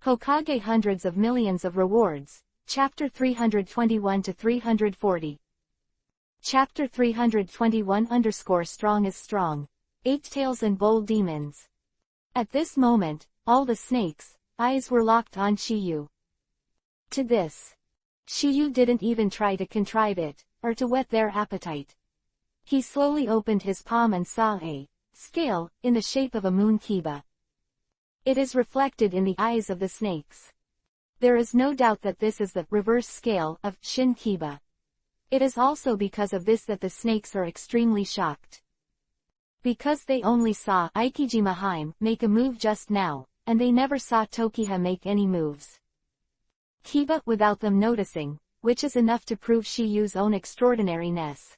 Hokage hundreds of millions of rewards. Chapter 321-340. Chapter 321 Strong is strong. 8 tails and bold demons. At this moment, all the snakes' eyes were locked on Shiyu. To this, Shiyu didn't even try to contrive it, or to whet their appetite. He slowly opened his palm and saw a scale, in the shape of a moon kiba. It is reflected in the eyes of the snakes. There is no doubt that this is the reverse scale of Shin Kiba. It is also because of this that the snakes are extremely shocked. Because they only saw Ikijima Haim make a move just now, and they never saw Tokiha make any moves. Kiba without them noticing, which is enough to prove Shiyu's own extraordinariness.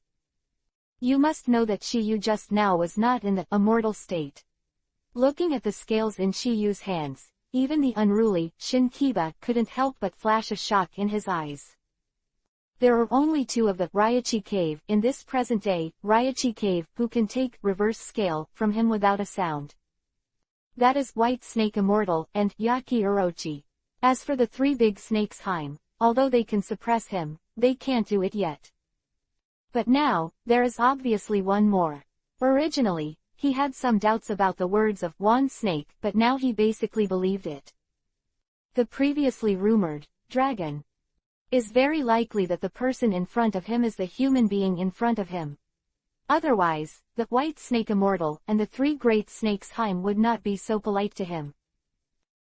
You must know that Shiyu just now was not in the immortal state. Looking at the scales in Shiyu's hands, even the unruly Shin Kiba couldn't help but flash a shock in his eyes. There are only 2 of the Ryachi Cave in this present day Ryachi Cave who can take reverse scale from him without a sound. That is White Snake Immortal and Yaki Orochi. As for the 3 big snakes Haim, although they can suppress him, they can't do it yet. But now, there is obviously one more. Originally, he had some doubts about the words of one snake, but now he basically believed it. The previously rumored dragon is very likely that the person in front of him is the human being in front of him. Otherwise, the White Snake Immortal and the 3 great snakes Haim would not be so polite to him.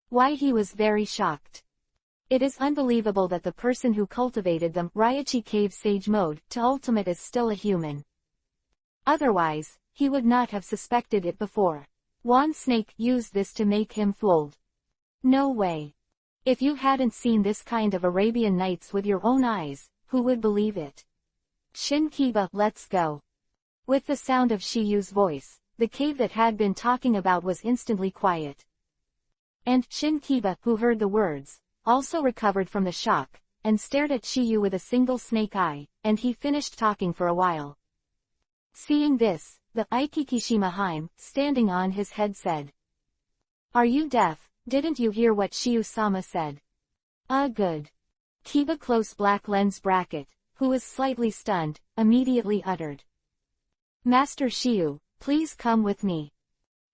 Why he was very shocked. It is unbelievable that the person who cultivated them Ryachi Cave Sage Mode to Ultimate is still a human. Otherwise, he would not have suspected it before. One snake used this to make him fooled. No way. If you hadn't seen this kind of Arabian Nights with your own eyes, who would believe it? Shin Kiba, let's go. With the sound of Shiyu's voice, the cave that had been talking about was instantly quiet. And Shin Kiba, who heard the words, also recovered from the shock, and stared at Shiyu with a single snake eye, and he finished talking for a while. Seeing this, the Ikikishima Haim, standing on his head said, "Are you deaf? Didn't you hear what Shiyu-sama said?" Good. Kiba close black lens bracket, who was slightly stunned, immediately uttered, "Master Shiyu, please come with me."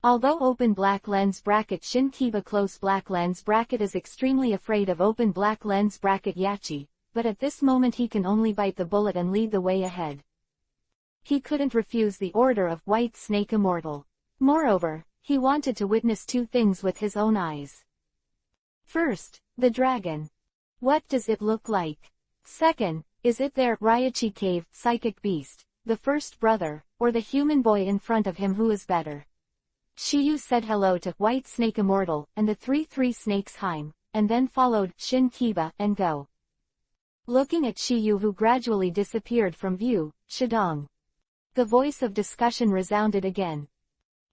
Although open black lens bracket Shin Kiba close black lens bracket is extremely afraid of open black lens bracket Yachi, but at this moment he can only bite the bullet and lead the way ahead. He couldn't refuse the order of White Snake Immortal. Moreover, he wanted to witness 2 things with his own eyes. First, the dragon. What does it look like? Second, is it their Ryachi Cave psychic beast, the first brother, or the human boy in front of him who is better? Shiyu said hello to White Snake Immortal and the 3 snakes Haim, and then followed Shin Kiba and Go. Looking at Shiyu who gradually disappeared from view, Shidong. The voice of discussion resounded again.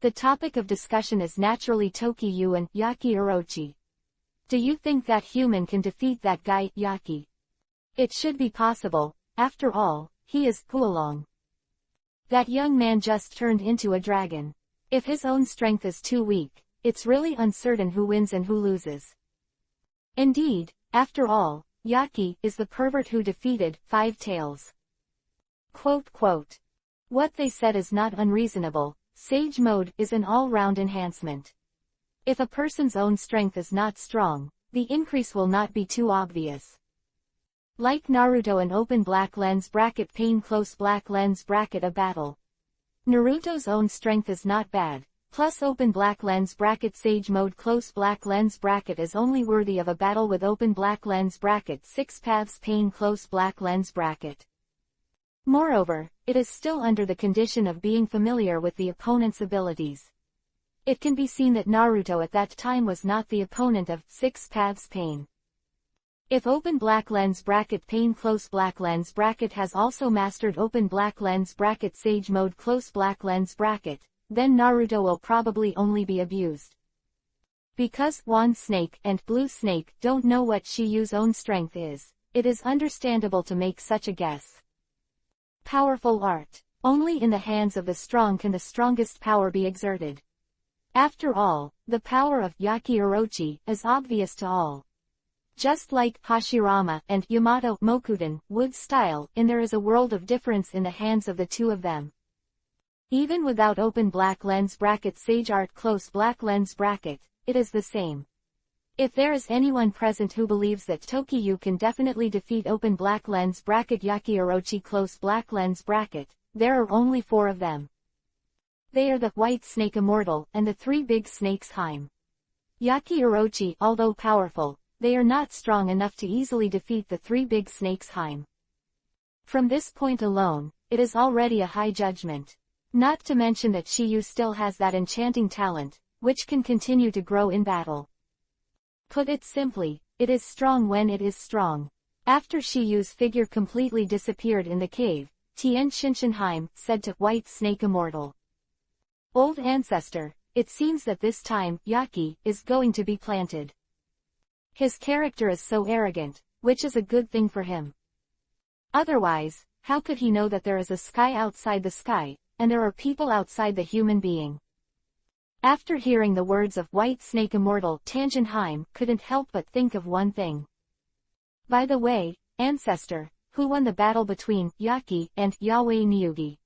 The topic of discussion is naturally Tokiyu and Yaki Orochi. Do you think that human can defeat that guy, Yaki? It should be possible, after all, he is Huolong. That young man just turned into a dragon. If his own strength is too weak, it's really uncertain who wins and who loses. Indeed, after all, Yaki is the pervert who defeated 5 tails. Quote. What they said is not unreasonable. Sage mode is an all-round enhancement. If a person's own strength is not strong, the increase will not be too obvious. Like Naruto and open black lens bracket pain close black lens bracket a battle. Naruto's own strength is not bad, plus open black lens bracket sage mode close black lens bracket is only worthy of a battle with open black lens bracket 6 paths pain close black lens bracket. Moreover, it is still under the condition of being familiar with the opponent's abilities. It can be seen that Naruto at that time was not the opponent of 6 paths pain. If open black lens bracket pain close black lens bracket has also mastered open black lens bracket sage mode close black lens bracket, then Naruto will probably only be abused. Because one snake and blue snake don't know what Shiyu's own strength is, it is understandable to make such a guess. Powerful art. Only in the hands of the strong can the strongest power be exerted. After all, the power of Yaki Orochi is obvious to all. Just like Hashirama and Yamato Mokuten would style, and there is a world of difference in the hands of the two of them. Even without open black lens bracket Sage Art close black lens bracket, it is the same. If there is anyone present who believes that Tokiyu can definitely defeat open black lens bracket Yaki Orochi close black lens bracket, there are only 4 of them. They are the White Snake Immortal and the 3 Big Snakes Haim. Yaki Orochi, although powerful, they are not strong enough to easily defeat the 3 Big Snakes Haim. From this point alone, it is already a high judgment. Not to mention that Shiyu still has that enchanting talent, which can continue to grow in battle. Put it simply, it is strong when it is strong. After Shiyu's figure completely disappeared in the cave, Tien Shinshinheim said to White Snake Immortal, "Old ancestor, it seems that this time, Yaki, is going to be planted." His character is so arrogant, which is a good thing for him. Otherwise, how could he know that there is a sky outside the sky, and there are people outside the human being? After hearing the words of White Snake Immortal, Tangenheim couldn't help but think of one thing. By the way, ancestor, who won the battle between Yaki and Yahweh Niyugi?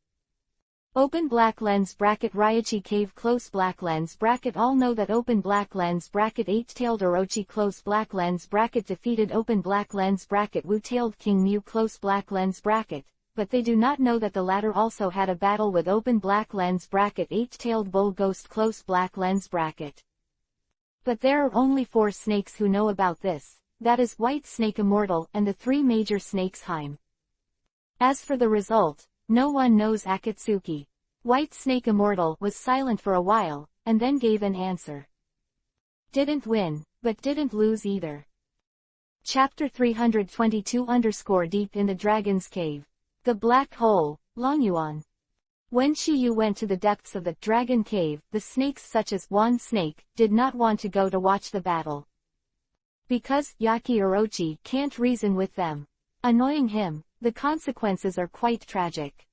Open black lens bracket Raichi Cave close black lens bracket all know that open black lens bracket 8-tailed Orochi close black lens bracket defeated open black lens bracket Wu-tailed King Mew close black lens bracket, but they do not know that the latter also had a battle with open black lens bracket 8-tailed Bull Ghost close black lens bracket. But there are only 4 snakes who know about this, that is White Snake Immortal and the 3 major snakes Haim. As for the result, no one knows Akatsuki. White Snake Immortal was silent for a while, and then gave an answer. Didn't win, but didn't lose either. Chapter 322-Deep in the Dragon's Cave. The Black Hole, Longyuan. When Shiyu went to the depths of the Dragon Cave, the snakes such as One Snake did not want to go to watch the battle. Because Yaki Orochi can't reason with them. Annoying him, the consequences are quite tragic.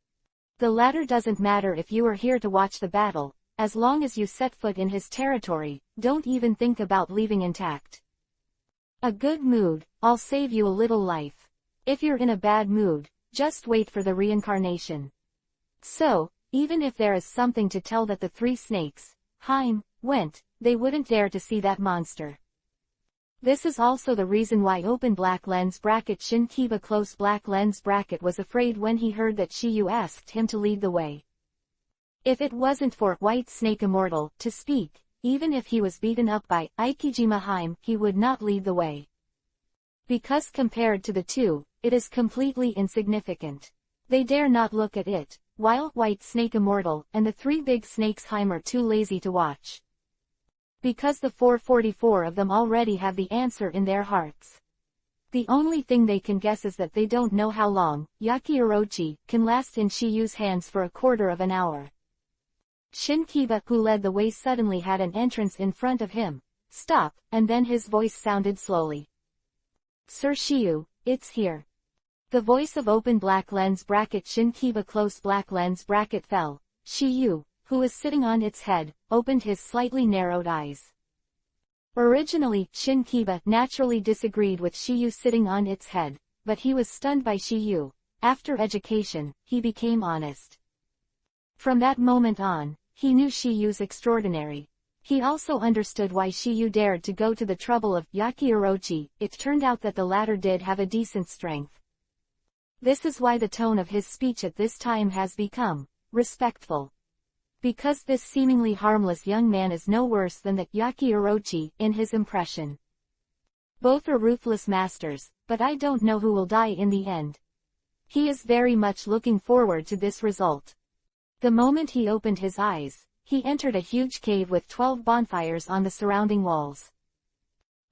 The latter doesn't matter if you are here to watch the battle, as long as you set foot in his territory, don't even think about leaving intact. A good mood, I'll save you a little life. If you're in a bad mood, just wait for the reincarnation. So, even if there is something to tell that the 3 snakes, Haim, went, they wouldn't dare to see that monster. This is also the reason why open black lens bracket Shinkiba close black lens bracket was afraid when he heard that Shiyu asked him to lead the way. If it wasn't for White Snake Immortal to speak, even if he was beaten up by Aikijima Haim, he would not lead the way. Because compared to the 2, it is completely insignificant. They dare not look at it, while White Snake Immortal and the 3 big snakes Haim are too lazy to watch. Because the 444 of them already have the answer in their hearts. The only thing they can guess is that they don't know how long Yaki Orochi can last in Shiyu's hands for a quarter of an hour. Shinkiba, who led the way, suddenly had an entrance in front of him. Stop, and then his voice sounded slowly. Sir Shiyu, it's here. The voice of open black lens bracket Shinkiba close black lens bracket fell. Shiyu, who was sitting on its head, opened his slightly narrowed eyes. Originally, Shinkiba naturally disagreed with Shiyu sitting on its head, but he was stunned by Shiyu. After education, he became honest. From that moment on, he knew Shiyu's extraordinary. He also understood why Shiyu dared to go to the trouble of Yaki Orochi. It turned out that the latter did have a decent strength. This is why the tone of his speech at this time has become respectful. Because this seemingly harmless young man is no worse than the Yaki Orochi in his impression. Both are ruthless masters, but I don't know who will die in the end. He is very much looking forward to this result. The moment he opened his eyes, he entered a huge cave with 12 bonfires on the surrounding walls.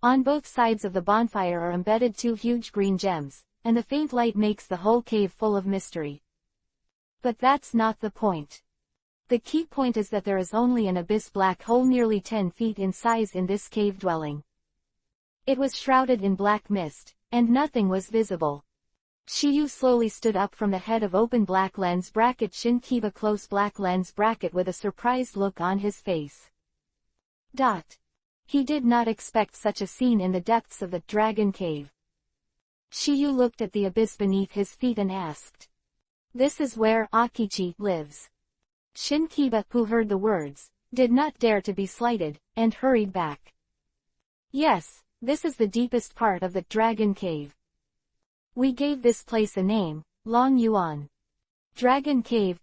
On both sides of the bonfire are embedded 2 huge green gems, and the faint light makes the whole cave full of mystery. But that's not the point. The key point is that there is only an abyss black hole nearly 10 feet in size in this cave dwelling. It was shrouded in black mist, and nothing was visible. Shiyu slowly stood up from the head of open black lens bracket Shinkiba close black lens bracket with a surprised look on his face. He did not expect such a scene in the depths of the dragon cave. Shiyu looked at the abyss beneath his feet and asked. This is where Akechi lives. Shinkiba, who heard the words, did not dare to be slighted, and hurried back. Yes, this is the deepest part of the dragon cave. We gave this place a name, Long Yuan. Dragon Cave,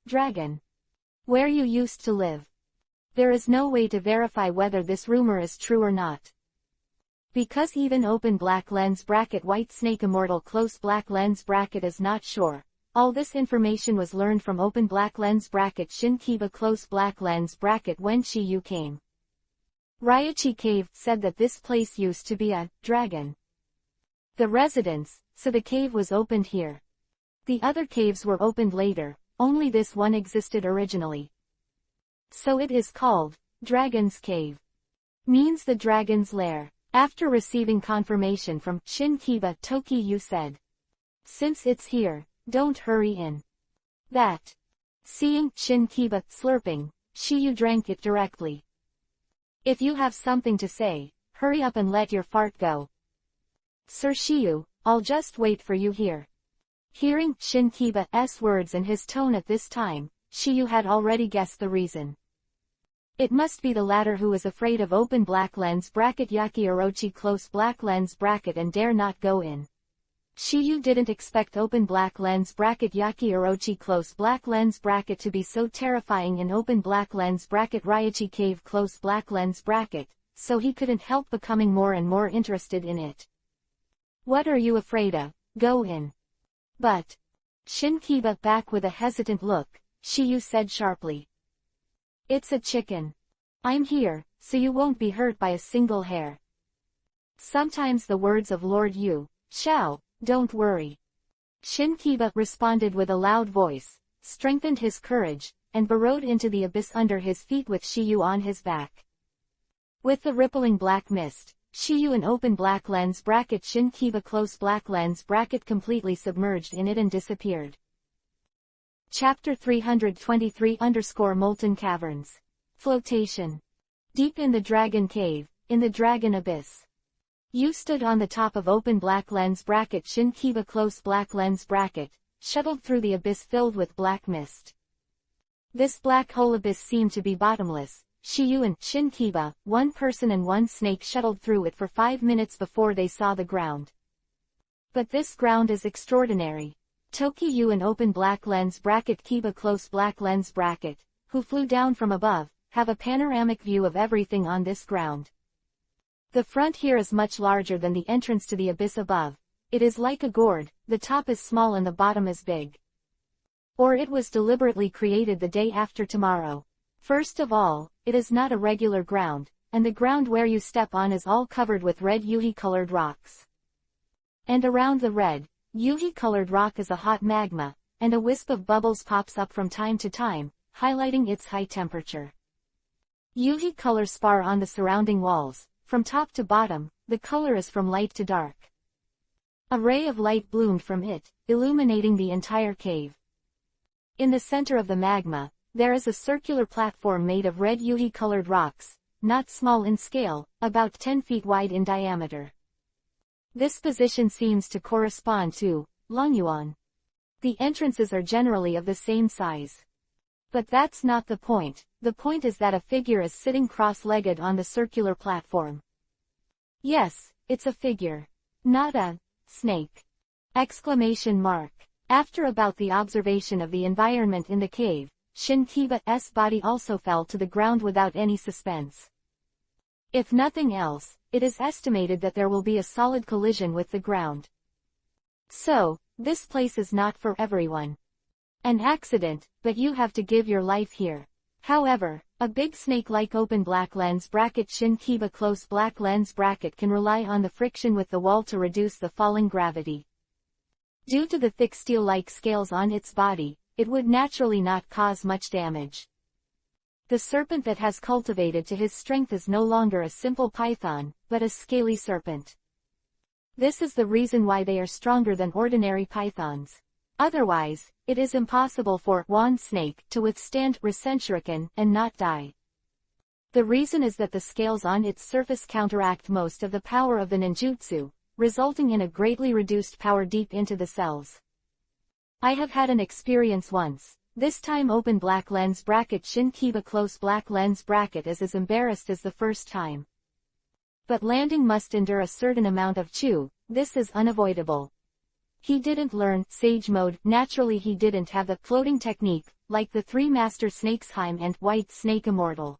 dragon. Where you used to live. There is no way to verify whether this rumor is true or not. Because even open black lens bracket white snake immortal close black lens bracket is not sure. All this information was learned from open black lens bracket Shinkiba close black lens bracket when Shiyu came. Ryochi Cave said that this place used to be a dragon. The residence, so the cave was opened here. The other caves were opened later, only this one existed originally. So it is called Dragon's Cave. Means the dragon's lair. After receiving confirmation from Shinkiba, Tokiyu said. Since it's here, don't hurry in. That. Seeing Shinkiba slurping, Shiyu drank it directly. If you have something to say, hurry up and let your fart go. Sir Shiyu, I'll just wait for you here. Hearing Shinkiba's words and his tone at this time, Shiyu had already guessed the reason. It must be the latter who is afraid of open black lens bracket Yaki Orochi close black lens bracket and dare not go in. Shiyu didn't expect open black lens bracket Yaki Orochi close black lens bracket to be so terrifying in open black lens bracket Ryochi Cave close black lens bracket, so he couldn't help becoming more and more interested in it. What are you afraid of? Go in. But. Shinkiba back with a hesitant look, Shiyu said sharply. It's a chicken. I'm here, so you won't be hurt by a single hair. Sometimes the words of Lord Yu, Shao, don't worry. Shinkiba responded with a loud voice, strengthened his courage, and burrowed into the abyss under his feet with Shiyu on his back. With the rippling black mist, Shiyu an open black lens bracket Shinkiba close black lens bracket completely submerged in it and disappeared. Chapter 323-Molten Caverns. Flotation. Deep in the dragon cave, in the dragon abyss. You stood on the top of open black lens bracket Shinkiba close black lens bracket, shuttled through the abyss filled with black mist. This black hole abyss seemed to be bottomless. Shiyu and Shinkiba, one person and one snake shuttled through it for 5 minutes before they saw the ground. But this ground is extraordinary. Tokiyu an open black lens bracket Kiba close black lens bracket, who flew down from above, have a panoramic view of everything on this ground. The front here is much larger than the entrance to the abyss above. It is like a gourd, the top is small and the bottom is big. Or it was deliberately created the day after tomorrow. First of all, it is not a regular ground, and the ground where you step on is all covered with red yuhi-colored rocks. And around the red, yuhi-colored rock is a hot magma, and a wisp of bubbles pops up from time to time, highlighting its high temperature. Yuhi-color spar on the surrounding walls. From top to bottom, the color is from light to dark. A ray of light bloomed from it, illuminating the entire cave. In the center of the magma, there is a circular platform made of red yuhi-colored rocks, not small in scale, about 10 feet wide in diameter. This position seems to correspond to Longyuan. The entrances are generally of the same size. But that's not the point. The point is that a figure is sitting cross-legged on the circular platform. Yes, it's a figure. Not a snake. Exclamation mark. After about the observation of the environment in the cave, Shinkiba's body also fell to the ground without any suspense. If nothing else, it is estimated that there will be a solid collision with the ground. So, this place is not for everyone. An accident, but you have to give your life here. However, a big snake-like open black lens bracket Shinkiba close black lens bracket can rely on the friction with the wall to reduce the falling gravity. Due to the thick steel-like scales on its body, it would naturally not cause much damage. The serpent that has cultivated to his strength is no longer a simple python, but a scaly serpent. This is the reason why they are stronger than ordinary pythons. Otherwise, it is impossible for one snake to withstand Rasenshuriken and not die. The reason is that the scales on its surface counteract most of the power of the ninjutsu, resulting in a greatly reduced power deep into the cells. I have had an experience once. This time open black lens bracket Shinkiba close black lens bracket is as embarrassed as the first time. But landing must endure a certain amount of chew, this is unavoidable. He didn't learn Sage Mode, naturally he didn't have the floating technique, like the three Master Snakes Heim and White Snake Immortal.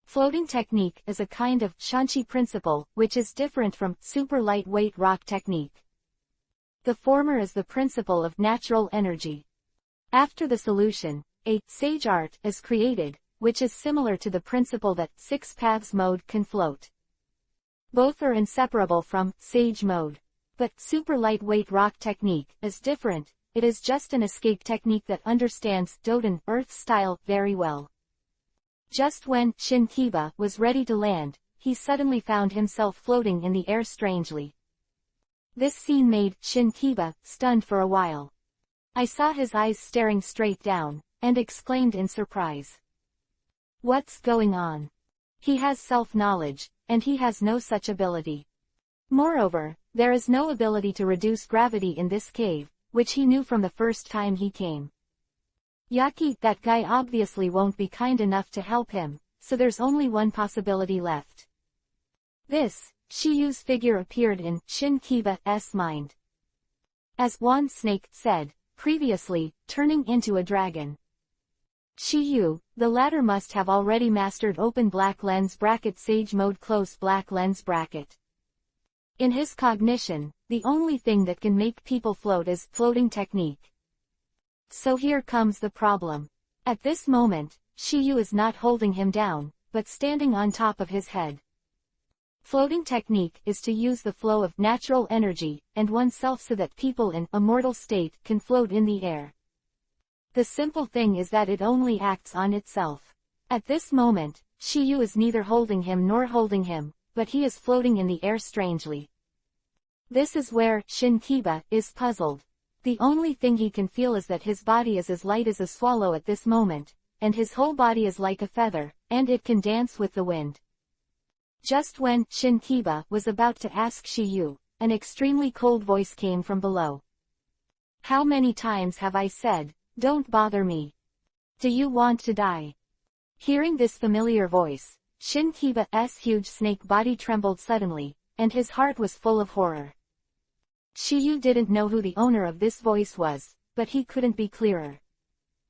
Floating technique is a kind of Shanchi principle, which is different from super lightweight rock technique. The former is the principle of natural energy. After the solution, a Sage Art is created, which is similar to the principle that Six Paths Mode can float. Both are inseparable from Sage Mode. But super lightweight rock technique is different, it is just an escape technique that understands Doden Earth style very well. Just when Shinkiba was ready to land, he suddenly found himself floating in the air strangely. This scene made Shinkiba stunned for a while. I saw his eyes staring straight down, and exclaimed in surprise. What's going on? He has self-knowledge, and he has no such ability. Moreover, there is no ability to reduce gravity in this cave, which he knew from the first time he came. Yaki, that guy obviously won't be kind enough to help him, so there's only one possibility left. This, Shiyu's figure appeared in Shinkiba's mind. As one snake said, previously, turning into a dragon. Shiyu, the latter must have already mastered open black lens bracket Sage Mode close black lens bracket. In his cognition, the only thing that can make people float is floating technique. So here comes the problem. At this moment, Shiyu is not holding him down, but standing on top of his head. Floating technique is to use the flow of natural energy and oneself so that people in a mortal state can float in the air. The simple thing is that it only acts on itself. At this moment, Shiyu is neither holding him nor holding him, but he is floating in the air strangely. This is where Shinkiba is puzzled. The only thing he can feel is that his body is as light as a swallow at this moment, and his whole body is like a feather, and it can dance with the wind. Just when Shinkiba was about to ask Shiyu, an extremely cold voice came from below. How many times have I said, don't bother me? Do you want to die? Hearing this familiar voice, Shinkiba's huge snake body trembled suddenly, and his heart was full of horror. Shiyu didn't know who the owner of this voice was, but he couldn't be clearer.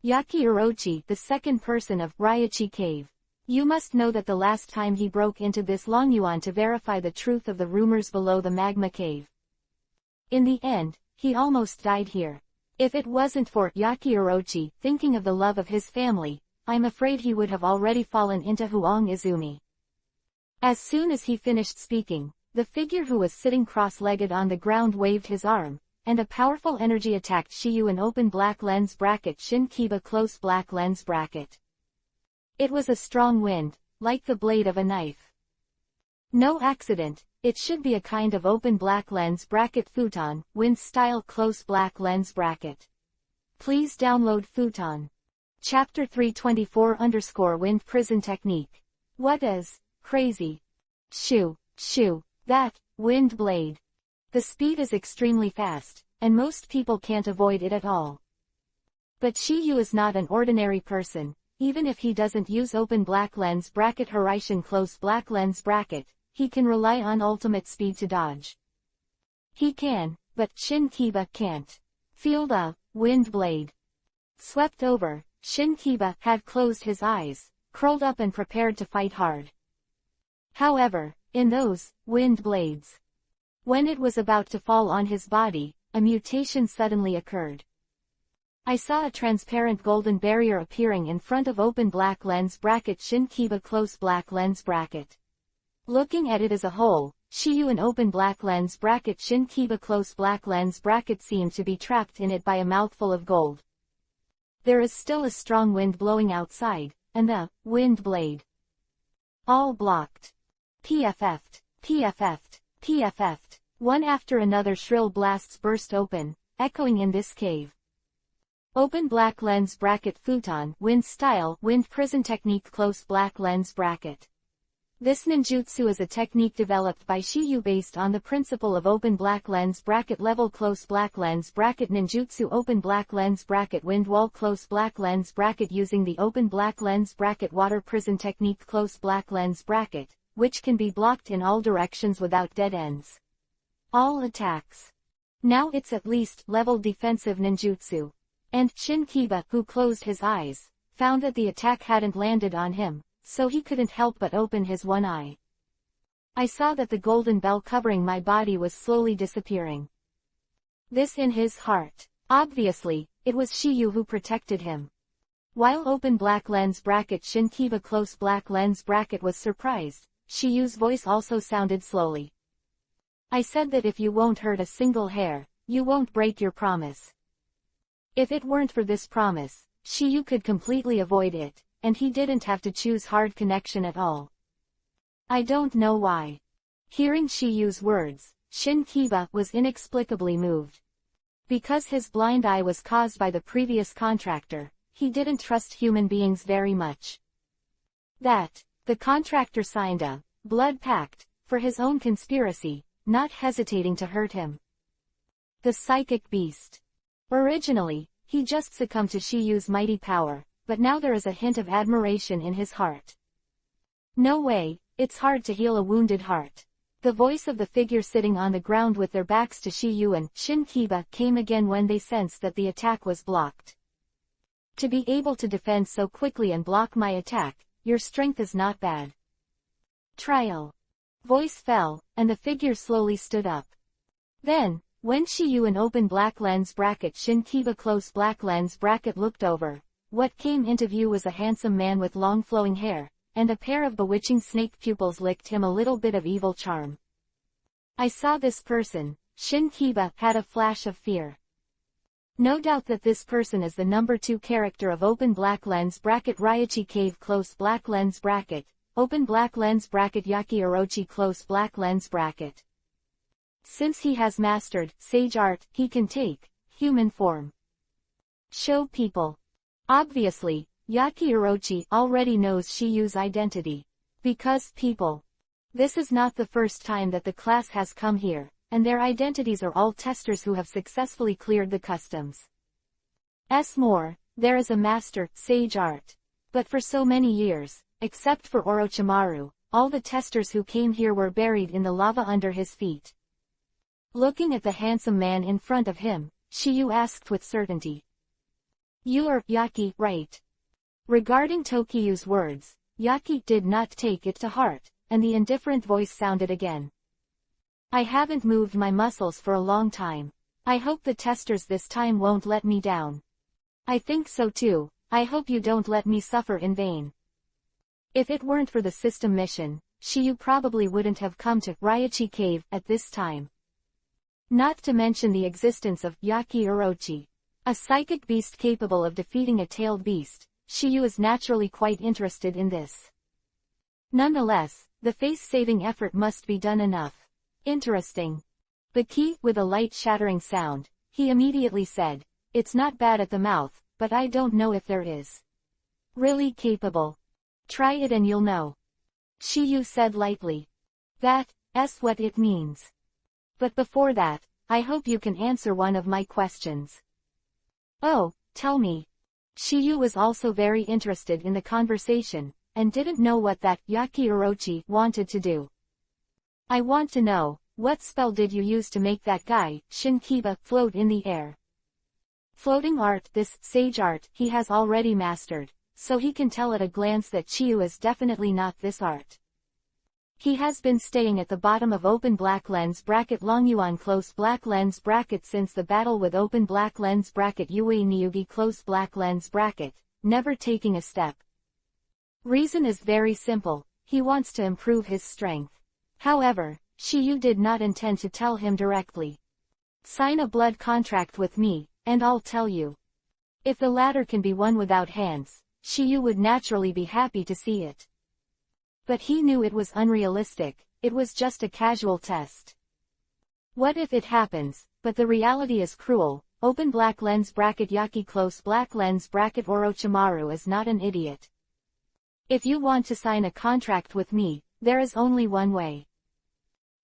Yaki Orochi, the second person of Ryachi Cave. You must know that the last time he broke into this Longyuan to verify the truth of the rumors below the magma cave. In the end, he almost died here. If it wasn't for Yaki Orochi thinking of the love of his family, I'm afraid he would have already fallen into Huang Izumi. As soon as he finished speaking, the figure who was sitting cross-legged on the ground waved his arm, and a powerful energy attacked Shiyu in open black lens bracket Shinkiba close black lens bracket. It was a strong wind, like the blade of a knife. No accident, it should be a kind of open black lens bracket futon, wind style close black lens bracket. Please download futon. Chapter 324-wind prison technique. What is crazy? Shoo, that wind blade. The speed is extremely fast, and most people can't avoid it at all. But Shiyu is not an ordinary person. Even if he doesn't use open black lens bracket Horizon close black lens bracket, he can rely on ultimate speed to dodge. He can, but Shinkiba can't. Feel the wind blade. Swept over, Shinkiba had closed his eyes, curled up and prepared to fight hard. However, in those wind blades, when it was about to fall on his body, a mutation suddenly occurred. I saw a transparent golden barrier appearing in front of open black lens bracket Shinkiba close black lens bracket. Looking at it as a whole, Shiyu in open black lens bracket Shinkiba close black lens bracket seemed to be trapped in it by a mouthful of gold. There is still a strong wind blowing outside, and the wind blade. All blocked. PFF'd. One after another shrill blasts burst open, echoing in this cave. Open black lens bracket futon, wind style, wind prison technique, close black lens bracket. This ninjutsu is a technique developed by Shiyu based on the principle of open black lens bracket level close black lens bracket ninjutsu open black lens bracket wind wall close black lens bracket using the open black lens bracket water prison technique close black lens bracket, which can be blocked in all directions without dead ends. All attacks. Now it's at least level defensive ninjutsu. And Shinkiba, who closed his eyes, found that the attack hadn't landed on him, so he couldn't help but open his one eye. I saw that the golden bell covering my body was slowly disappearing. This in his heart. Obviously, it was Shiyu who protected him. While open black lens bracket Shinkiba close black lens bracket was surprised, Shiyu's voice also sounded slowly. I said that if you won't hurt a single hair, you won't break your promise. If it weren't for this promise, Shiyu could completely avoid it, and he didn't have to choose hard connection at all. I don't know why. Hearing Shiyu's words, Shinkiba was inexplicably moved. Because his blind eye was caused by the previous contractor, he didn't trust human beings very much. The contractor signed a blood pact for his own conspiracy, not hesitating to hurt him. The psychic beast. Originally, he just succumbed to Shiyu's mighty power, but now there is a hint of admiration in his heart. No way, it's hard to heal a wounded heart. The voice of the figure sitting on the ground with their backs to Shiyu and Shinkiba came again when they sensed that the attack was blocked. To be able to defend so quickly and block my attack, your strength is not bad. Trial. Voice fell, and the figure slowly stood up. Then, when Shiyu and open black lens bracket Shinkiba close black lens bracket looked over, what came into view was a handsome man with long flowing hair, and a pair of bewitching snake pupils licked him a little bit of evil charm. I saw this person. Shinkiba had a flash of fear. No doubt that this person is the number 2 character of open black lens bracket Raichi Cave close black lens bracket, open black lens bracket Yaki Orochi close black lens bracket. Since he has mastered sage art, he can take human form. Show people. Obviously, Yaki Orochi already knows Shiyu's identity. Because people. This is not the first time that the class has come here, and their identities are all testers who have successfully cleared the customs. More, there is a master, sage art. But for so many years, except for Orochimaru, all the testers who came here were buried in the lava under his feet. Looking at the handsome man in front of him, Shiyu asked with certainty. You are Yaki, right? Regarding Tokiyu's words, Yaki did not take it to heart, and the indifferent voice sounded again. I haven't moved my muscles for a long time. I hope the testers this time won't let me down. I think so too. I hope you don't let me suffer in vain. If it weren't for the system mission, Shiyu probably wouldn't have come to Raichi Cave at this time. Not to mention the existence of Yaki Orochi, a psychic beast capable of defeating a tailed beast. Shiyu is naturally quite interested in this. Nonetheless, the face-saving effort must be done enough. Interesting. Baki, with a light shattering sound, he immediately said, it's not bad at the mouth, but I don't know if there is. Really capable. Try it and you'll know. Shiyu said lightly. That's what it means. But before that, I hope you can answer one of my questions. Oh, tell me. Shiyu was also very interested in the conversation, and didn't know what that Yaki Orochi wanted to do. I want to know, what spell did you use to make that guy, Shinkiba, float in the air? Floating art, this sage art, he has already mastered, so he can tell at a glance that Shiyu is definitely not this art. He has been staying at the bottom of open black lens bracket Longyuan close black lens bracket since the battle with open black lens bracket Yui Niyugi close black lens bracket, never taking a step. Reason is very simple, he wants to improve his strength. However, Shiyu did not intend to tell him directly. Sign a blood contract with me, and I'll tell you. If the latter can be won without hands, Shiyu would naturally be happy to see it. But he knew it was unrealistic, it was just a casual test. What if it happens, but the reality is cruel, open black lens bracket Yaki close black lens bracket Orochimaru is not an idiot. If you want to sign a contract with me, there is only one way.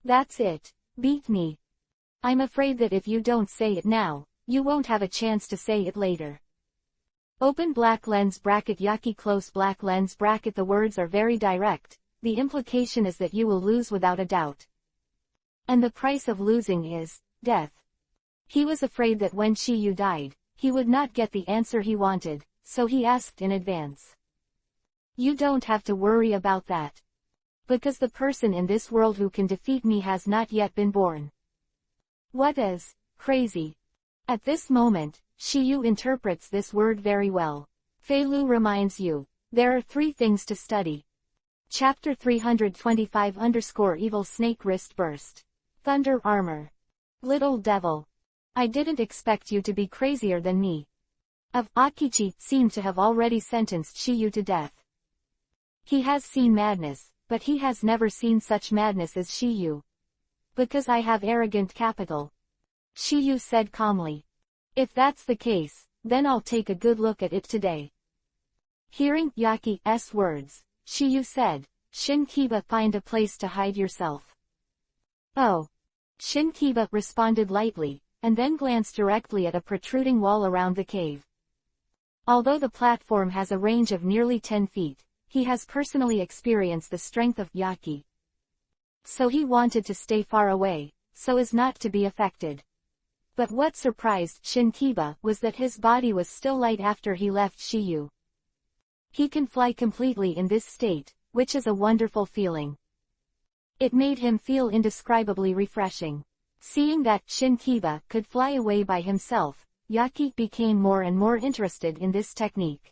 That's it. Beat me. I'm afraid that if you don't say it now, you won't have a chance to say it later. Open black lens bracket Yaki close black lens bracket. The words are very direct, the implication is that you will lose without a doubt. And the price of losing is death. He was afraid that when Shiyu died, he would not get the answer he wanted, so he asked in advance. You don't have to worry about that. Because the person in this world who can defeat me has not yet been born. What is crazy? At this moment, Shiyu interprets this word very well. Fei Lu reminds you, there are 3 things to study. Chapter 325-Evil Snake Wrist Burst. Thunder Armor. Little devil. I didn't expect you to be crazier than me. Akichi seemed to have already sentenced Shiyu to death. He has seen madness, but he has never seen such madness as Shiyu. Because I have arrogant capital. Shiyu said calmly. If that's the case, then I'll take a good look at it today. Hearing Yaki's words, Shiyu said, Shinkiba, find a place to hide yourself. Oh. Shinkiba responded lightly, and then glanced directly at a protruding wall around the cave. Although the platform has a range of nearly 10 feet, he has personally experienced the strength of Yaki. So he wanted to stay far away, so as not to be affected. But what surprised Shinkiba was that his body was still light after he left Shiyu. He can fly completely in this state, which is a wonderful feeling. It made him feel indescribably refreshing. Seeing that Shinkiba could fly away by himself, Yaki became more and more interested in this technique.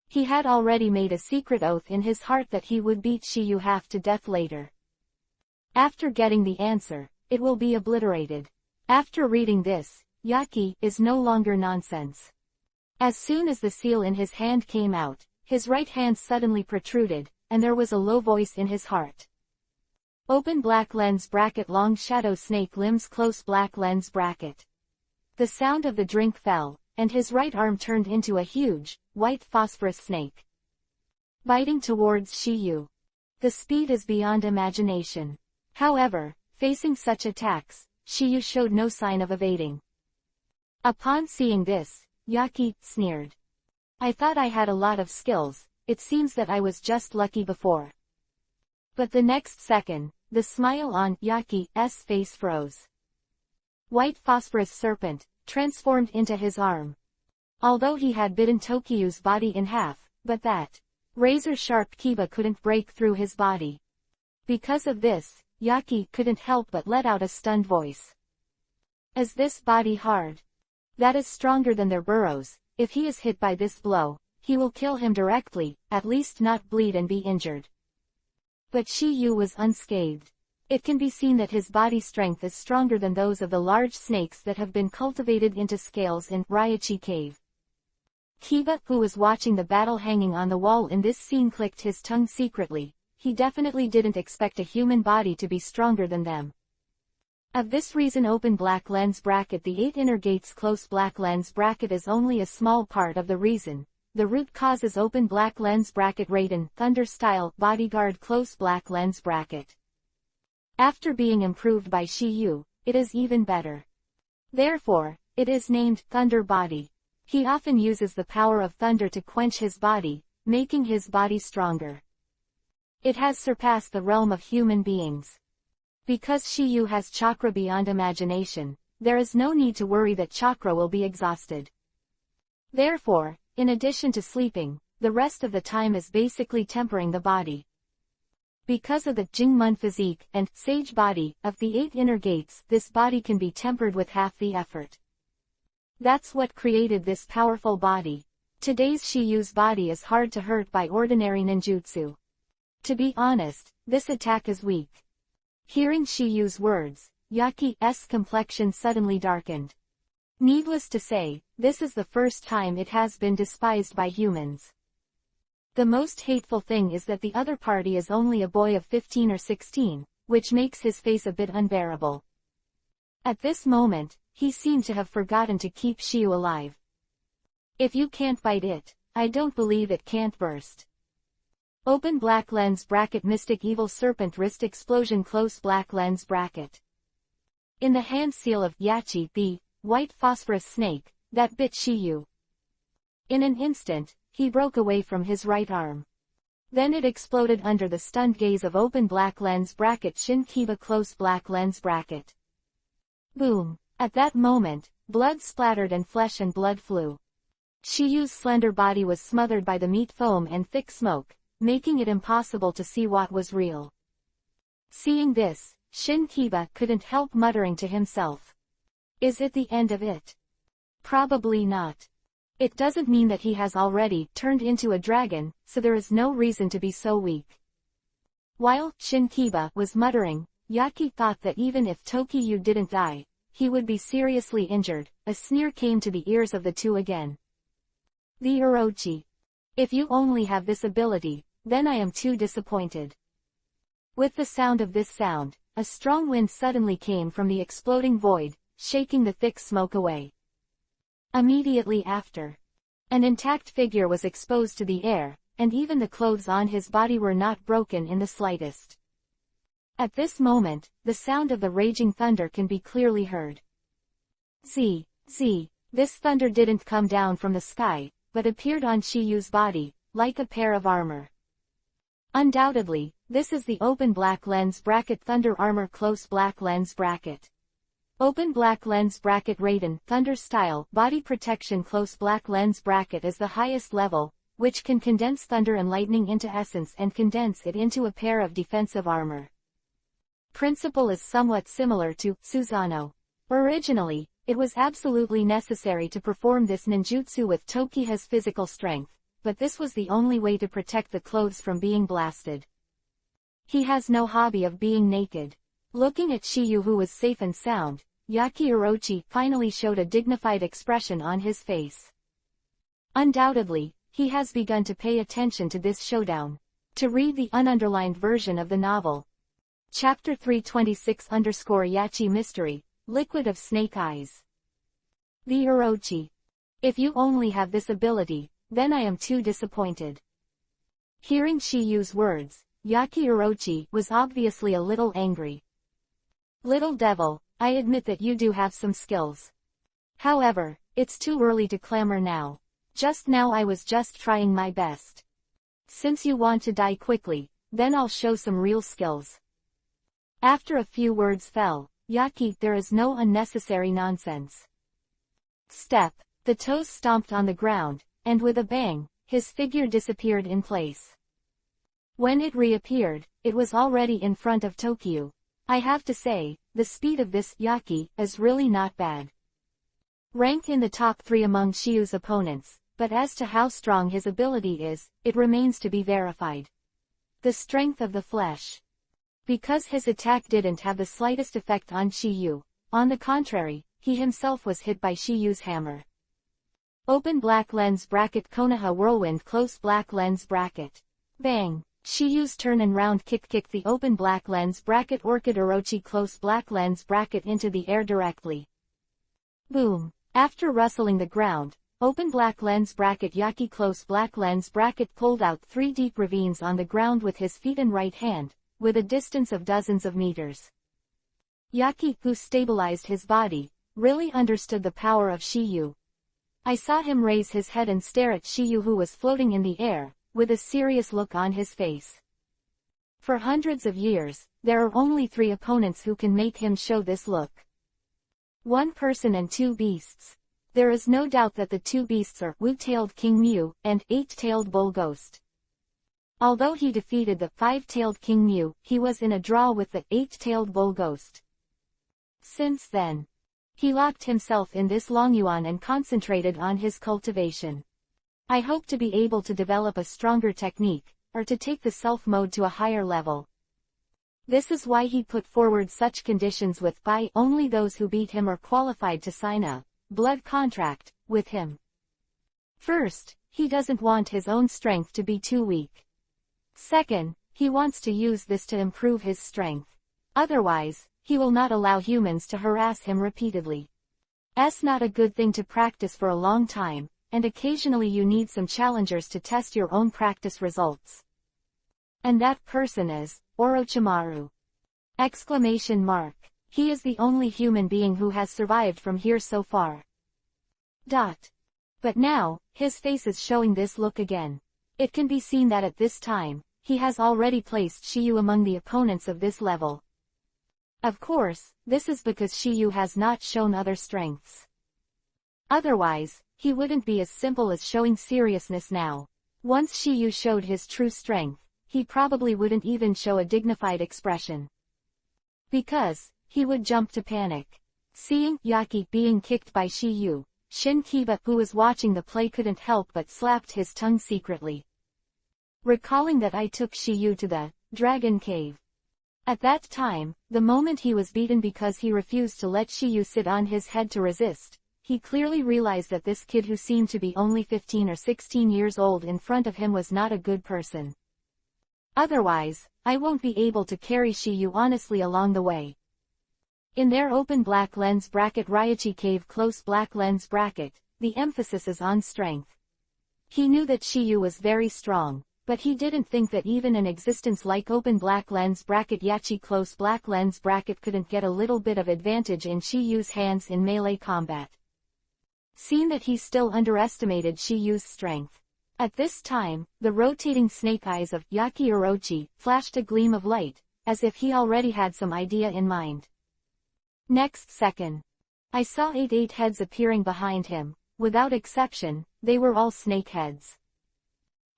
He had already made a secret oath in his heart that he would beat Shiyu half to death later. After getting the answer, it will be obliterated. After reading this, Yaki is no longer nonsense. As soon as the seal in his hand came out, his right hand suddenly protruded, and there was a low voice in his heart. Open black lens bracket long shadow snake limbs close black lens bracket. The sound of the drink fell, and his right arm turned into a huge, white phosphorus snake. Biting towards Shiyu. The speed is beyond imagination. However, facing such attacks, Shiyu showed no sign of evading. Upon seeing this, Yaki sneered. I thought I had a lot of skills, it seems that I was just lucky before. But the next second, the smile on Yaki's face froze. White phosphorus serpent, transformed into his arm. Although he had bitten Tokyu's body in half, but that razor-sharp kiba couldn't break through his body. Because of this, Yaki couldn't help but let out a stunned voice. Is this body hard? That is stronger than their burrows. If he is hit by this blow, he will kill him directly, at least not bleed and be injured. But Shiyu was unscathed. It can be seen that his body strength is stronger than those of the large snakes that have been cultivated into scales in Raichi Cave. Kiba, who was watching the battle hanging on the wall in this scene, clicked his tongue secretly. He definitely didn't expect a human body to be stronger than them. Of this reason open black lens bracket the 8 inner gates close black lens bracket is only a small part of the reason. The root cause is open black lens bracket Raiden Thunder style bodyguard close black lens bracket. After being improved by Shiyu, it is even better. Therefore, it is named Thunder Body. He often uses the power of thunder to quench his body, making his body stronger. It has surpassed the realm of human beings. Because Shiyu has chakra beyond imagination, there is no need to worry that chakra will be exhausted. Therefore, in addition to sleeping, the rest of the time is basically tempering the body. Because of the Jingmun physique and sage body of the 8 inner gates, this body can be tempered with half the effort. That's what created this powerful body. Today's Shiyu's body is hard to hurt by ordinary ninjutsu. To be honest, this attack is weak. Hearing Shiyu's words, Yaki's complexion suddenly darkened. Needless to say, this is the first time it has been despised by humans. The most hateful thing is that the other party is only a boy of 15 or 16, which makes his face a bit unbearable. At this moment, he seemed to have forgotten to keep Shiyu alive. If you can't bite it, I don't believe it can't burst. Open black lens bracket mystic evil serpent wrist explosion close black lens bracket. In the hand seal of Yachi the white phosphorus snake, that bit Shiyu. In an instant, he broke away from his right arm. Then it exploded under the stunned gaze of open black lens bracket Shin Kiba close black lens bracket. Boom! At that moment, blood splattered and flesh and blood flew. Shiyu's slender body was smothered by the meat foam and thick smoke, making it impossible to see what was real. Seeing this, Shin Kiba couldn't help muttering to himself. Is it the end of it? Probably not. It doesn't mean that he has already turned into a dragon, so there is no reason to be so weak. While Shin Kiba was muttering, Yaki thought that even if Tokiyu didn't die, he would be seriously injured. A sneer came to the ears of the two again. The Orochi. If you only have this ability, then I am too disappointed. With the sound of this sound, a strong wind suddenly came from the exploding void, shaking the thick smoke away. Immediately after, an intact figure was exposed to the air, and even the clothes on his body were not broken in the slightest. At this moment, the sound of the raging thunder can be clearly heard. This thunder didn't come down from the sky, but appeared on Shiyu's body, like a pair of armor. Undoubtedly, this is the open black lens bracket thunder armor close black lens bracket. Open black lens bracket Raiden thunder style body protection close black lens bracket is the highest level, which can condense thunder and lightning into essence and condense it into a pair of defensive armor. Principle is somewhat similar to Susanoo. Originally, it was absolutely necessary to perform this ninjutsu with Tokiha's physical strength, but this was the only way to protect the clothes from being blasted. He has no hobby of being naked. Looking at Shiyu who was safe and sound, Yaki Orochi finally showed a dignified expression on his face. Undoubtedly, he has begun to pay attention to this showdown. To read the ununderlined version of the novel. Chapter 326-Yachi Mystery, Liquid of Snake Eyes. The Orochi. If you only have this ability, then I am too disappointed. Hearing Shiyu's words, Yaki Orochi was obviously a little angry. Little devil, I admit that you do have some skills. However, it's too early to clamor now. Just now I was just trying my best. Since you want to die quickly, then I'll show some real skills. After a few words fell, Yaki, there is no unnecessary nonsense. Step, the toes stomped on the ground, and with a bang, his figure disappeared in place. When it reappeared, it was already in front of Tokiyu. I have to say, the speed of this Yaki is really not bad. Ranked in the top 3 among Shiyu's opponents, but as to how strong his ability is, it remains to be verified. The strength of the flesh. Because his attack didn't have the slightest effect on Shiyu, on the contrary, he himself was hit by Shiyu's hammer. Open black lens bracket Konoha whirlwind close black lens bracket. Bang! Shiyu's turn and round kick kicked the open black lens bracket Orchid Orochi close black lens bracket into the air directly. Boom! After rustling the ground, open black lens bracket Yaki close black lens bracket pulled out 3 deep ravines on the ground with his feet and right hand, with a distance of dozens of meters. Yaki, who stabilized his body, really understood the power of Shiyu. I saw him raise his head and stare at Shiyu who was floating in the air, with a serious look on his face. For hundreds of years, there are only 3 opponents who can make him show this look. 1 person and 2 beasts. There is no doubt that the 2 beasts are Wu-tailed King Mew and 8-tailed Bull Ghost. Although he defeated the 5-tailed King Mew, he was in a draw with the 8-tailed Bull Ghost. Since then, he locked himself in this Longyuan and concentrated on his cultivation. I hope to be able to develop a stronger technique, or to take the self mode to a higher level. This is why he put forward such conditions with by only those who beat him are qualified to sign a blood contract with him. First, he doesn't want his own strength to be too weak. Second, he wants to use this to improve his strength. Otherwise, he will not allow humans to harass him repeatedly. It's not a good thing to practice for a long time, and occasionally you need some challengers to test your own practice results. And that person is Orochimaru! Exclamation mark. He is the only human being who has survived from here so far. But now, his face is showing this look again. It can be seen that at this time, he has already placed Shiyu among the opponents of this level. Of course, this is because Shiyu has not shown other strengths. Otherwise, he wouldn't be as simple as showing seriousness now. Once Shiyu showed his true strength, he probably wouldn't even show a dignified expression. Because, he would jump to panic. Seeing Yaki being kicked by Shiyu, Shin Kiba, who was watching the play, couldn't help but slapped his tongue secretly. Recalling that I took Shiyu to the Dragon Cave. At that time, the moment he was beaten because he refused to let Shiyu sit on his head to resist, he clearly realized that this kid who seemed to be only 15 or 16 years old in front of him was not a good person. Otherwise, I won't be able to carry Shiyu honestly along the way. In their open black lens bracket Raichi Cave close black lens bracket, the emphasis is on strength. He knew that Shiyu was very strong, but he didn't think that even an existence like open black lens bracket Yachi close black lens bracket couldn't get a little bit of advantage in Shiyu's hands in melee combat. Seeing that he still underestimated Shiyu's strength. At this time, the rotating snake eyes of Yaki Orochi flashed a gleam of light, as if he already had some idea in mind. Next second, I saw 8 heads appearing behind him. Without exception, they were all snake heads.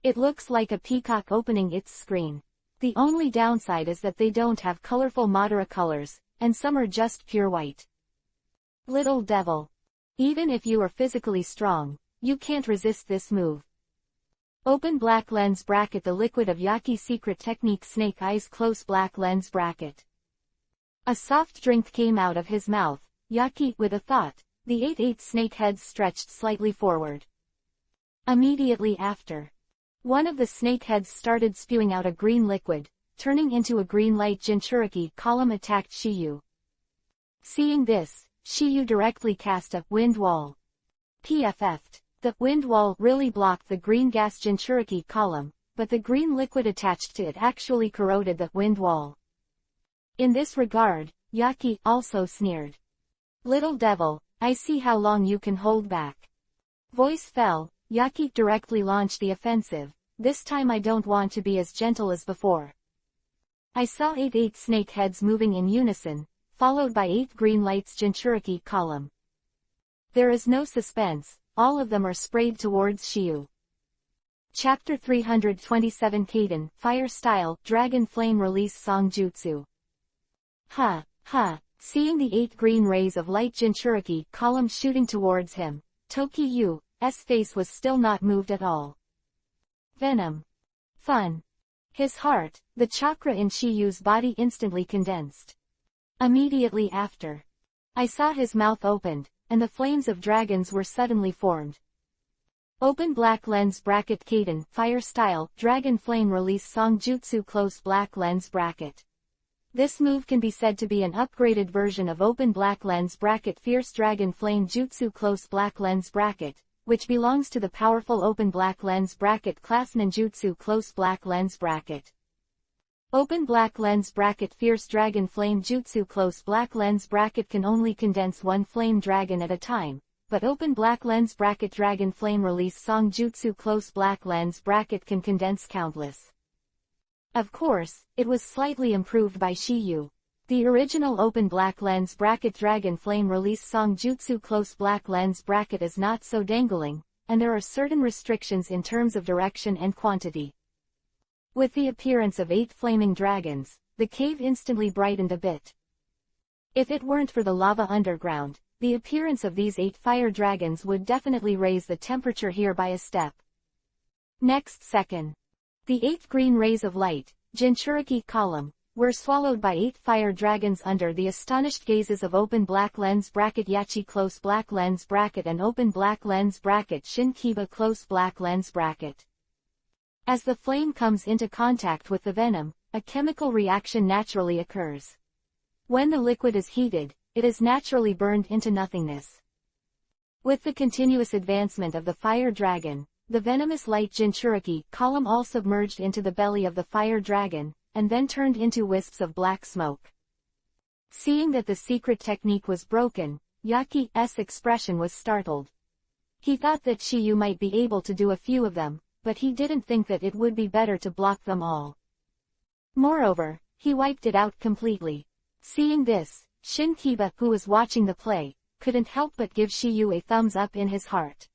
It looks like a peacock opening its screen. The only downside is that they don't have colorful Madara colors, and some are just pure white. Little devil. Even if you are physically strong, you can't resist this move. Open black lens bracket the liquid of Yaki secret technique snake eyes close black lens bracket. A soft drink came out of his mouth. Yaki, with a thought, the 8 snake heads stretched slightly forward. Immediately after, one of the snake heads started spewing out a green liquid, turning into a green light. Jinchuriki column attacked Shiyu. Seeing this, Shiyu directly cast a wind wall. PFF'd. The wind wall really blocked the green gas Jinchuriki column, but the green liquid attached to it actually corroded the wind wall. In this regard, Yaki also sneered. Little devil, I see how long you can hold back. Voice fell, Yaki directly launched the offensive. This time I don't want to be as gentle as before. I saw 8 snake heads moving in unison, followed by 8 green lights Jinchuriki column. There is no suspense, all of them are sprayed towards Shiyu. Chapter 327 Kaden, Fire Style, Dragon Flame Release Song Jutsu. Seeing the 8 green rays of light Jinchuriki column shooting towards him, Tokiyu's face was still not moved at all. Venom. Fun. His heart, the chakra in Shiyu's body instantly condensed. Immediately after, I saw his mouth opened, and the flames of dragons were suddenly formed. Open black lens bracket Kaden, Fire Style, Dragon Flame Release Song Jutsu close black lens bracket. This move can be said to be an upgraded version of open black lens bracket Fierce Dragon Flame Jutsu close black lens bracket, which belongs to the powerful open black lens bracket class Ninjutsu close black lens bracket. Open black lens bracket Fierce Dragon Flame Jutsu close black lens bracket can only condense one flame dragon at a time, but open black lens bracket Dragon Flame Release Song Jutsu close black lens bracket can condense countless. Of course, it was slightly improved by Shiyu. The original open black lens bracket Dragon Flame Release Song Jutsu close black lens bracket is not so dangling, and there are certain restrictions in terms of direction and quantity. With the appearance of 8 flaming dragons, the cave instantly brightened a bit. If it weren't for the lava underground, the appearance of these 8 fire dragons would definitely raise the temperature here by a step. Next second, the 8 green rays of light, Jinchuriki column, were swallowed by 8 fire dragons under the astonished gazes of open black lens bracket Yachi close black lens bracket and open black lens bracket Shin Kiba close black lens bracket. As the flame comes into contact with the venom, a chemical reaction naturally occurs. When the liquid is heated, it is naturally burned into nothingness. With the continuous advancement of the fire dragon, the venomous light Jinchuriki column all submerged into the belly of the fire dragon, and then turned into wisps of black smoke. Seeing that the secret technique was broken, Yaki's expression was startled. He thought that Shiyu might be able to do a few of them, but he didn't think that it would be better to block them all. Moreover, he wiped it out completely. Seeing this, Shinkiba, who was watching the play, couldn't help but give Shiyu a thumbs up in his heart.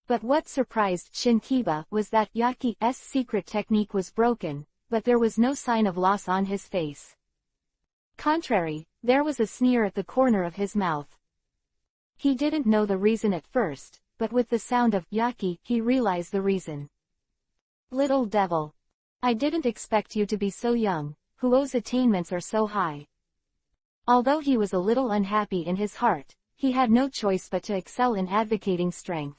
But what surprised Shinkiba was that Yaki's secret technique was broken, but there was no sign of loss on his face. Contrary, there was a sneer at the corner of his mouth. He didn't know the reason at first, but with the sound of Yaki, he realized the reason. Little devil. I didn't expect you to be so young, whose attainments are so high. Although he was a little unhappy in his heart, he had no choice but to excel in advocating strength.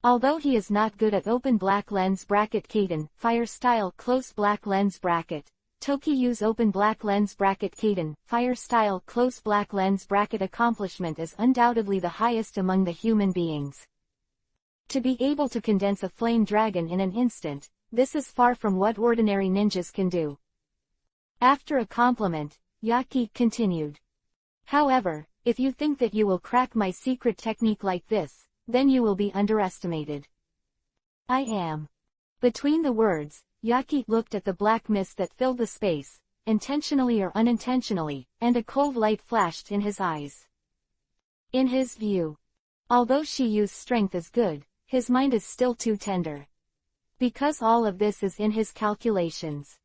Although he is not good at open black lens bracket Kaden, fire style close black lens bracket, Tokiyu's open black lens bracket Kaden, fire style close black lens bracket accomplishment is undoubtedly the highest among the human beings. To be able to condense a flame dragon in an instant, this is far from what ordinary ninjas can do. After a compliment, Yaki continued. However, if you think that you will crack my secret technique like this, then you will be underestimated. I am. Between the words, Yaki looked at the black mist that filled the space, intentionally or unintentionally, and a cold light flashed in his eyes. In his view, although Shiyu's strength is good, his mind is still too tender. Because all of this is in his calculations.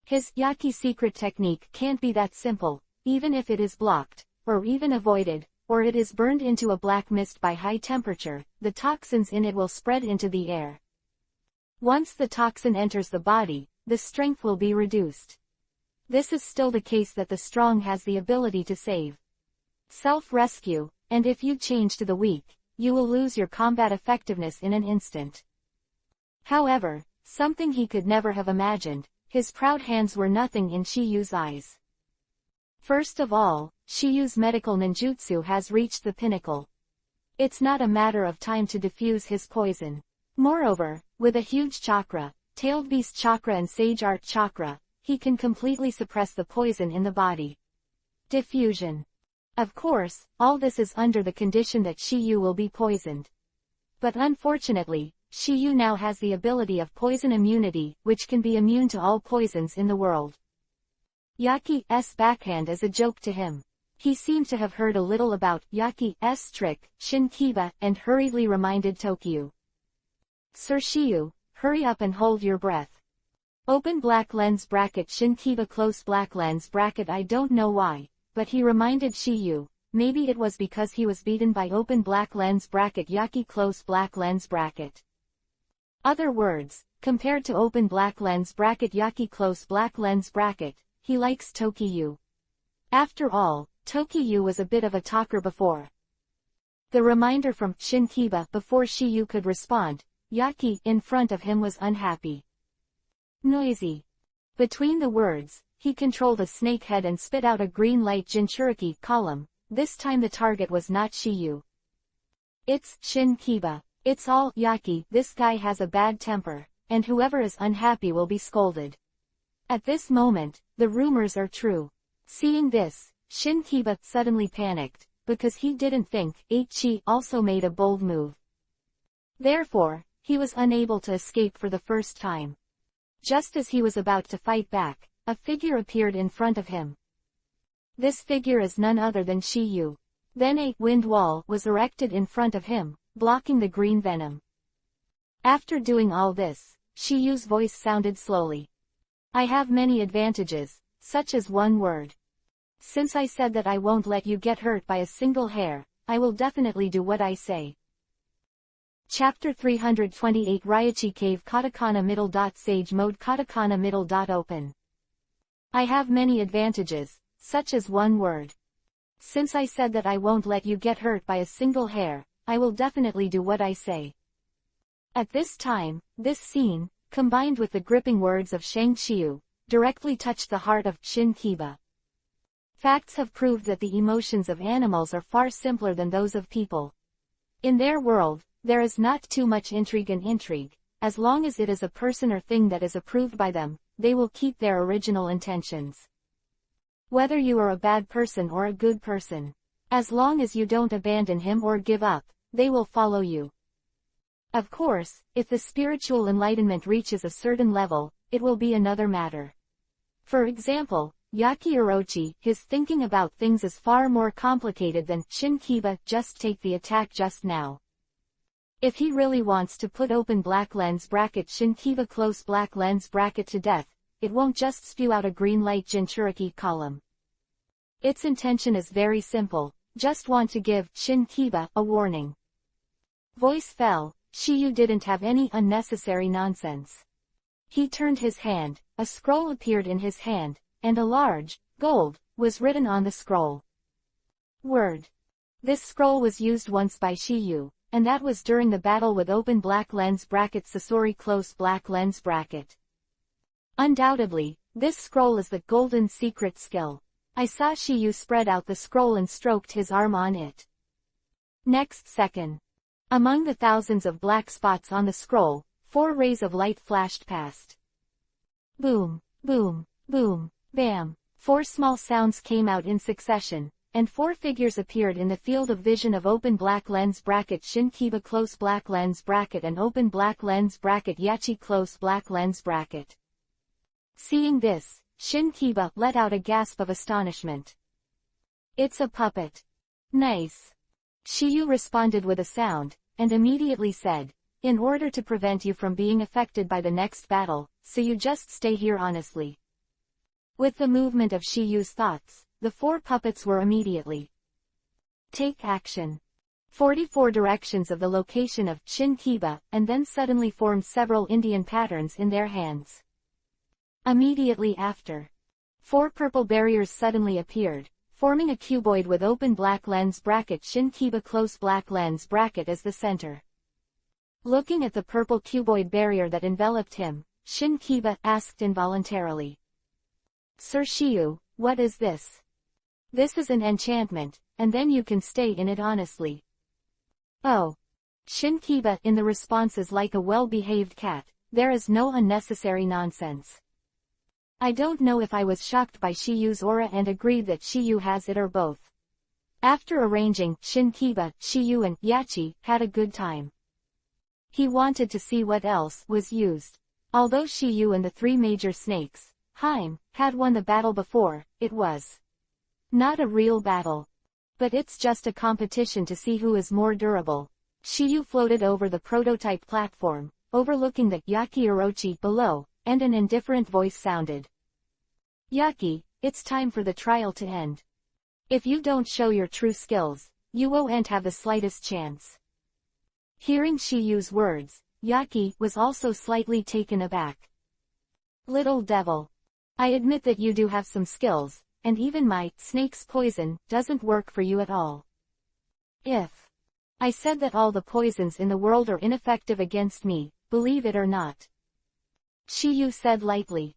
His Yaki secret technique can't be that simple, even if it is blocked, or even avoided, or it is burned into a black mist by high temperature, the toxins in it will spread into the air. Once the toxin enters the body, the strength will be reduced. This is still the case that the strong has the ability to save self-rescue, and if you change to the weak, you will lose your combat effectiveness in an instant. However, something he could never have imagined, his proud hands were nothing in Shiyu's eyes. First of all, Shiyu's medical ninjutsu has reached the pinnacle. It's not a matter of time to diffuse his poison. Moreover, with a huge chakra, tailed beast chakra and sage art chakra, he can completely suppress the poison in the body. Diffusion. Of course, all this is under the condition that Shiyu will be poisoned. But unfortunately, Shiyu now has the ability of poison immunity, which can be immune to all poisons in the world. Yaki's backhand is a joke to him. He seemed to have heard a little about Yaki's trick, Shinkiba, and hurriedly reminded Tokiyu. Sir Shiyu, hurry up and hold your breath. Open black lens bracket Shinkiba close black lens bracket. I don't know why, but he reminded Shiyu, maybe it was because he was beaten by open black lens bracket Yaki close black lens bracket. Other words, compared to open black lens bracket Yaki close black lens bracket, he likes Tokiyu. After all, Tokiyu was a bit of a talker before. The reminder from Shinkiba before Shiyu could respond, Yaki in front of him was unhappy. Noisy. Between the words, he controlled a snake head and spit out a green light Jinchuriki column. This time the target was not Shiyu. It's Shinkiba. It's all Yaki. This guy has a bad temper, and whoever is unhappy will be scolded. At this moment, the rumors are true. Seeing this, Shinkiba suddenly panicked, because he didn't think Chi also made a bold move. Therefore, he was unable to escape for the first time. Just as he was about to fight back, a figure appeared in front of him. This figure is none other than Shiyu. Then a wind wall was erected in front of him, blocking the green venom. After doing all this, Shiyu's voice sounded slowly. I have many advantages, such as one word. Since I said that I won't let you get hurt by a single hair, I will definitely do what I say. Chapter 328 Raichi Cave Katakana middle. Sage mode Katakana middle. Open. I have many advantages, such as one word. Since I said that I won't let you get hurt by a single hair, I will definitely do what I say. At this time, this scene, combined with the gripping words of Shang Xiu, directly touched the heart of Shinkiba. Facts have proved that the emotions of animals are far simpler than those of people. In their world, there is not too much intrigue. As long as it is a person or thing that is approved by them, they will keep their original intentions. Whether you are a bad person or a good person, as long as you don't abandon him or give up, they will follow you. Of course, if the spiritual enlightenment reaches a certain level, it will be another matter. For example, Yaki Orochi, his thinking about things is far more complicated than Shinkiba, just take the attack just now. If he really wants to put open black lens bracket Shinkiba close black lens bracket to death, it won't just spew out a green light Jinchuriki column. Its intention is very simple, just want to give Shinkiba a warning. Voice fell, Shiyu didn't have any unnecessary nonsense. He turned his hand, a scroll appeared in his hand, and a large, gold, was written on the scroll. Word. This scroll was used once by Shiyu, and that was during the battle with open black lens bracket Sasori close black lens bracket. Undoubtedly, this scroll is the golden secret skill. I saw Shiyu spread out the scroll and stroked his arm on it. Next second. Among the thousands of black spots on the scroll, 4 rays of light flashed past. Boom, boom, boom, bam. 4 small sounds came out in succession, and 4 figures appeared in the field of vision of open black lens bracket Shinkiba close black lens bracket and open black lens bracket Yachi close black lens bracket. Seeing this, Shinkiba let out a gasp of astonishment. It's a puppet. Nice. Shiyu responded with a sound, and immediately said, in order to prevent you from being affected by the next battle, so you just stay here honestly. With the movement of Shiyu's thoughts, the 4 puppets were immediately take action. 44 directions of the location of Shinkiba, and then suddenly formed several Indian patterns in their hands. Immediately after, 4 purple barriers suddenly appeared, forming a cuboid with open black lens bracket Shinkiba close black lens bracket as the center. Looking at the purple cuboid barrier that enveloped him, Shinkiba asked involuntarily. Sir Shiyu, what is this? This is an enchantment, and then you can stay in it honestly. Oh. Shinkiba in the response is like a well-behaved cat, there is no unnecessary nonsense. I don't know if I was shocked by Shiyu's aura and agreed that Shiyu has it or both. After arranging, Shinkiba, Shiyu and Yachi had a good time. He wanted to see what else was used. Although Shiyu and the 3 major snakes, Haim, had won the battle before, it was not a real battle. But it's just a competition to see who is more durable. Shiyu floated over the prototype platform, overlooking the Yaki Orochi below, and an indifferent voice sounded. Yaki, it's time for the trial to end. If you don't show your true skills, you won't have the slightest chance. Hearing Shiyu's words, Yaki was also slightly taken aback. Little devil. I admit that you do have some skills, and even my snake's poison doesn't work for you at all. If I said that all the poisons in the world are ineffective against me, believe it or not. Shiyu said lightly.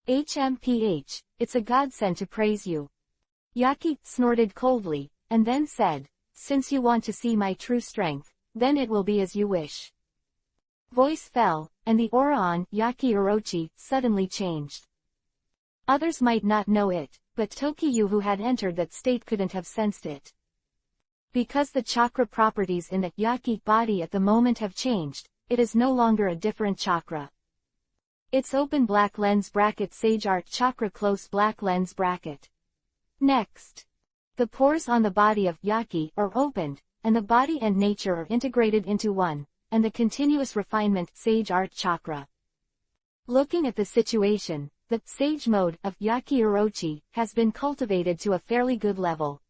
HMPH, it's a godsend to praise you. Yaki snorted coldly, and then said, since you want to see my true strength, then it will be as you wish. Voice fell, and the aura on Yaki Orochi suddenly changed. Others might not know it, but Tokiyu who had entered that state couldn't have sensed it. Because the chakra properties in the Yaki body at the moment have changed, it is no longer a different chakra. It's open black lens bracket Sage Art chakra close black lens bracket. Next. The pores on the body of Yaki are opened, and the body and nature are integrated into one, and the continuous refinement Sage Art chakra. Looking at the situation, the Sage mode of Yaki Orochi has been cultivated to a fairly good level.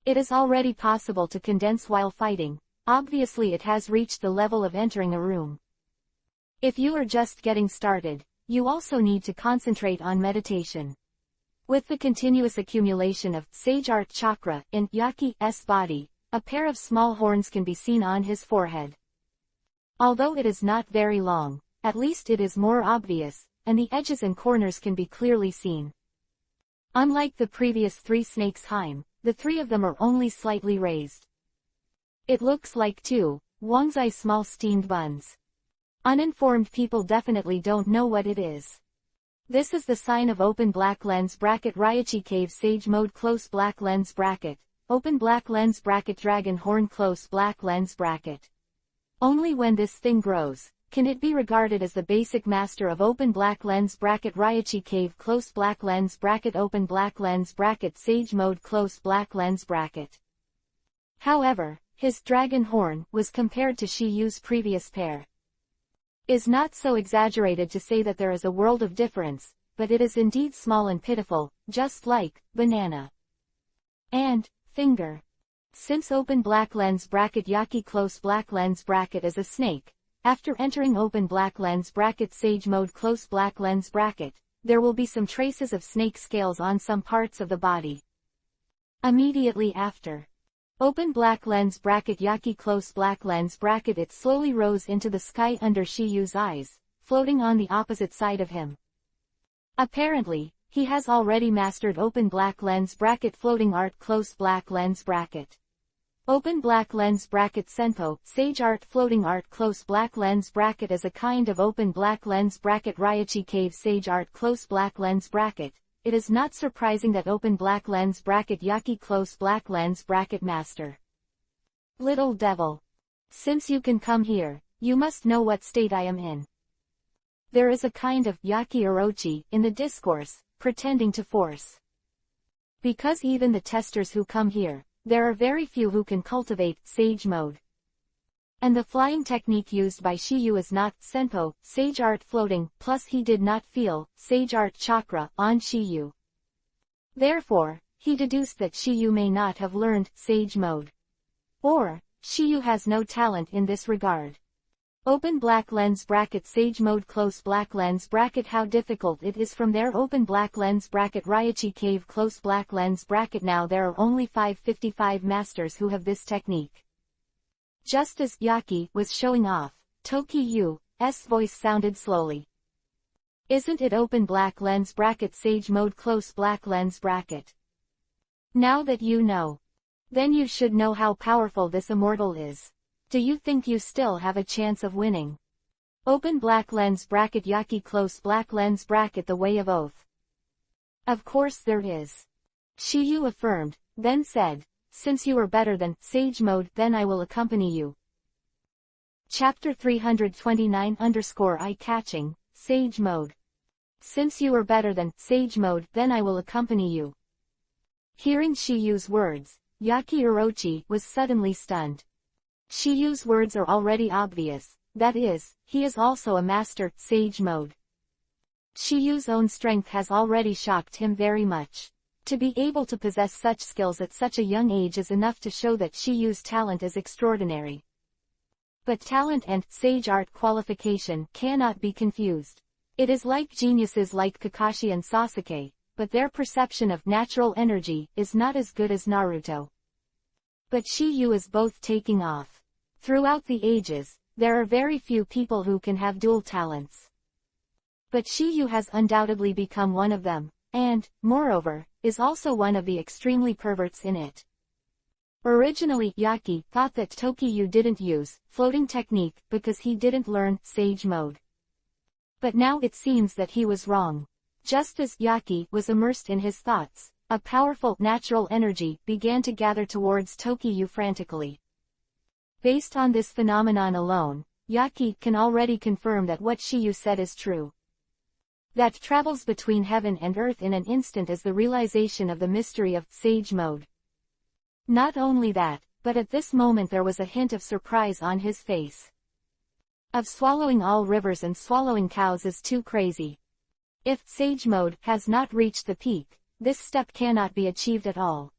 It is already possible to condense while fighting, obviously it has reached the level of entering a room. If you are just getting started, you also need to concentrate on meditation. With the continuous accumulation of Sage Art chakra in Yaki's body, a pair of small horns can be seen on his forehead. Although it is not very long, at least it is more obvious, and the edges and corners can be clearly seen. Unlike the previous 3 snakes' Heim, the 3 of them are only slightly raised. It looks like 2 Wangzai small steamed buns. Uninformed people definitely don't know what it is. This is the sign of open black lens bracket Raichi Cave Sage Mode close black lens bracket, open black lens bracket Dragon Horn close black lens bracket. Only when this thing grows, can it be regarded as the basic master of open black lens bracket Raichi Cave close black lens bracket open black lens bracket Sage Mode close black lens bracket. However, his Dragon Horn was compared to Shiyu's previous pair. Is not so exaggerated to say that there is a world of difference, but it is indeed small and pitiful, just like banana and finger. Since open black lens bracket Yaki close black lens bracket is a snake, after entering open black lens bracket Sage Mode close black lens bracket, there will be some traces of snake scales on some parts of the body. Immediately after open black lens bracket Yaki close black lens bracket it slowly rose into the sky under Shiyu's eyes, floating on the opposite side of him. Apparently, he has already mastered open black lens bracket floating art close black lens bracket. Open black lens bracket Senpo Sage art floating art close black lens bracket is a kind of open black lens bracket Raichi Cave Sage art close black lens bracket. It is not surprising that open black lens bracket Yaki close black lens bracket master. Little devil. Since you can come here, you must know what state I am in. There is a kind of Yaki Orochi in the discourse, pretending to force. Because even the testers who come here, there are very few who can cultivate Sage Mode. And the flying technique used by Shiyu is not Senpo, Sage Art floating, plus he did not feel Sage Art chakra on Shiyu. Therefore, he deduced that Shiyu may not have learned Sage Mode. Or, Shiyu has no talent in this regard. Open black lens bracket Sage Mode close black lens bracket how difficult it is from there open black lens bracket Raichi Cave close black lens bracket now there are only 555 masters who have this technique. Just as Yaki was showing off, Tokiyu's voice sounded slowly. Isn't it open black lens bracket Sage Mode close black lens bracket? Now that you know, then you should know how powerful this immortal is. Do you think you still have a chance of winning? Open black lens bracket Yaki close black lens bracket the way of oath. Of course there is. Shiyu affirmed, then said, since you are better than Sage Mode then I will accompany you. Chapter 329 eye-catching, Sage Mode. Since you are better than Sage Mode then I will accompany you. Hearing Shiyu's words, Yaki Orochi was suddenly stunned. Shiyu's words are already obvious, that is, he is also a master Sage Mode. Shiyu's own strength has already shocked him very much. To be able to possess such skills at such a young age is enough to show that Shiyu's talent is extraordinary. But talent and Sage Art qualification cannot be confused. It is like geniuses like Kakashi and Sasuke, but their perception of natural energy is not as good as Naruto. But Shiyu is both taking off. Throughout the ages, there are very few people who can have dual talents. But Shiyu has undoubtedly become one of them, and, moreover, is also one of the extremely perverts in it. Originally Yaki thought that Tokiyu didn't use floating technique because he didn't learn Sage Mode. But now it seems that he was wrong. Just as Yaki was immersed in his thoughts, a powerful natural energy began to gather towards Tokiyu frantically. Based on this phenomenon alone, Yaki can already confirm that what Shiyu said is true. That travels between heaven and earth in an instant is the realization of the mystery of Sage Mode. Not only that, but at this moment there was a hint of surprise on his face. Of swallowing all rivers and swallowing cows is too crazy. If Sage Mode has not reached the peak, this step cannot be achieved at all.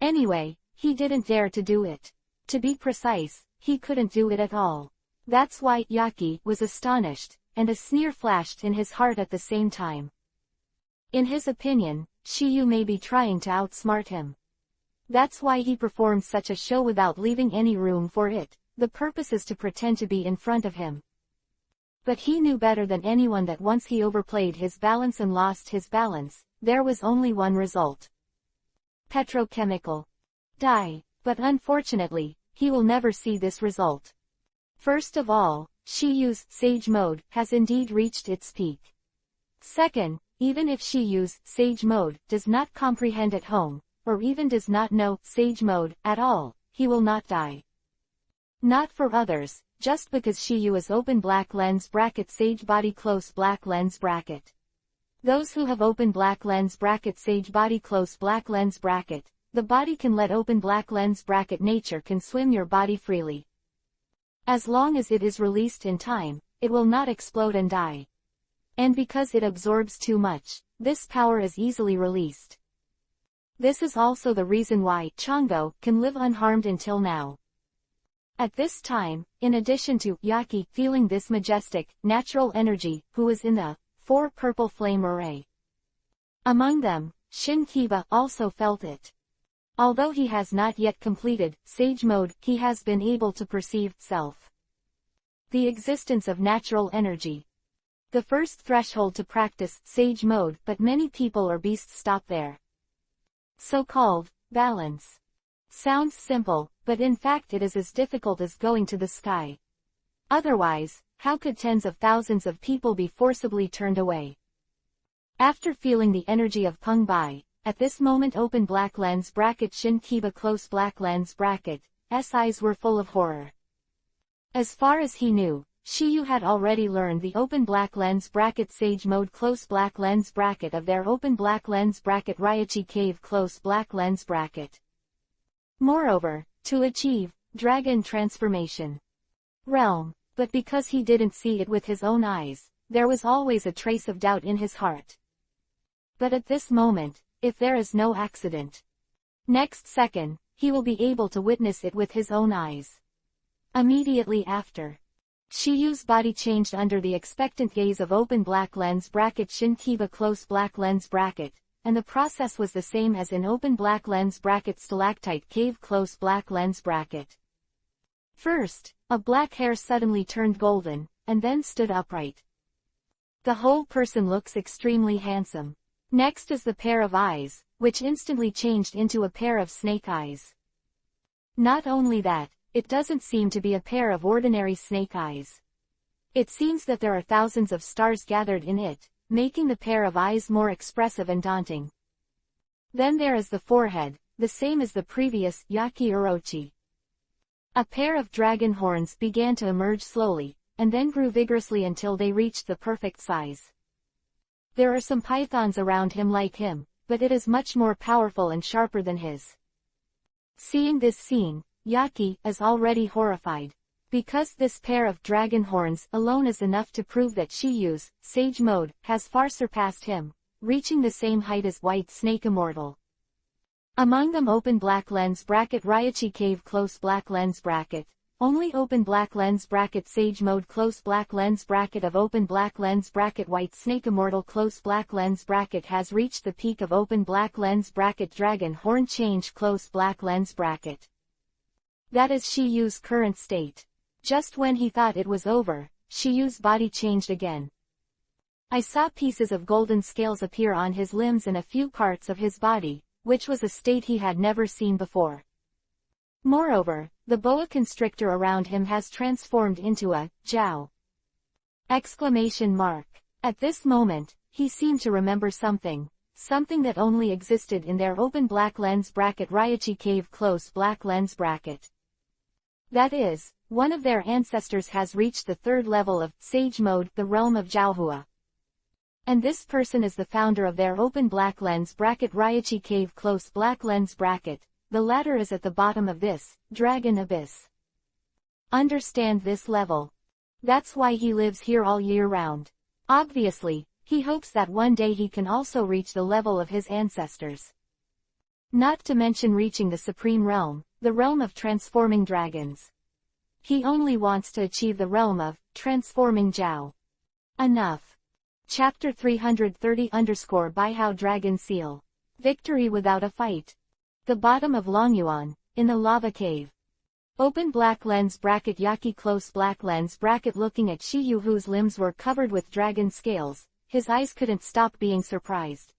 Anyway, he didn't dare to do it. To be precise, he couldn't do it at all. That's why Yaki was astonished, and a sneer flashed in his heart at the same time. In his opinion, Shiyu may be trying to outsmart him. That's why he performed such a show without leaving any room for it. The purpose is to pretend to be in front of him. But he knew better than anyone that once he overplayed his balance and lost his balance, there was only one result. Petrochemical. Die. But unfortunately, he will never see this result. First of all, Shiyu's sage mode has indeed reached its peak. Second, even if Shiyu's sage mode does not comprehend at home, or even does not know sage mode at all, he will not die. Not for others, just because Shiyu is open black lens bracket sage body close black lens bracket. Those who have open black lens bracket sage body close black lens bracket, the body can let open black lens bracket nature can swim your body freely. As long as it is released in time, it will not explode and die. And because it absorbs too much, this power is easily released. This is also the reason why Chongo can live unharmed until now. At this time, in addition to Yaki feeling this majestic, natural energy, who is in the 4 purple flame array. Among them, Shin Kiba also felt it. Although he has not yet completed sage mode, he has been able to perceive self. The existence of natural energy. The first threshold to practice sage mode, but many people or beasts stop there. So-called balance. Sounds simple, but in fact it is as difficult as going to the sky. Otherwise, how could tens of thousands of people be forcibly turned away? After feeling the energy of Peng Bai, at this moment open black lens bracket Shin Kiba close black lens bracket, S eyes were full of horror. As far as he knew, Shiyu had already learned the open black lens bracket sage mode close black lens bracket of their open black lens bracket Raichi cave close black lens bracket. Moreover, to achieve dragon transformation realm, but because he didn't see it with his own eyes, there was always a trace of doubt in his heart. But at this moment, if there is no accident, next second, he will be able to witness it with his own eyes. Immediately after, Shiyu's body changed under the expectant gaze of open black lens bracket Shin Kiba close black lens bracket, and the process was the same as in open black lens bracket stalactite cave close black lens bracket. First, a black hair suddenly turned golden, and then stood upright. The whole person looks extremely handsome. Next is the pair of eyes, which instantly changed into a pair of snake eyes. Not only that, it doesn't seem to be a pair of ordinary snake eyes. It seems that there are thousands of stars gathered in it, making the pair of eyes more expressive and daunting. Then there is the forehead, the same as the previous Yaki Orochi. A pair of dragon horns began to emerge slowly, and then grew vigorously until they reached the perfect size. There are some pythons around him like him, but it is much more powerful and sharper than his. Seeing this scene, Yaki is already horrified. Because this pair of dragon horns alone is enough to prove that Shiyu's sage mode has far surpassed him, reaching the same height as White Snake Immortal. Among them open black lens bracket Raichi cave close black lens bracket, only open black lens bracket sage mode close black lens bracket of open black lens bracket White Snake Immortal close black lens bracket has reached the peak of open black lens bracket dragon horn change close black lens bracket. That is Shiyu's current state. Just when he thought it was over, Shiyu's body changed again. I saw pieces of golden scales appear on his limbs and a few parts of his body, which was a state he had never seen before. Moreover, the boa constrictor around him has transformed into a Jiao. Exclamation mark. At this moment, he seemed to remember something that only existed in their open black lens bracket Raichi cave close black lens bracket. That is, one of their ancestors has reached the 3rd level of sage mode, the realm of Jiaohua. And this person is the founder of their open black lens bracket Raichi cave close black lens bracket. The latter is at the bottom of this dragon abyss. Understand this level. That's why he lives here all year round. Obviously, he hopes that one day he can also reach the level of his ancestors. Not to mention reaching the supreme realm, the realm of transforming dragons. He only wants to achieve the realm of transforming Jiao. Enough. Chapter 330_Baihao Dragon Seal. Victory without a fight. The bottom of Longyuan, in the lava cave. Open black lens bracket Yaki close black lens bracket looking at Shiyu whose limbs were covered with dragon scales, his eyes couldn't stop being surprised.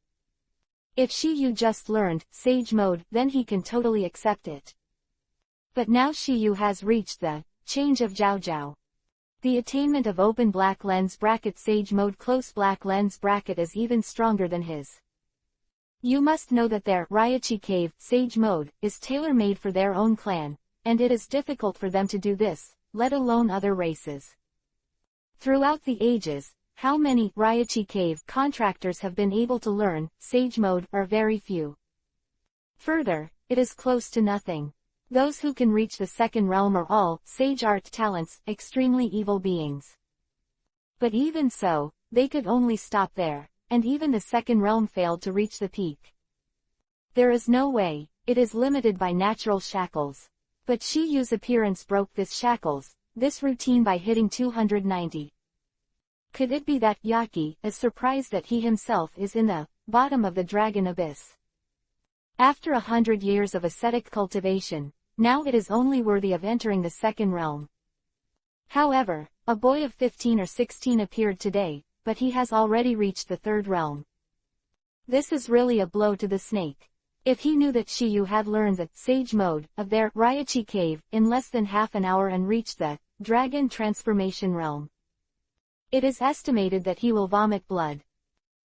If Shiyu just learned Sage Mode, then he can totally accept it. But now Shiyu has reached the change of Jiao. The attainment of open black lens bracket Sage Mode close black lens bracket is even stronger than his. You must know that their Raichi Cave Sage Mode is tailor-made for their own clan, and it is difficult for them to do this, let alone other races. Throughout the ages, how many Raichi Cave contractors have been able to learn Sage Mode are very few. Further, it is close to nothing. Those who can reach the second realm are all Sage Art talents, extremely evil beings. But even so, they could only stop there, and even the second realm failed to reach the peak. There is no way, it is limited by natural shackles. But Shiyu's appearance broke this shackles, this routine by hitting 290. Could it be that Yaki is surprised that he himself is in the bottom of the dragon abyss? After 100 years of ascetic cultivation, now it is only worthy of entering the second realm. However, a boy of 15 or 16 appeared today, but he has already reached the third realm. This is really a blow to the snake. If he knew that Shiyu had learned the Sage Mode of their Raichi Cave in less than half an hour and reached the Dragon Transformation Realm, it is estimated that he will vomit blood.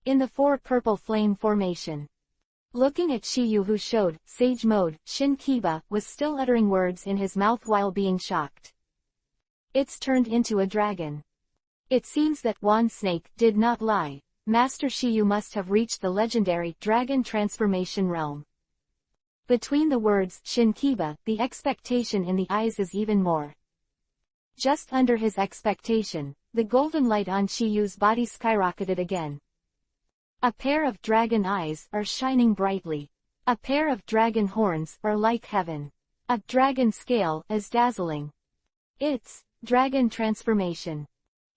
In the 4 purple flame formation. Looking at Shiyu who showed Sage Mode, Shin Kiba was still uttering words in his mouth while being shocked. It's turned into a dragon. It seems that Wan Snake did not lie. Master Shiyu must have reached the legendary Dragon Transformation Realm. Between the words Shin Kiba, the expectation in the eyes is even more. Just under his expectation, the golden light on Shiyu's body skyrocketed again. A pair of dragon eyes are shining brightly. A pair of dragon horns are like heaven. A dragon scale is dazzling. It's Dragon Transformation.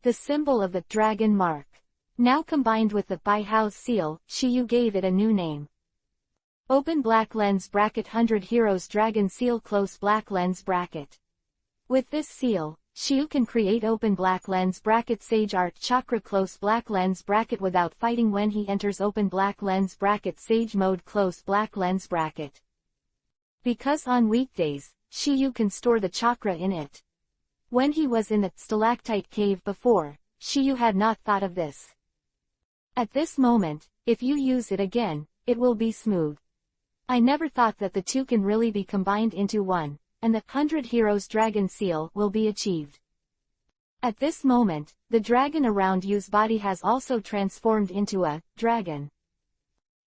The symbol of the dragon mark. Now combined with the Bai Hao's seal, Shiyu gave it a new name. Open black lens bracket 100 Heroes Dragon Seal close black lens bracket. With this seal, Shiyu can create open black lens bracket Sage Art Chakra close black lens bracket without fighting when he enters open black lens bracket Sage Mode close black lens bracket. Because on weekdays, Shiyu can store the chakra in it. When he was in the stalactite cave before, Shiyu had not thought of this. At this moment, if you use it again, it will be smooth. I never thought that the two can really be combined into one, and the 100 Heroes Dragon Seal will be achieved. At this moment, the dragon around Yu's body has also transformed into a dragon.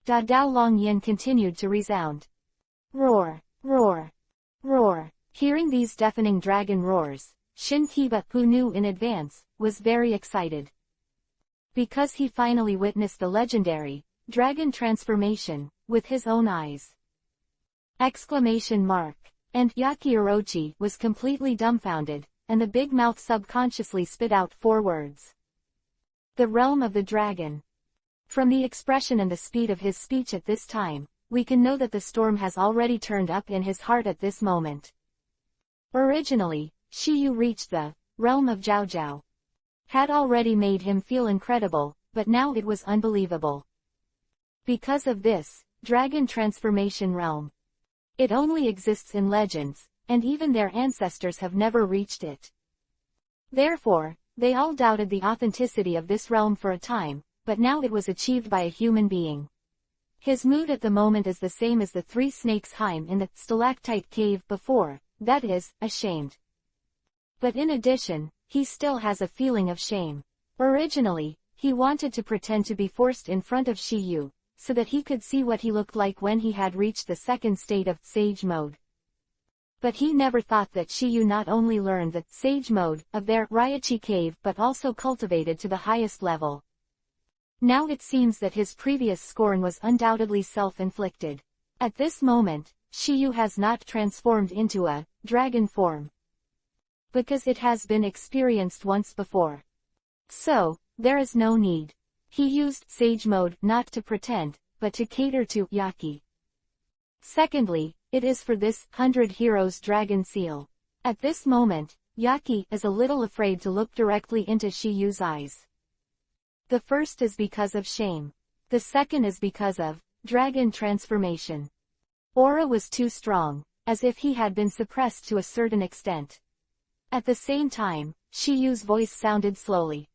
Da Dao Long Yin continued to resound. Roar, roar, roar. Hearing these deafening dragon roars, Shin Kiba, who knew in advance, was very excited. Because he finally witnessed the legendary dragon transformation with his own eyes. Exclamation mark. And Yaki Orochi was completely dumbfounded, and the big mouth subconsciously spit out 4 words. The realm of the dragon. From the expression and the speed of his speech at this time, we can know that the storm has already turned up in his heart at this moment. Originally, Shiyu reached the realm of Jiao. Had already made him feel incredible, but now it was unbelievable. Because of this, Dragon Transformation Realm. It only exists in legends, and even their ancestors have never reached it. Therefore, they all doubted the authenticity of this realm for a time, but now it was achieved by a human being. His mood at the moment is the same as the 3 snakes Heim in the stalactite cave before, that is, ashamed. But in addition, he still has a feeling of shame. Originally, he wanted to pretend to be forced in front of Shiyu, so that he could see what he looked like when he had reached the second state of Sage Mode. But he never thought that Shiyu not only learned the Sage Mode of their Raichi Cave but also cultivated to the highest level. Now it seems that his previous scorn was undoubtedly self-inflicted. At this moment, Shiyu has not transformed into a dragon form. Because it has been experienced once before. So, there is no need. He used Sage Mode not to pretend, but to cater to Yaki. Secondly, it is for this 100 Heroes Dragon Seal. At this moment, Yaki is a little afraid to look directly into Shiyu's eyes. The first is because of shame. The second is because of Dragon transformation. Aura was too strong, as if he had been suppressed to a certain extent. At the same time, Shiyu's voice sounded slowly.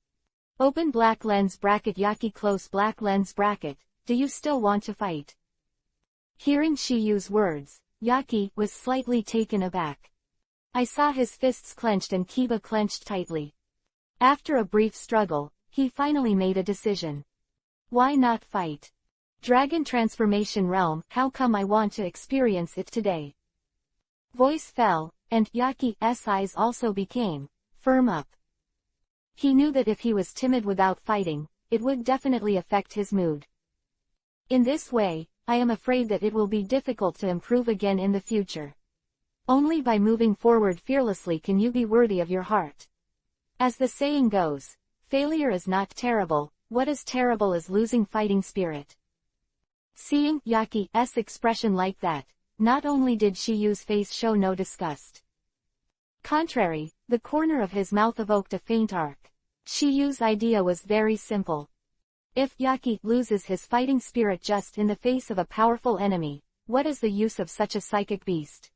Open black lens bracket Yaki close black lens bracket, do you still want to fight? Hearing Shiyu's words, Yaki was slightly taken aback. I saw his fists clenched and Kiba clenched tightly. After a brief struggle, he finally made a decision. Why not fight? Dragon transformation realm, how come I want to experience it today? Voice fell, and Yaki's eyes also became firm up. He knew that if he was timid without fighting, it would definitely affect his mood. In this way, I am afraid that it will be difficult to improve again in the future. Only by moving forward fearlessly can you be worthy of your heart. As the saying goes, failure is not terrible, what is terrible is losing fighting spirit. Seeing Yaki's expression like that, not only did Shiyu's face show no disgust. Contrary, the corner of his mouth evoked a faint arc. Shiyu's idea was very simple. If Yaki loses his fighting spirit just in the face of a powerful enemy, what is the use of such a psychic beast?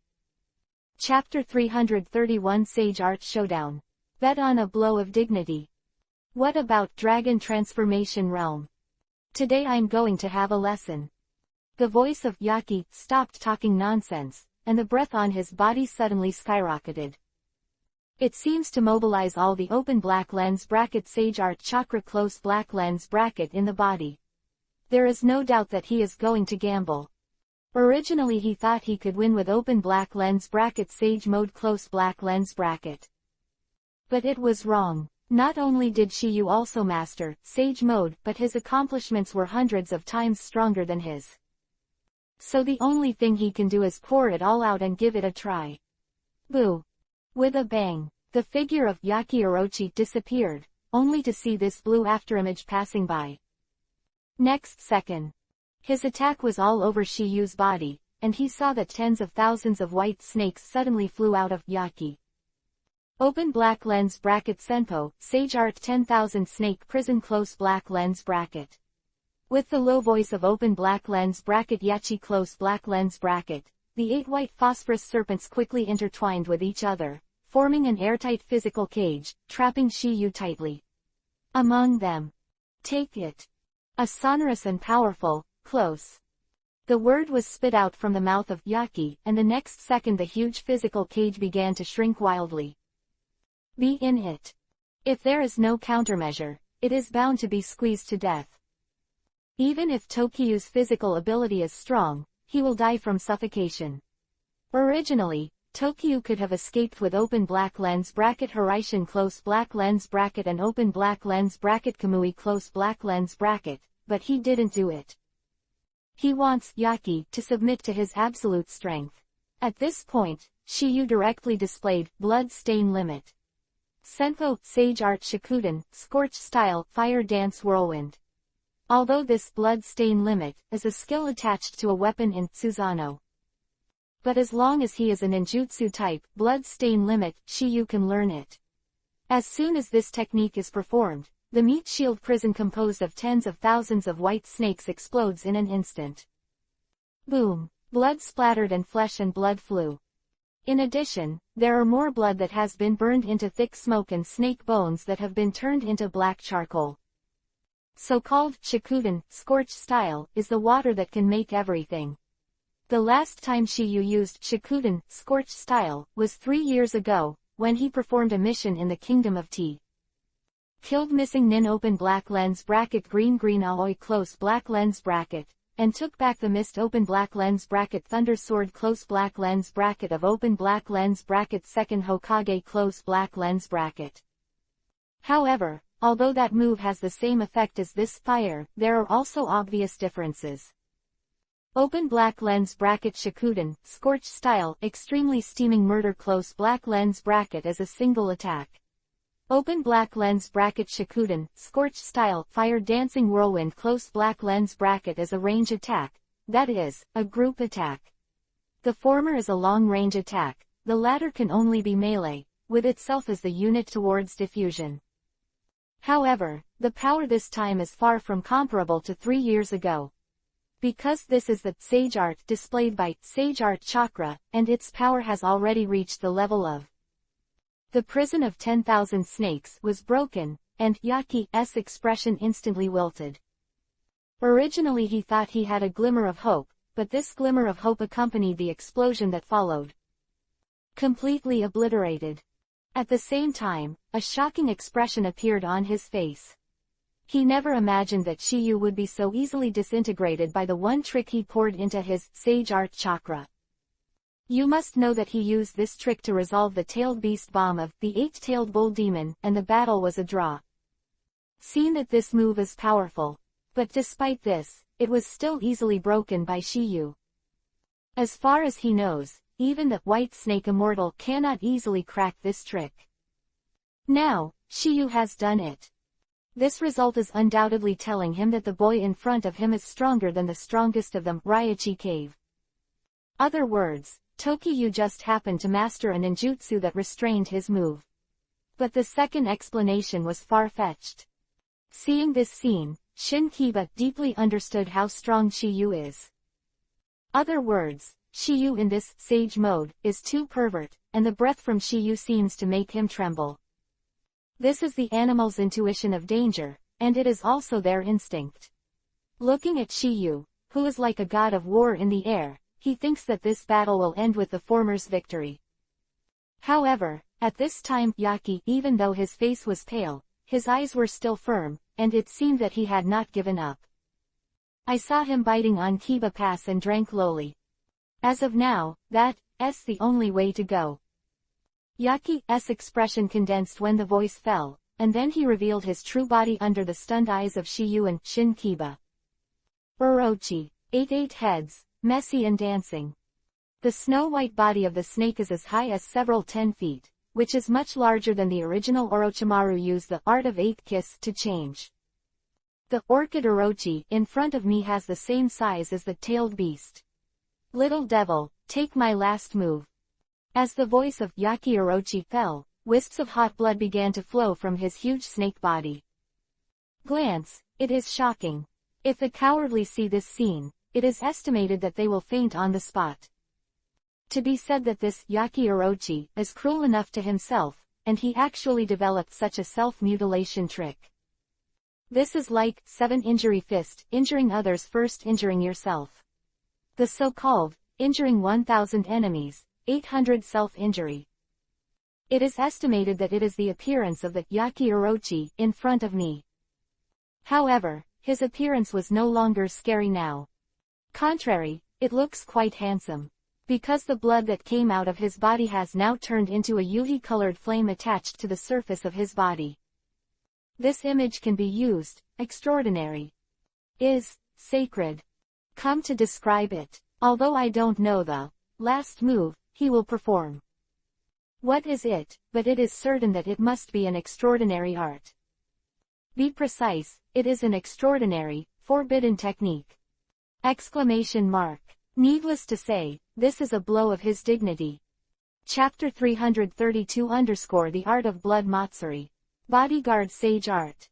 Chapter 331 Sage Art Showdown. Bet on a blow of dignity. What about Dragon Transformation Realm? Today I'm going to have a lesson. The voice of Yaki stopped talking nonsense, and the breath on his body suddenly skyrocketed. It seems to mobilize all the open black lens bracket Sage Art Chakra close black lens bracket in the body. There is no doubt that he is going to gamble. Originally he thought he could win with open black lens bracket Sage Mode close black lens bracket. But it was wrong. Not only did Shiyu also master Sage Mode, but his accomplishments were hundreds of times stronger than his. So the only thing he can do is pour it all out and give it a try. Boo! With a bang, the figure of Yaki Orochi disappeared, only to see this blue afterimage passing by. Next second, his attack was all over Shiyu's body, and he saw that tens of thousands of white snakes suddenly flew out of Yaki. Open black lens bracket Senpo, Sage Art 10,000 Snake Prison close black lens bracket. With the low voice of open black lens bracket Yachi close black lens bracket, the 8 white phosphorus serpents quickly intertwined with each other, forming an airtight physical cage, trapping Shiyu tightly. Among them. Take it. A sonorous and powerful, close. The word was spit out from the mouth of Yaki, and the next second the huge physical cage began to shrink wildly. Be in it. If there is no countermeasure, it is bound to be squeezed to death. Even if Tokiyu's physical ability is strong, he will die from suffocation. Originally, Tokiyu could have escaped with open black lens bracket Horaishin close black lens bracket and open black lens bracket Kamui close black lens bracket, but he didn't do it. He wants Yaki to submit to his absolute strength. At this point, Shiyu directly displayed Blood Stain Limit. Senpo, Sage Art Shikuden, Scorch Style, Fire Dance Whirlwind. Although this Blood Stain Limit is a skill attached to a weapon in Susanoo. But as long as he is a ninjutsu type, Blood Stain Limit, Shiyu can learn it. As soon as this technique is performed, the meat shield prison composed of tens of thousands of white snakes explodes in an instant. Boom! Blood splattered and flesh and blood flew. In addition, there are more blood that has been burned into thick smoke and snake bones that have been turned into black charcoal. So-called Shikuden, Scorch Style, is the water that can make everything. The last time Shiyu used Shikuden, Scorch Style, was 3 years ago, when he performed a mission in the Kingdom of Tea. Killed missing Nin open black lens bracket green Aoi close black lens bracket, and took back the missed open black lens bracket Thunder Sword close black lens bracket of open black lens bracket second Hokage close black lens bracket. However, although that move has the same effect as this fire, there are also obvious differences. Open black lens bracket Shikuden, Scorch Style, extremely steaming murder close black lens bracket as a single attack. Open black lens bracket Shikuden, Scorch Style, Fire Dancing Whirlwind close black lens bracket as a range attack, that is, a group attack. The former is a long-range attack, the latter can only be melee, with itself as the unit towards diffusion. However, the power this time is far from comparable to 3 years ago. Because this is the Sage Art displayed by Sage Art Chakra, and its power has already reached the level of the prison of 10,000 snakes was broken, and Yaki's expression instantly wilted. Originally he thought he had a glimmer of hope, but this glimmer of hope accompanied the explosion that followed. Completely obliterated. At the same time, a shocking expression appeared on his face. He never imagined that Shiyu would be so easily disintegrated by the one trick he poured into his Sage Art Chakra. You must know that he used this trick to resolve the tailed beast bomb of the eight-tailed bull demon, and the battle was a draw. Seen that this move is powerful. But despite this, it was still easily broken by Shiyu. As far as he knows, even the White Snake Immortal cannot easily crack this trick. Now, Shiyu has done it. This result is undoubtedly telling him that the boy in front of him is stronger than the strongest of them, Raichi Cave. Other words, Tokiyu just happened to master a ninjutsu that restrained his move. But the second explanation was far-fetched. Seeing this scene, Shinkiba deeply understood how strong Shiyu is. Other words, Shiyu in this sage mode is too pervert, and the breath from Shiyu seems to make him tremble. This is the animal's intuition of danger, and it is also their instinct. Looking at Shiyu, who is like a god of war in the air, he thinks that this battle will end with the former's victory. However, at this time Yaki, even though his face was pale, his eyes were still firm, and it seemed that he had not given up. I saw him biting on Kiba Pass and drank lowly. As of now, that's the only way to go. Yaki's expression condensed when the voice fell, and then he revealed his true body under the stunned eyes of Shiyu and Shinkiba. Orochi, 8 heads, messy and dancing. The snow-white body of the snake is as high as several 10 feet, which is much larger than the original Orochimaru used the art of 8 kiss to change. The orchid Orochi in front of me has the same size as the tailed beast. Little devil, take my last move. As the voice of Yaki Orochi fell, wisps of hot blood began to flow from his huge snake body. Glance, it is shocking. If the cowardly see this scene, it is estimated that they will faint on the spot. To be said that this Yaki Orochi is cruel enough to himself, and he actually developed such a self-mutilation trick. This is like 7 injury fist, injuring others first injuring yourself. The so-called, injuring 1,000 enemies, 800 self-injury. It is estimated that it is the appearance of the Yaki Orochi in front of me. However, his appearance was no longer scary now. Contrary, it looks quite handsome. Because the blood that came out of his body has now turned into a yuhi-colored flame attached to the surface of his body. This image can be used, extraordinary. Is, sacred. Come to describe it. Although I don't know the last move he will perform. What is it, but it is certain that it must be an extraordinary art. Be precise, it is an extraordinary, forbidden technique. Exclamation mark. Needless to say, this is a blow of his dignity. Chapter 332 _ The Art of Blood Matsuri. Bodyguard Sage Art.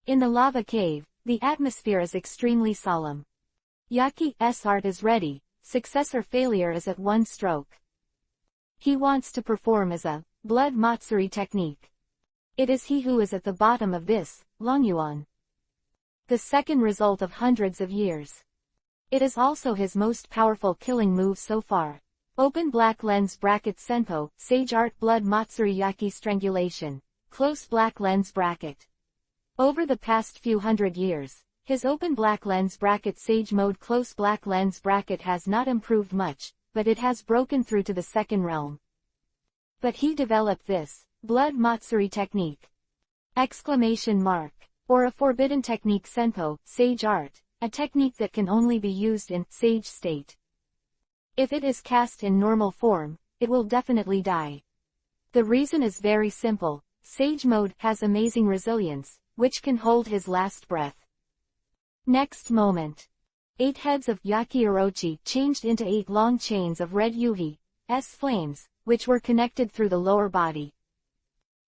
In the lava cave, the atmosphere is extremely solemn. Yaki's art is ready, success or failure is at one stroke. He wants to perform as a blood Matsuri technique. It is he who is at the bottom of this, Longyuan. The second result of hundreds of years. It is also his most powerful killing move so far. Open black lens bracket Senpo, Sage Art Blood Matsuri Yaki Strangulation. Close black lens bracket. Over the past few hundred years, his open black lens bracket Sage Mode close black lens bracket has not improved much, but it has broken through to the second realm. But he developed this, blood Matsuri technique. Exclamation mark. Or a forbidden technique Senpo, Sage Art. A technique that can only be used in sage state. If it is cast in normal form, it will definitely die. The reason is very simple. Sage mode has amazing resilience, which can hold his last breath. Next moment. 8 heads of Yaki Orochi changed into 8 long chains of red yuhi's flames, which were connected through the lower body.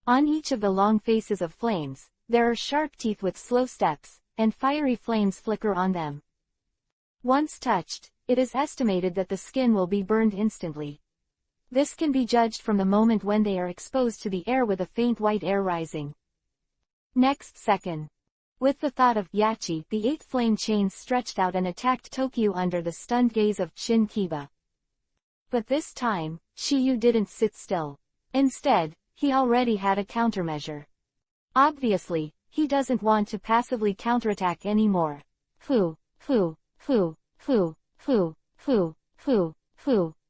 On each of the long faces of flames, there are sharp teeth with slow steps, and fiery flames flicker on them. Once touched, it is estimated that the skin will be burned instantly. This can be judged from the moment when they are exposed to the air with a faint white air rising. Next second. With the thought of Yachi, the 8 flame chains stretched out and attacked Tokyo under the stunned gaze of Shin Kiba. But this time, Shiyu didn't sit still. Instead, he already had a countermeasure. Obviously, he doesn't want to passively counterattack anymore. Fu.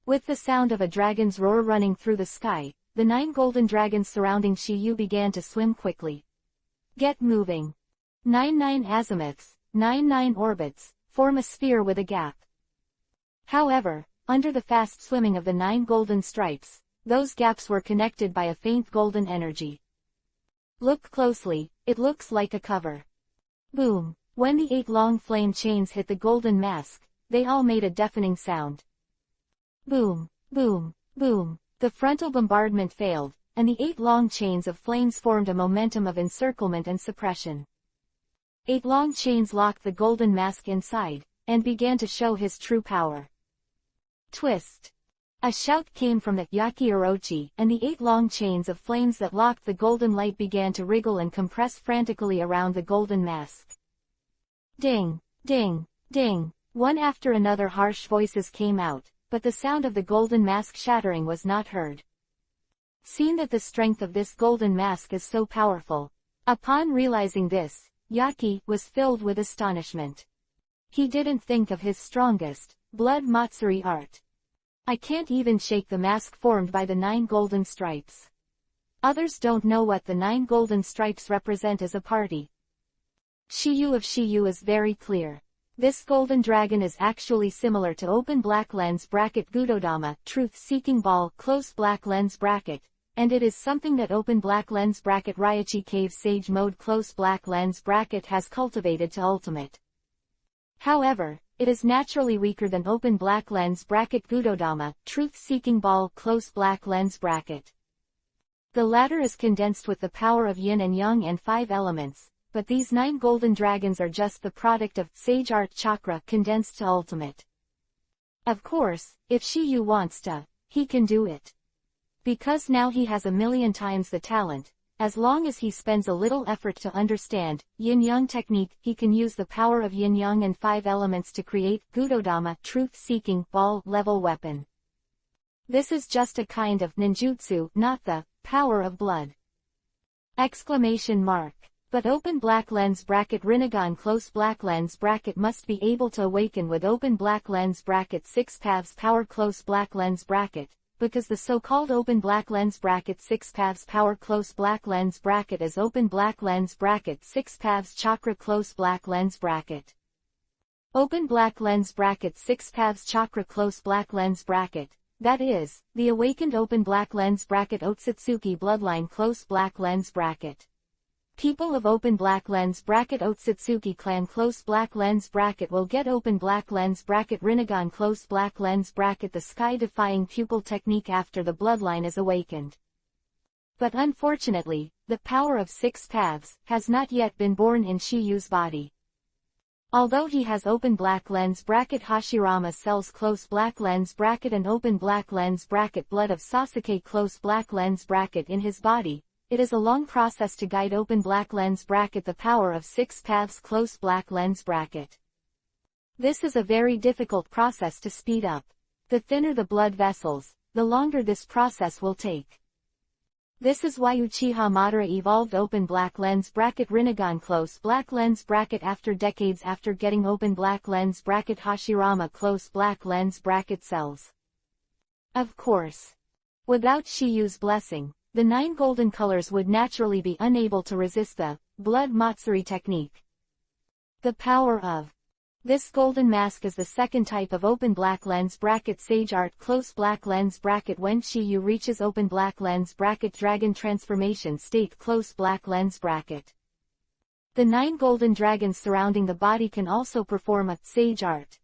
With the sound of a dragon's roar running through the sky, the 9 golden dragons surrounding Shiyu began to swim quickly. Get moving. 9 azimuths, 9 orbits, form a sphere with a gap. However, under the fast swimming of the 9 golden stripes, those gaps were connected by a faint golden energy. Look closely, it looks like a cover. Boom. When the 8 long flame chains hit the golden mask, they all made a deafening sound. Boom, boom, boom. The frontal bombardment failed, and the 8 long chains of flames formed a momentum of encirclement and suppression. 8 long chains locked the golden mask inside, and began to show his true power. Twist. A shout came from the Yaki Orochi, and the 8 long chains of flames that locked the golden light began to wriggle and compress frantically around the golden mask. Ding, ding, ding. One after another harsh voices came out, but the sound of the golden mask shattering was not heard. Seeing that the strength of this golden mask is so powerful, upon realizing this, Yaki was filled with astonishment. He didn't think of his strongest, blood Matsuri art. I can't even shake the mask formed by the 9 golden stripes. Others don't know what the 9 golden stripes represent as a party. Shiyu of Shiyu is very clear. This golden dragon is actually similar to open black lens bracket Gudodama, truth-seeking ball, close black lens bracket, and it is something that open black lens bracket Raichi Cave Sage mode close black lens bracket has cultivated to ultimate. However, it is naturally weaker than open black lens bracket Gudodama, truth-seeking ball, close black lens bracket. The latter is condensed with the power of yin and yang and 5 elements, but these 9 golden dragons are just the product of Sage Art Chakra condensed to ultimate. Of course, if Shiyu wants to, he can do it. Because now he has a million times the talent, as long as he spends a little effort to understand yin-yang technique, he can use the power of yin-yang and 5 elements to create Gudodama, truth-seeking ball level weapon. This is just a kind of ninjutsu, not the power of blood. Exclamation mark. But open black lens bracket Rinnegan close black lens bracket must be able to awaken with open black lens bracket 6 paths power close black lens bracket, because the so-called open black lens bracket 6 paths power close black lens bracket is open black lens bracket 6 paths chakra close black lens bracket. Open black lens bracket 6 paths chakra close black lens bracket, that is, the awakened open black lens bracket Otsutsuki bloodline close black lens bracket. People of open black lens bracket Otsutsuki clan close black lens bracket will get open black lens bracket Rinnegan close black lens bracket the sky-defying pupil technique after the bloodline is awakened. But unfortunately, the power of 6 paths has not yet been born in Shiyu's body. Although he has open black lens bracket Hashirama cells close black lens bracket and open black lens bracket blood of Sasuke close black lens bracket in his body, it is a long process to guide open black lens bracket the power of 6 paths close black lens bracket. This is a very difficult process to speed up. The thinner the blood vessels, the longer this process will take. This is why Uchiha Madara evolved open black lens bracket Rinnegan close black lens bracket after decades after getting open black lens bracket Hashirama close black lens bracket cells. Of course. Without Shiyu's blessing, the 9 golden colors would naturally be unable to resist the blood Matsuri technique. The power of this golden mask is the second type of open black lens bracket Sage Art close black lens bracket when Shiyu reaches open black lens bracket dragon transformation state close black lens bracket. The 9 golden dragons surrounding the body can also perform a Sage Art.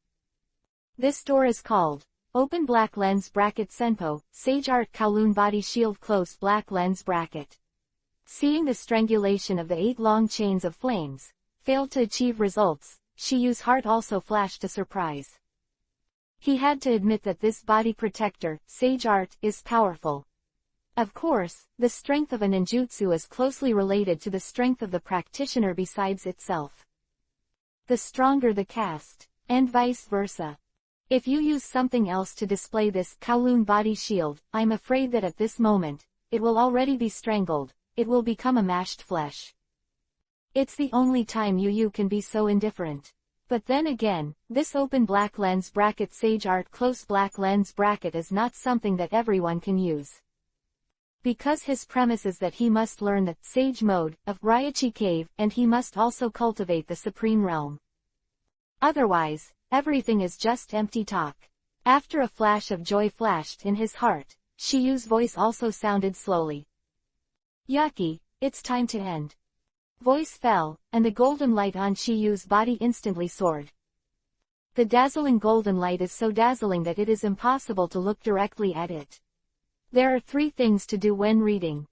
This door is called open black lens bracket Senpo, Sage Art Kowloon body shield close black lens bracket. Seeing the strangulation of the 8 long chains of flames failed to achieve results, Shiyu's heart also flashed a surprise. He had to admit that this body protector, sage art, is powerful. Of course, the strength of a ninjutsu is closely related to the strength of the practitioner besides itself. The stronger the cast, and vice versa. If you use something else to display this Kowloon body shield, I'm afraid that at this moment, it will already be strangled, it will become a mashed flesh. It's the only time you can be so indifferent. But then again, this open black lens bracket sage art close black lens bracket is not something that everyone can use. Because his premise is that he must learn the sage mode of Raichi Cave, and he must also cultivate the Supreme Realm. Otherwise, everything is just empty talk. After a flash of joy flashed in his heart, Shiyu's voice also sounded slowly. Yuki, it's time to end. Voice fell, and the golden light on Shiyu's body instantly soared. The dazzling golden light is so dazzling that it is impossible to look directly at it. There are 3 things to do when reading.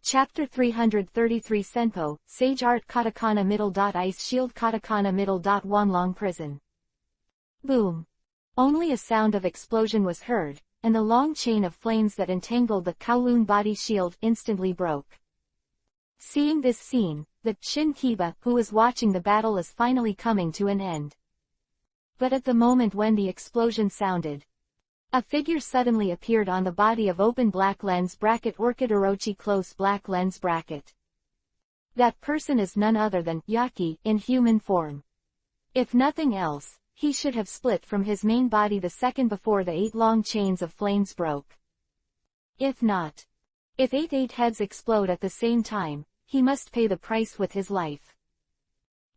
Chapter 333 Senpo, Sage Art Katakana Middle. Ice Shield Katakana Middle. Wanlong Prison. Boom. Only a sound of explosion was heard, and the long chain of flames that entangled the Kowloon body shield instantly broke. Seeing this scene, the Shinkiba who was watching the battle is finally coming to an end. But at the moment when the explosion sounded, a figure suddenly appeared on the body of open black lens bracket Orchid Orochi close black lens bracket. That person is none other than Yaki in human form. If nothing else, he should have split from his main body the second before the 8 long chains of flames broke. If not, if 8 heads explode at the same time, he must pay the price with his life.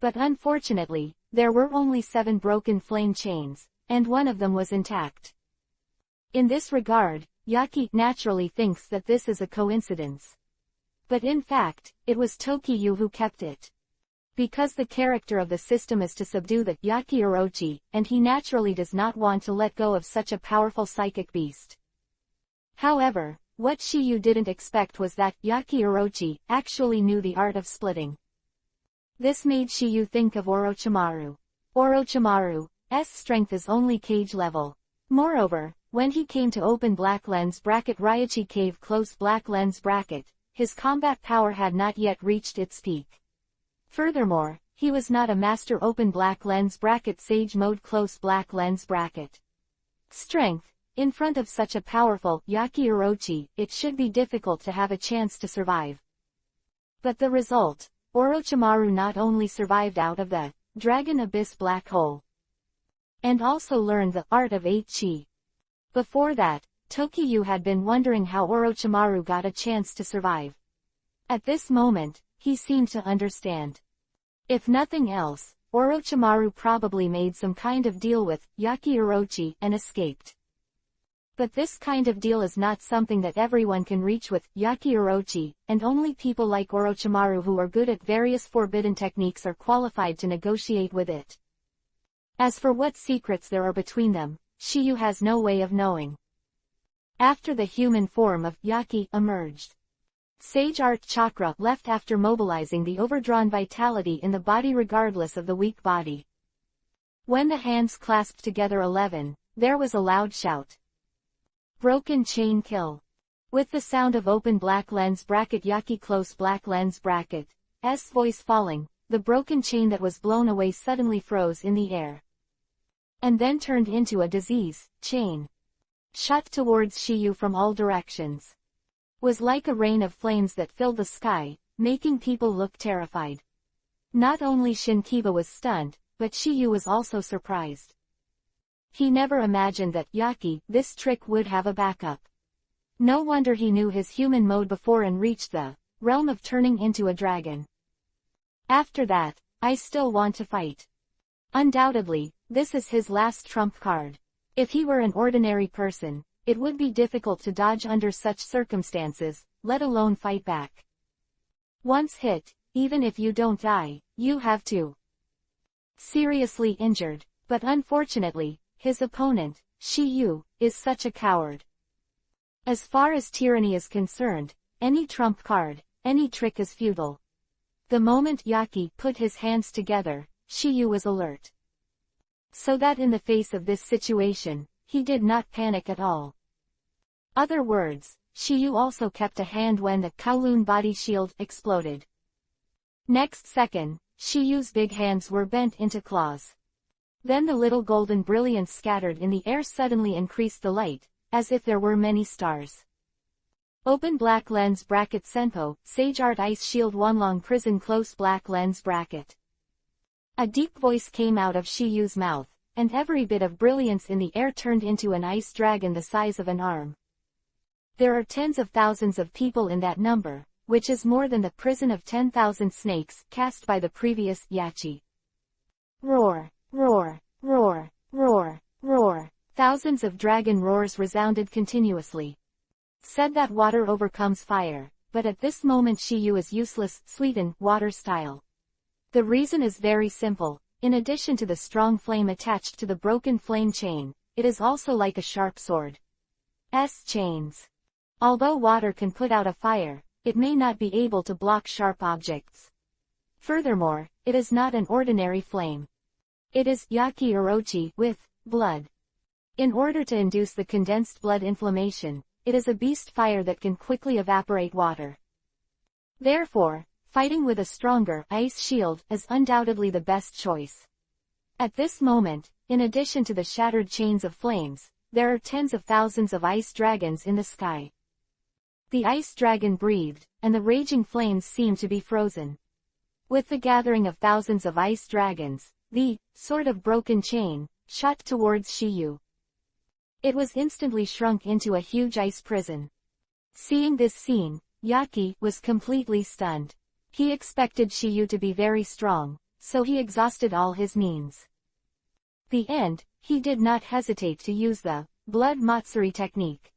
But unfortunately, there were only 7 broken flame chains, and one of them was intact. In this regard, Yaki naturally thinks that this is a coincidence. But in fact, it was Tokiyu who kept it. Because the character of the system is to subdue the Yaki Orochi, and he naturally does not want to let go of such a powerful psychic beast. However, what Shiyu didn't expect was that Yaki Orochi actually knew the art of splitting. This made Shiyu think of Orochimaru. Orochimaru's strength is only cage level. Moreover, when he came to open black lens bracket Raichi Cave close black lens bracket, his combat power had not yet reached its peak. Furthermore, he was not a master open black lens bracket sage mode close black lens bracket. Strength. In front of such a powerful Yaki Orochi, it should be difficult to have a chance to survive. But the result, Orochimaru not only survived out of the Dragon Abyss black hole, and also learned the art of 8-chi. Before that, Tokiyu had been wondering how Orochimaru got a chance to survive. At this moment, he seemed to understand. If nothing else, Orochimaru probably made some kind of deal with Yaki Orochi and escaped. But this kind of deal is not something that everyone can reach with Yaki Orochi, and only people like Orochimaru who are good at various forbidden techniques are qualified to negotiate with it. As for what secrets there are between them, Shiyu has no way of knowing. After the human form of Yaki emerged, Sage Art Chakra left after mobilizing the overdrawn vitality in the body regardless of the weak body. When the hands clasped together 11, there was a loud shout. Broken chain kill. With the sound of open black lens bracket Yaki close black lens bracket, voice falling, the broken chain that was blown away suddenly froze in the air. And then turned into a disease chain. Shot towards Shiyu from all directions. Was like a rain of flames that filled the sky, making people look terrified. Not only Shinkiba was stunned, but Shiyu was also surprised. He never imagined that Yaki, this trick would have a backup. No wonder he knew his human mode before and reached the realm of turning into a dragon. After that, I still want to fight. Undoubtedly, this is his last trump card. If he were an ordinary person, it would be difficult to dodge under such circumstances, let alone fight back. Once hit, even if you don't die, you have to. Seriously injured, but unfortunately, his opponent, Shiyu, is such a coward. As far as tyranny is concerned, any trump card, any trick is futile. The moment Yaki put his hands together, Shiyu was alert. So that in the face of this situation, he did not panic at all. Other words, Shiyu also kept a hand when the Kowloon body shield exploded. Next second, Shiyu's big hands were bent into claws. Then the little golden brilliance scattered in the air suddenly increased the light, as if there were many stars. Open black lens bracket Senpo, Sage Art Ice Shield Wanlong Prison Close black lens bracket. A deep voice came out of Shiyu's mouth, and every bit of brilliance in the air turned into an ice dragon the size of an arm. There are tens of thousands of people in that number, which is more than the prison of 10,000 snakes cast by the previous Yachi. Roar, roar, roar, roar, roar. Thousands of dragon roars resounded continuously. Said that water overcomes fire, but at this moment Shiyu is useless, Suiten, water style. The reason is very simple. In addition to the strong flame attached to the broken flame chain, it is also like a sharp sword. Chains. Although water can put out a fire, it may not be able to block sharp objects. Furthermore, it is not an ordinary flame. It is Yaki Orochi with blood. In order to induce the condensed blood inflammation, it is a beast fire that can quickly evaporate water. Therefore, fighting with a stronger ice shield is undoubtedly the best choice. At this moment, in addition to the shattered chains of flames, there are tens of thousands of ice dragons in the sky. The ice dragon breathed, and the raging flames seemed to be frozen. With the gathering of thousands of ice dragons, the sword of broken chain shot towards Shiyu. It was instantly shrunk into a huge ice prison. Seeing this scene, Yaki was completely stunned. He expected Shiyu to be very strong, so he exhausted all his means. The end, he did not hesitate to use the blood Matsuri technique.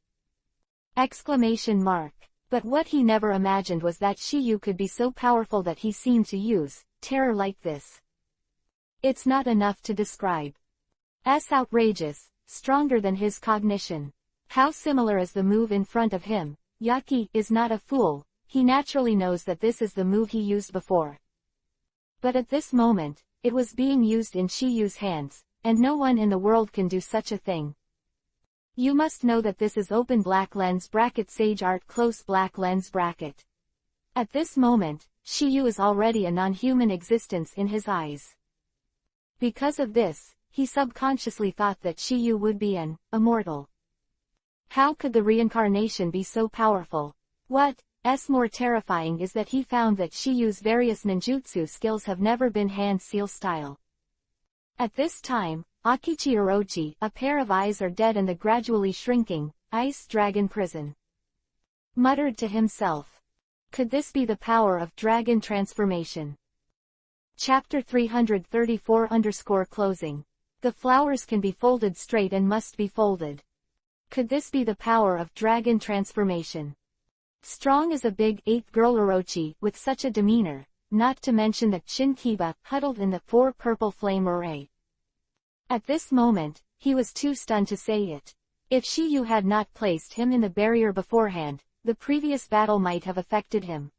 Exclamation mark. But what he never imagined was that Shiyu could be so powerful that he seemed to use terror like this. It's not enough to describe. Outrageous, stronger than his cognition. How similar is the move in front of him? Yaki is not a fool, he naturally knows that this is the move he used before. But at this moment, it was being used in Shiyu's hands, and no one in the world can do such a thing. You must know that this is open black lens bracket Sage Art close black lens bracket. At this moment, Shiyu is already a non-human existence in his eyes. Because of this, he subconsciously thought that Shiyu would be an immortal. How could the reincarnation be so powerful? What's more terrifying is that he found that Shiyu's various ninjutsu skills have never been hand seal style. At this time, Akichi Orochi, a pair of eyes are dead in the gradually shrinking ice dragon prison. Muttered to himself. Could this be the power of dragon transformation? Chapter 334-closing. The flowers can be folded straight and must be folded. Could this be the power of dragon transformation? Strong as a big 8-girl Orochi with such a demeanor, not to mention the Shinkiba huddled in the 4 purple flame array. At this moment, he was too stunned to say it. If Shiyu had not placed him in the barrier beforehand, the previous battle might have affected him.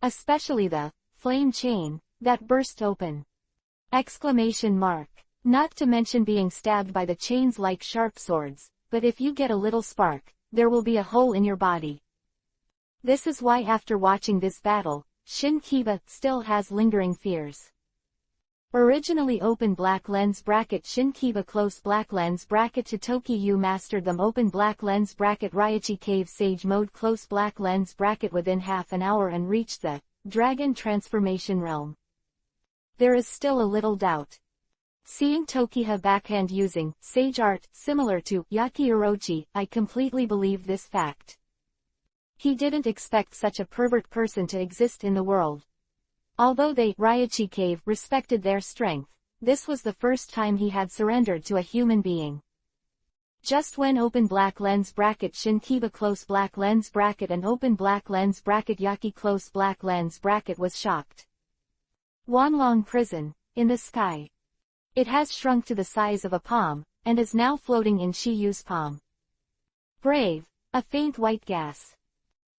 Especially the flame chain that burst open. Exclamation mark. Not to mention being stabbed by the chains like sharp swords, but if you get a little spark, there will be a hole in your body. This is why after watching this battle, Shinkiba still has lingering fears. Originally open black lens bracket Shinkiba close black lens bracket Totoki Yu mastered them open black lens bracket Raichi Cave Sage mode close black lens bracket within half an hour and reached the dragon transformation realm. There is still a little doubt. Seeing Tokiha backhand using sage art similar to Yaki Orochi, I completely believe this fact. He didn't expect such a pervert person to exist in the world. Although they, Raichi Cave, respected their strength, this was the first time he had surrendered to a human being. Just when open black lens bracket Shinkiba close black lens bracket and open black lens bracket Yaki close black lens bracket was shocked. Wanlong prison, in the sky. It has shrunk to the size of a palm, and is now floating in Shiyu's palm. Brave, a faint white gas.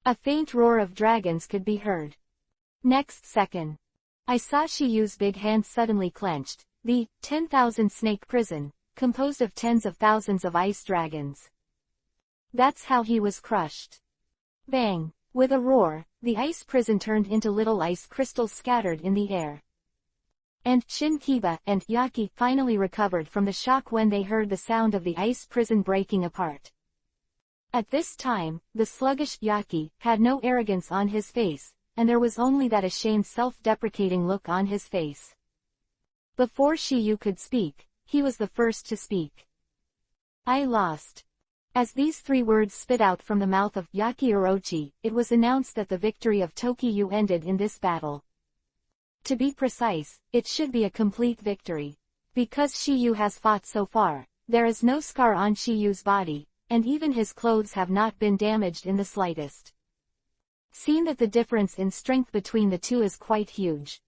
A faint roar of dragons could be heard. Next second. I saw Shiyu's big hands suddenly clenched. The 10,000 snake prison, composed of tens of thousands of ice dragons. That's how he was crushed. Bang! With a roar, the ice prison turned into little ice crystals scattered in the air. And Shinkiba and Yaki finally recovered from the shock when they heard the sound of the ice prison breaking apart. At this time, the sluggish Yaki had no arrogance on his face, and there was only that ashamed self-deprecating look on his face. Before Shiyu could speak, he was the first to speak. I lost. As these 3 words spit out from the mouth of Yaki Orochi, it was announced that the victory of Tokiyu ended in this battle. To be precise, it should be a complete victory. Because Shiyu has fought so far, there is no scar on Shiyu's body, and even his clothes have not been damaged in the slightest. Seen that the difference in strength between the two is quite huge.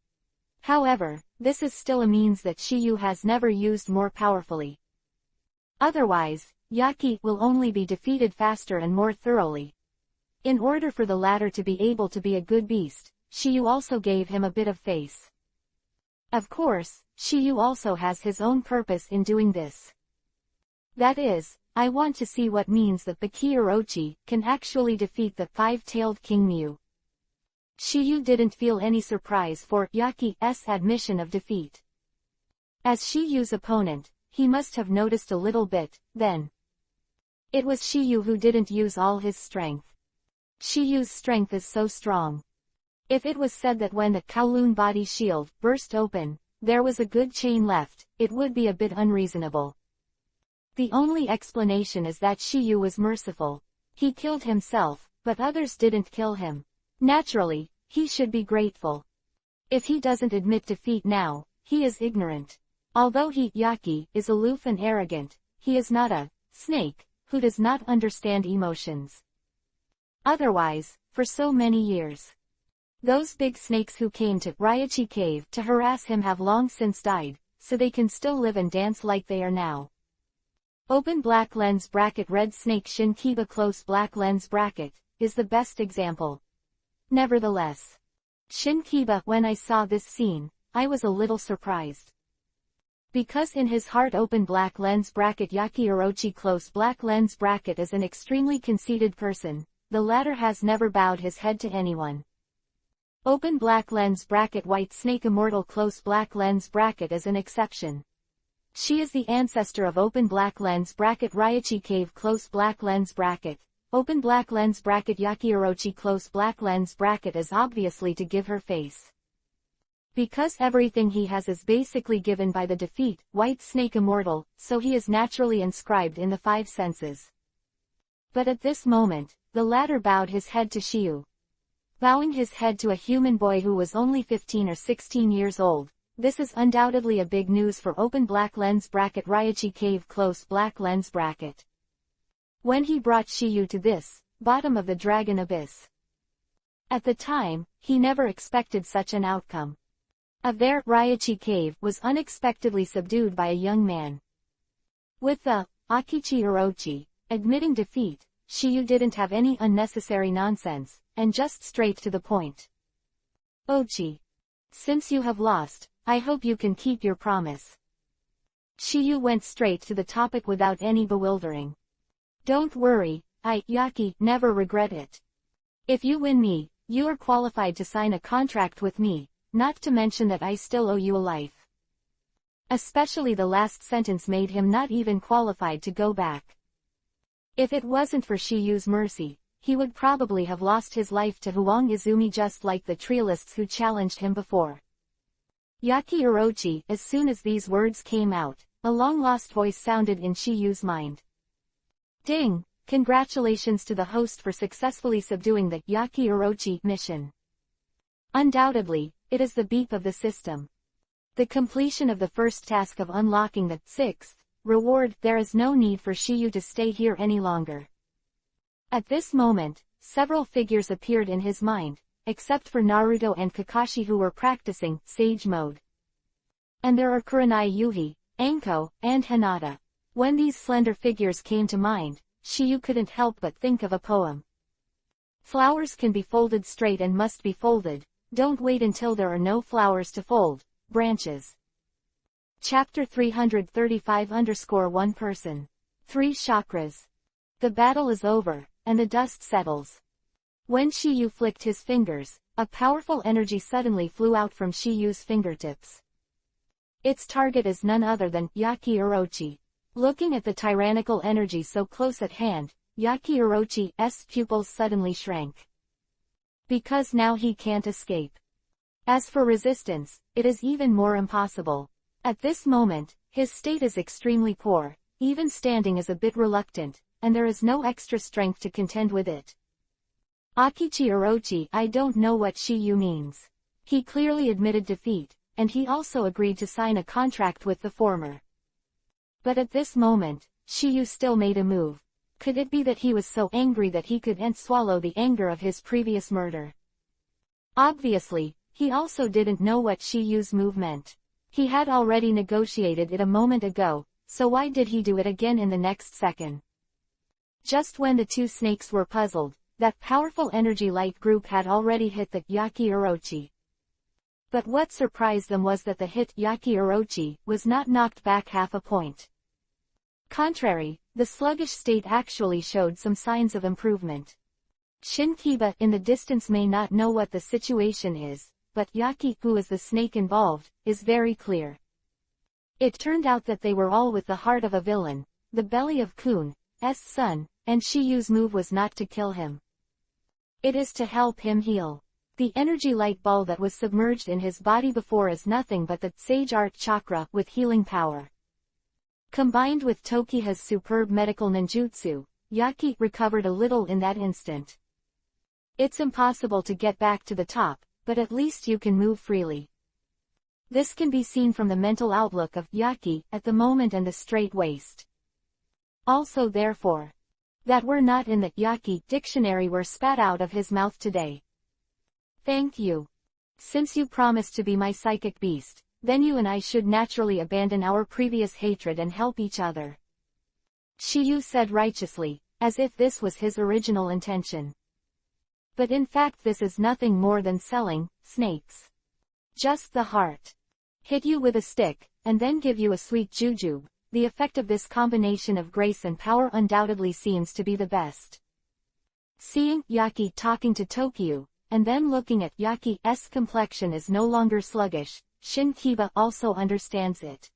However, this is still a means that Shiyu has never used more powerfully. Otherwise, Yaki will only be defeated faster and more thoroughly. In order for the latter to be able to be a good beast, Shiyu also gave him a bit of face. Of course, Shiyu also has his own purpose in doing this. That is, I want to see what means that Baki Orochi can actually defeat the 5-tailed King Mew. Shiyu didn't feel any surprise for Yaki's admission of defeat. As Shiyu's opponent, he must have noticed a little bit, then. It was Shiyu who didn't use all his strength. Shiyu's strength is so strong. If it was said that when the Kowloon body shield burst open, there was a good chain left, it would be a bit unreasonable. The only explanation is that Shiyu was merciful. He killed himself, but others didn't kill him. Naturally, he should be grateful. If he doesn't admit defeat now, he is ignorant. Although Yaki is aloof and arrogant, he is not a snake who does not understand emotions. Otherwise, for so many years, those big snakes who came to Raichi Cave to harass him have long since died, so they can still live and dance like they are now. Open black lens bracket red snake Shinkiba close black lens bracket is the best example. Nevertheless, Shinkiba, when I saw this scene, I was a little surprised. Because in his heart open black lens bracket Yaki Orochi close black lens bracket is an extremely conceited person, the latter has never bowed his head to anyone. Open black lens bracket white snake immortal close black lens bracket is an exception. She is the ancestor of open black lens bracket Raichi Cave close black lens bracket. Open black lens bracket Yaki Orochi close black lens bracket is obviously to give her face. Because everything he has is basically given by the defeat, white snake immortal, so he is naturally inscribed in the 5 senses. But at this moment, the latter bowed his head to Shiyu. Bowing his head to a human boy who was only 15 or 16 years old, this is undoubtedly a big news for open black lens bracket Raichi Cave close black lens bracket. When he brought Shiyu to this, bottom of the dragon abyss. At the time, he never expected such an outcome. There, Raichi Cave was unexpectedly subdued by a young man. With the Akichi Orochi admitting defeat, Shiyu didn't have any unnecessary nonsense, and just straight to the point. Ochi. Since you have lost, I hope you can keep your promise. Shiyu went straight to the topic without any bewildering. Don't worry, Yaki, never regret it. If you win me, you are qualified to sign a contract with me, not to mention that I still owe you a life. Especially the last sentence made him not even qualified to go back. If it wasn't for Shiyu's mercy, he would probably have lost his life to Huang Izumi just like the trialists who challenged him before. Yaki Orochi, as soon as these words came out, a long-lost voice sounded in Shiyu's mind. Ding! Congratulations to the host for successfully subduing the Yaki Orochi mission. Undoubtedly, it is the beep of the system. The completion of the first task of unlocking the 6th reward. There is no need for Shiyu to stay here any longer. At this moment, several figures appeared in his mind, except for Naruto and Kakashi who were practicing Sage Mode. And there are Kurenai Yuhi, Anko, and Hinata. When these slender figures came to mind, Shiyu couldn't help but think of a poem. Flowers can be folded straight and must be folded, don't wait until there are no flowers to fold, branches. Chapter 335-1 Person. 3 chakras. The battle is over, and the dust settles. When Shiyu flicked his fingers, a powerful energy suddenly flew out from Shiyu's fingertips. Its target is none other than Yaki Orochi. Looking at the tyrannical energy so close at hand, Yaki Orochi's pupils suddenly shrank. Because now he can't escape. As for resistance, it is even more impossible. At this moment, his state is extremely poor, even standing is a bit reluctant, and there is no extra strength to contend with it. Akichi Orochi, I don't know what Shiyu means. He clearly admitted defeat, and he also agreed to sign a contract with the former. But at this moment, Shiyu still made a move. Could it be that he was so angry that he couldn't swallow the anger of his previous murder? Obviously, he also didn't know what Shiyu's move meant. He had already negotiated it a moment ago, so why did he do it again in the next second? Just when the two snakes were puzzled, that powerful energy light group had already hit the Yaki Orochi. But what surprised them was that the hit Yaki Orochi was not knocked back half a point. Contrary, the sluggish state actually showed some signs of improvement. Shinkiba in the distance may not know what the situation is, but Yaki, who is the snake involved, is very clear. It turned out that they were all with the heart of a villain, the belly of Kun's son, and Shiyu's move was not to kill him. It is to help him heal. The energy light ball that was submerged in his body before is nothing but the Sage Art Chakra with healing power. Combined with Tokiha's superb medical ninjutsu, Yaki recovered a little in that instant. It's impossible to get back to the top, but at least you can move freely. This can be seen from the mental outlook of Yaki at the moment and the straight waist. Also therefore, that were not in the Yaki dictionary were spat out of his mouth today. Thank you. Since you promised to be my psychic beast, then you and I should naturally abandon our previous hatred and help each other. Shiyu said righteously, as if this was his original intention. But in fact this is nothing more than selling snakes. Just the heart. Hit you with a stick, and then give you a sweet jujube. The effect of this combination of grace and power undoubtedly seems to be the best. Seeing Yaki talking to Tokyo, and then looking at Yaki's complexion is no longer sluggish, Shinkiba also understands it.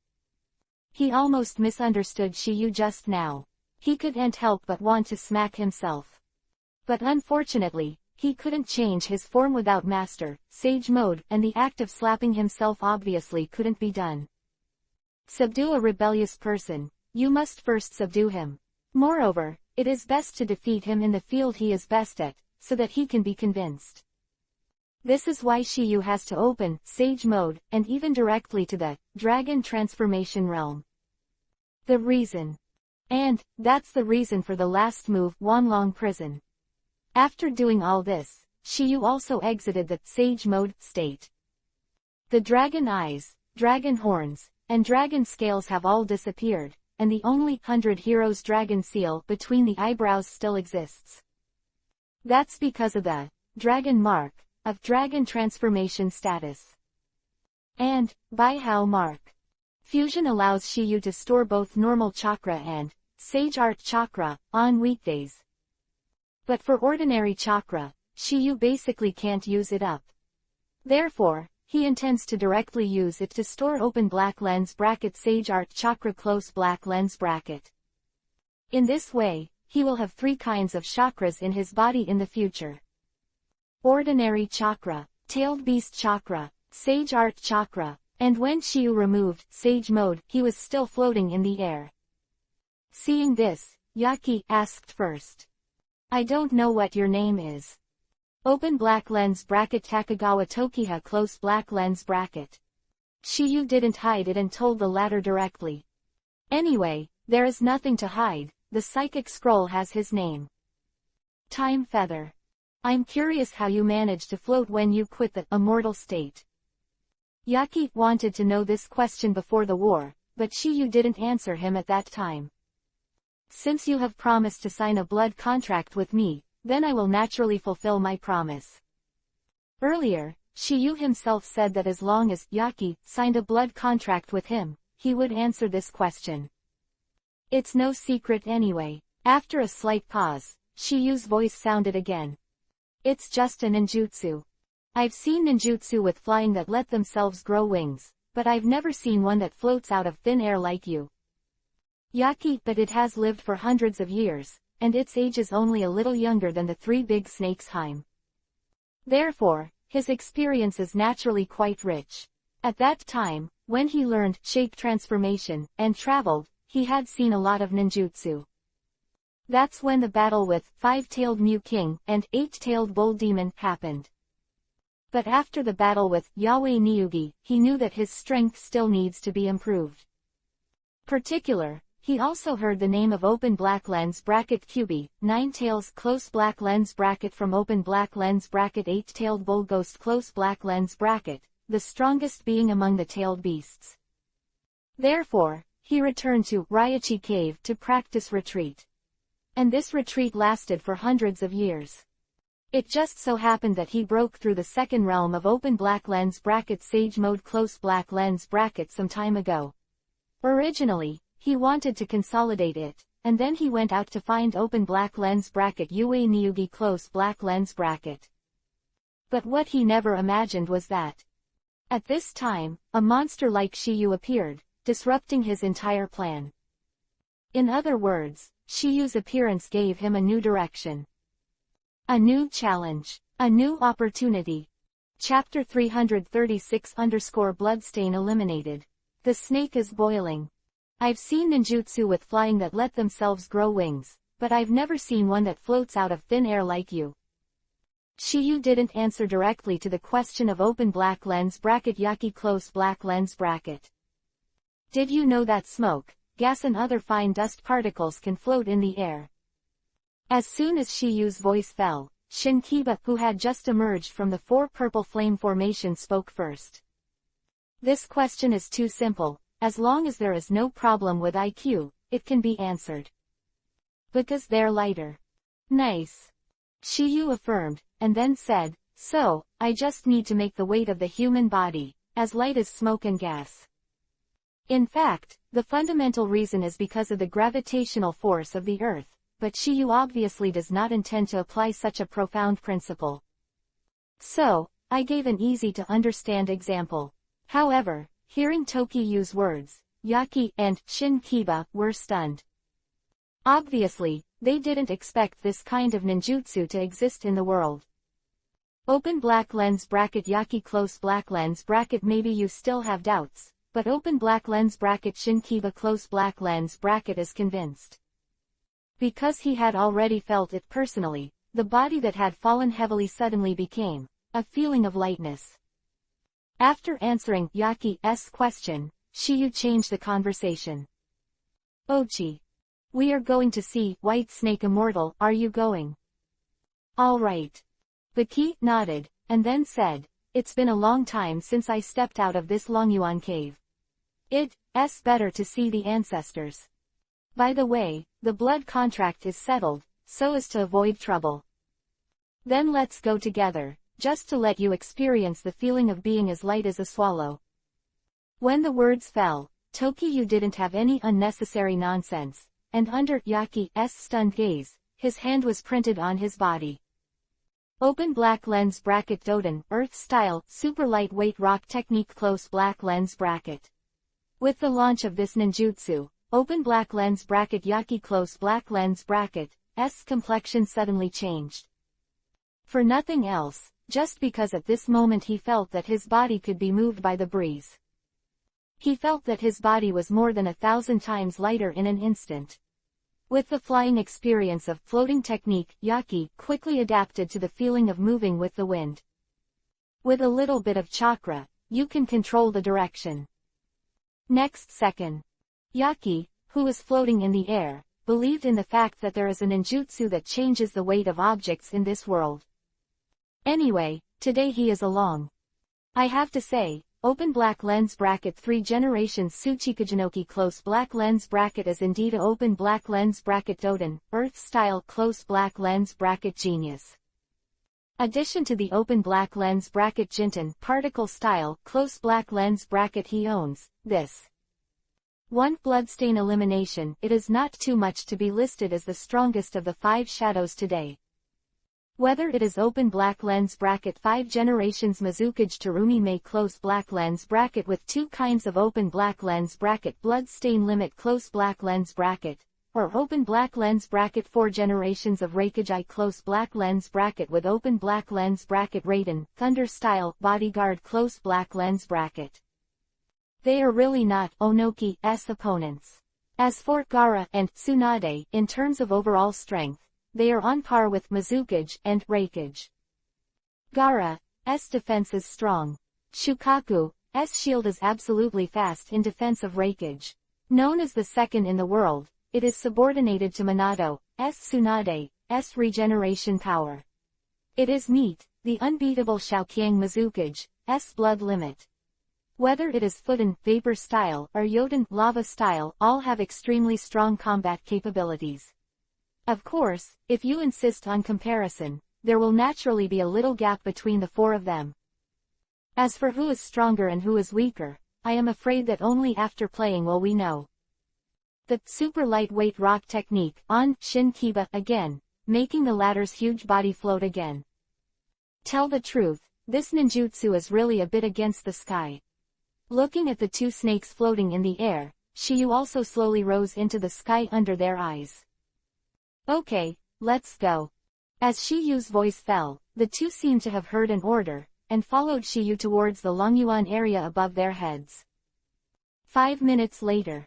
He almost misunderstood Shiyu just now. He couldn't help but want to smack himself. But unfortunately, he couldn't change his form without Master Sage Mode, and the act of slapping himself obviously couldn't be done. Subdue a rebellious person, you must first subdue him. Moreover, it is best to defeat him in the field he is best at, so that he can be convinced. This is why Shiyu has to open Sage Mode, and even directly to the Dragon Transformation Realm. The reason. And that's the reason for the last move, Wanlong Prison. After doing all this, Shiyu also exited the Sage Mode state. The dragon eyes, dragon horns, and dragon scales have all disappeared, and the only 100 Heroes dragon seal between the eyebrows still exists. That's because of the dragon mark of dragon transformation status. And Baihao mark. Fusion allows Shiyu to store both normal chakra and Sage Art Chakra on weekdays. But for ordinary chakra, Shiyu basically can't use it up. Therefore, he intends to directly use it to store open black lens bracket Sage Art Chakra close black lens bracket. In this way, he will have 3 kinds of chakras in his body in the future. Ordinary chakra, tailed beast chakra, Sage Art Chakra, and when Shiyu removed Sage Mode, he was still floating in the air. Seeing this, Yaki asked first. I don't know what your name is. Open black lens bracket Takagawa Tokiha close black lens bracket. Shiyu didn't hide it and told the latter directly. Anyway, there is nothing to hide, the psychic scroll has his name. Time Feather. I'm curious how you managed to float when you quit the immortal state. Yaki wanted to know this question before the war, but Shiyu didn't answer him at that time. Since you have promised to sign a blood contract with me, then I will naturally fulfill my promise. Earlier, Shiyu himself said that as long as Yaki signed a blood contract with him, he would answer this question. It's no secret anyway. After a slight pause, Shiyu's voice sounded again. It's just a ninjutsu. I've seen ninjutsu with flying that let themselves grow wings, but I've never seen one that floats out of thin air like you. Yaki, but it has lived for hundreds of years, and its age is only a little younger than the three big snakes' time. Therefore, his experience is naturally quite rich. At that time, when he learned shape transformation and traveled, he had seen a lot of ninjutsu. That's when the battle with Five-Tailed Mew King and Eight-Tailed Bull Demon happened. But after the battle with Yahweh Niyugi, he knew that his strength still needs to be improved. Particular, he also heard the name of Open Black Lens Bracket QB, Nine Tails Close Black Lens Bracket from Open Black Lens Bracket Eight-Tailed Bull Ghost Close Black Lens Bracket, the strongest being among the tailed beasts. Therefore, he returned to Ryachi Cave to practice retreat. And this retreat lasted for hundreds of years. It just so happened that he broke through the second realm of Open Black Lens Bracket Sage Mode Close Black Lens Bracket some time ago. Originally, he wanted to consolidate it, and then he went out to find Open Black Lens Bracket Yue Niyugi Close Black Lens Bracket. But what he never imagined was that, at this time, a monster like Shiyu appeared, disrupting his entire plan. In other words, Shiyu's appearance gave him a new direction. A new challenge. A new opportunity. Chapter 336-Bloodstain eliminated. The snake is boiling. I've seen ninjutsu with flying that let themselves grow wings, but I've never seen one that floats out of thin air like you. Shiyu didn't answer directly to the question of Open Black Lens Bracket Yaki Close Black Lens Bracket. Did you know that smoke, gas and other fine dust particles can float in the air? As soon as Shiyu's voice fell, Shinkiba, who had just emerged from the four purple flame formation, spoke first. This question is too simple. As long as there is no problem with IQ, it can be answered. Because they're lighter. Nice. Shiyu affirmed, and then said, so, I just need to make the weight of the human body as light as smoke and gas. In fact, the fundamental reason is because of the gravitational force of the Earth, but Shiyu obviously does not intend to apply such a profound principle. So, I gave an easy-to-understand example. However, hearing Toki use words, Yaki and Shinkiba were stunned. Obviously, they didn't expect this kind of ninjutsu to exist in the world. Open Black Lens Bracket Yaki Close Black Lens Bracket. Maybe you still have doubts, but Open Black Lens Bracket Shinkiba Close Black Lens Bracket is convinced. Because he had already felt it personally, the body that had fallen heavily suddenly became a feeling of lightness. After answering Yaki's question, Shiyu changed the conversation. Ochi. We are going to see White Snake Immortal, are you going? All right. Baki nodded, and then said, it's been a long time since I stepped out of this Longyuan cave. It's better to see the ancestors. By the way, the blood contract is settled, so as to avoid trouble. Then let's go together, just to let you experience the feeling of being as light as a swallow. When the words fell, Tokiyu didn't have any unnecessary nonsense, and under Yaki's stunned gaze, his hand was printed on his body. Open Black Lens Bracket Doden, Earth Style, Super Lightweight Rock Technique Close Black Lens Bracket. With the launch of this ninjutsu, Open Black Lens Bracket Yaki Close Black Lens Bracket's complexion suddenly changed. For nothing else, just because at this moment he felt that his body could be moved by the breeze. He felt that his body was more than 1,000 times lighter in an instant. With the flying experience of floating technique, Yaki quickly adapted to the feeling of moving with the wind. With a little bit of chakra, you can control the direction. Next second, Yaki, who was floating in the air, believed in the fact that there is a ninjutsu that changes the weight of objects in this world. Anyway, today he is along. I have to say, Open Black Lens Bracket 3 Generations Tsuchikajinoki Close Black Lens Bracket is indeed a Open Black Lens Bracket Doden, Earth Style Close Black Lens Bracket genius. Addition to the open black lens bracket Jinton particle style close black lens bracket he owns, this 1 bloodstain elimination. It is not too much to be listed as the strongest of the 5 shadows today. Whether it is open black lens bracket 5 generations Mizukage Terumi May close black lens bracket with 2 kinds of open black lens bracket bloodstain limit close black lens bracket, or open black lens bracket 4 generations of Reikage close black lens bracket with open black lens bracket Raiden, Thunder style, bodyguard close black lens bracket. They are really not Onoki's opponents. As for Gaara and Tsunade, in terms of overall strength, they are on par with Mizukage and Reikage. Gaara's defense is strong. Shukaku's shield is absolutely fast in defense of Reikage. Known as the second in the world, it is subordinated to Minato's Tsunade's regeneration power. It is Meat, the unbeatable Xiaoqiang Mizukage's blood limit. Whether it is Fudan vapor style or Yoden lava style, all have extremely strong combat capabilities. Of course, if you insist on comparison, there will naturally be a little gap between the 4 of them. As for who is stronger and who is weaker, I am afraid that only after playing will we know. The super lightweight rock technique on Shin Kiba again, making the latter's huge body float again. Tell the truth, this ninjutsu is really a bit against the sky. Looking at the 2 snakes floating in the air, Shiyu also slowly rose into the sky under their eyes. Okay, let's go. As Shiyu's voice fell, the 2 seemed to have heard an order, and followed Shiyu towards the Longyuan area above their heads. 5 minutes later.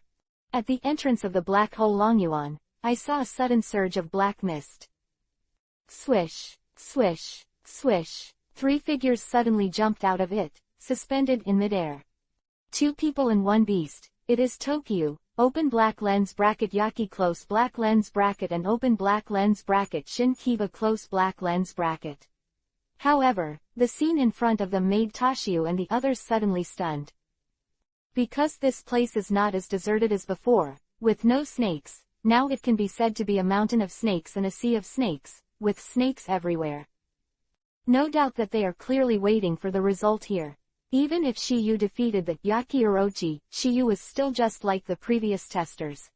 At the entrance of the black hole Longyuan, I saw a sudden surge of black mist. Swish, swish, swish. 3 figures suddenly jumped out of it, suspended in midair. 2 people and 1 beast. It is Tokyo, open black lens bracket Yaki close black lens bracket and open black lens bracket Shin Kiba close black lens bracket. However, the scene in front of them made Toshio and the others suddenly stunned. Because this place is not as deserted as before, with no snakes, now it can be said to be a mountain of snakes and a sea of snakes, with snakes everywhere. No doubt that they are clearly waiting for the result here. Even if Shiyu defeated the Yaki Orochi, Shiyu is still just like the previous testers.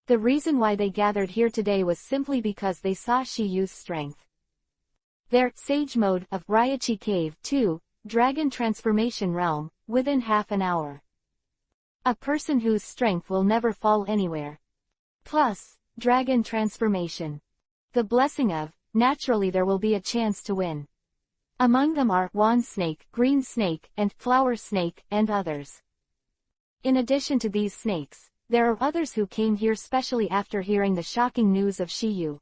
The reason why they gathered here today was simply because they saw Shiyu's strength. Their Sage Mode of Raichi Cave 2, Dragon Transformation Realm, within half an hour. A person whose strength will never fall anywhere. Plus, Dragon Transformation. The blessing of, naturally there will be a chance to win. Among them are Wand Snake, Green Snake, and Flower Snake, and others. In addition to these snakes, there are others who came here specially after hearing the shocking news of Shiyu.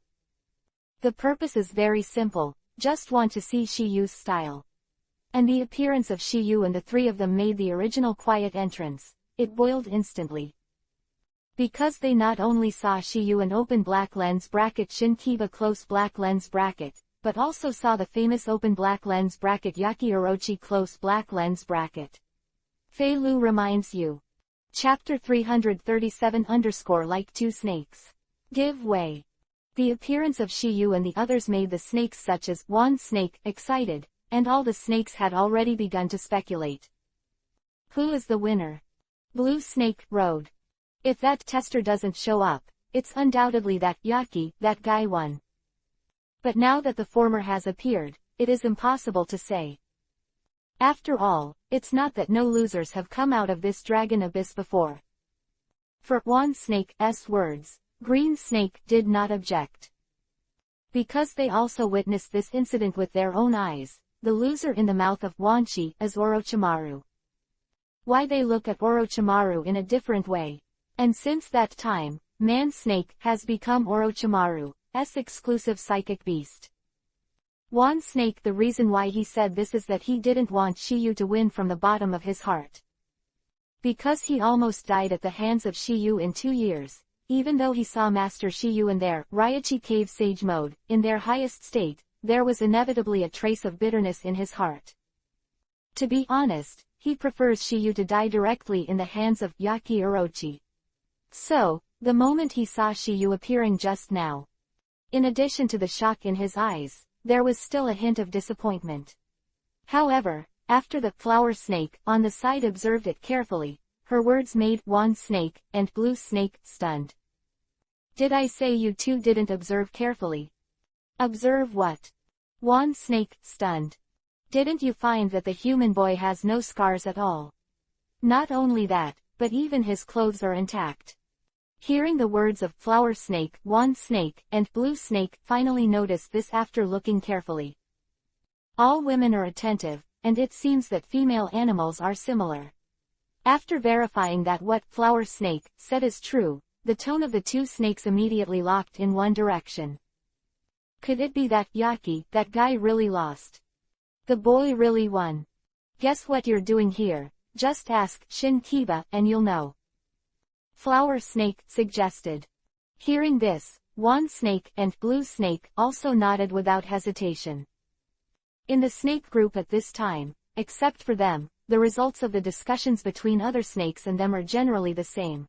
The purpose is very simple, just want to see Shiyu's style. And the appearance of Shiyu and the 3 of them made the original quiet entrance, it boiled instantly. Because they not only saw Shiyu and open black lens bracket Shin Kiba close black lens bracket, but also saw the famous open black lens bracket Yaki Orochi close black lens bracket. Fei Lu reminds you. Chapter 337 like 2 snakes. Give way. The appearance of Shiyu and the others made the snakes such as Wand Snake excited, and all the snakes had already begun to speculate. Who is the winner? Blue Snake Road. If that tester doesn't show up, it's undoubtedly that Yaki, that guy won. But now that the former has appeared, it is impossible to say. After all, it's not that no losers have come out of this dragon abyss before. For Wand Snake's words, Green Snake did not object. Because they also witnessed this incident with their own eyes, the loser in the mouth of Wanshi is Orochimaru. Why they look at Orochimaru in a different way. And since that time, Man Snake has become Orochimaru's exclusive psychic beast. Wand Snake, the reason why he said this is that he didn't want Shiyu to win from the bottom of his heart. Because he almost died at the hands of Shiyu in 2 years, even though he saw Master Shiyu in their Raichi Cave Sage Mode, in their highest state, there was inevitably a trace of bitterness in his heart. To be honest, he prefers Shiyu to die directly in the hands of Yaki Orochi. So, the moment he saw Shiyu appearing just now, in addition to the shock in his eyes, there was still a hint of disappointment. However, after the flower snake on the side observed it carefully, her words made Wand Snake and Blue Snake stunned. Did I say you two didn't observe carefully? Observe what? Wand Snake stunned. Didn't you find that the human boy has no scars at all? Not only that, but even his clothes are intact. Hearing the words of Flower Snake, Wand Snake, and Blue Snake finally noticed this after looking carefully. All women are attentive, and it seems that female animals are similar. After verifying that what Flower Snake said is true, the tone of the two snakes immediately locked in one direction. Could it be that Yaki, that guy really lost? The boy really won. Guess what you're doing here, just ask Shin Kiba and you'll know. Flower Snake suggested. Hearing this, Wand Snake and Blue Snake also nodded without hesitation. In the snake group at this time, except for them, the results of the discussions between other snakes and them are generally the same.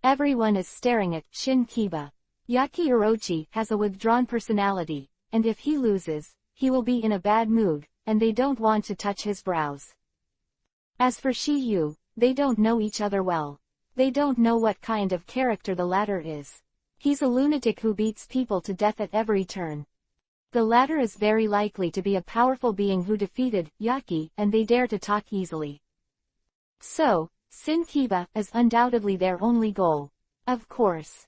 Everyone is staring at Shin Kiba. Yaki Orochi has a withdrawn personality, and if he loses, he will be in a bad mood, and they don't want to touch his brows. As for Shiyu, they don't know each other well. They don't know what kind of character the latter is. He's a lunatic who beats people to death at every turn. The latter is very likely to be a powerful being who defeated Yaki, and they dare to talk easily. So, Shin Kiba is undoubtedly their only goal. Of course.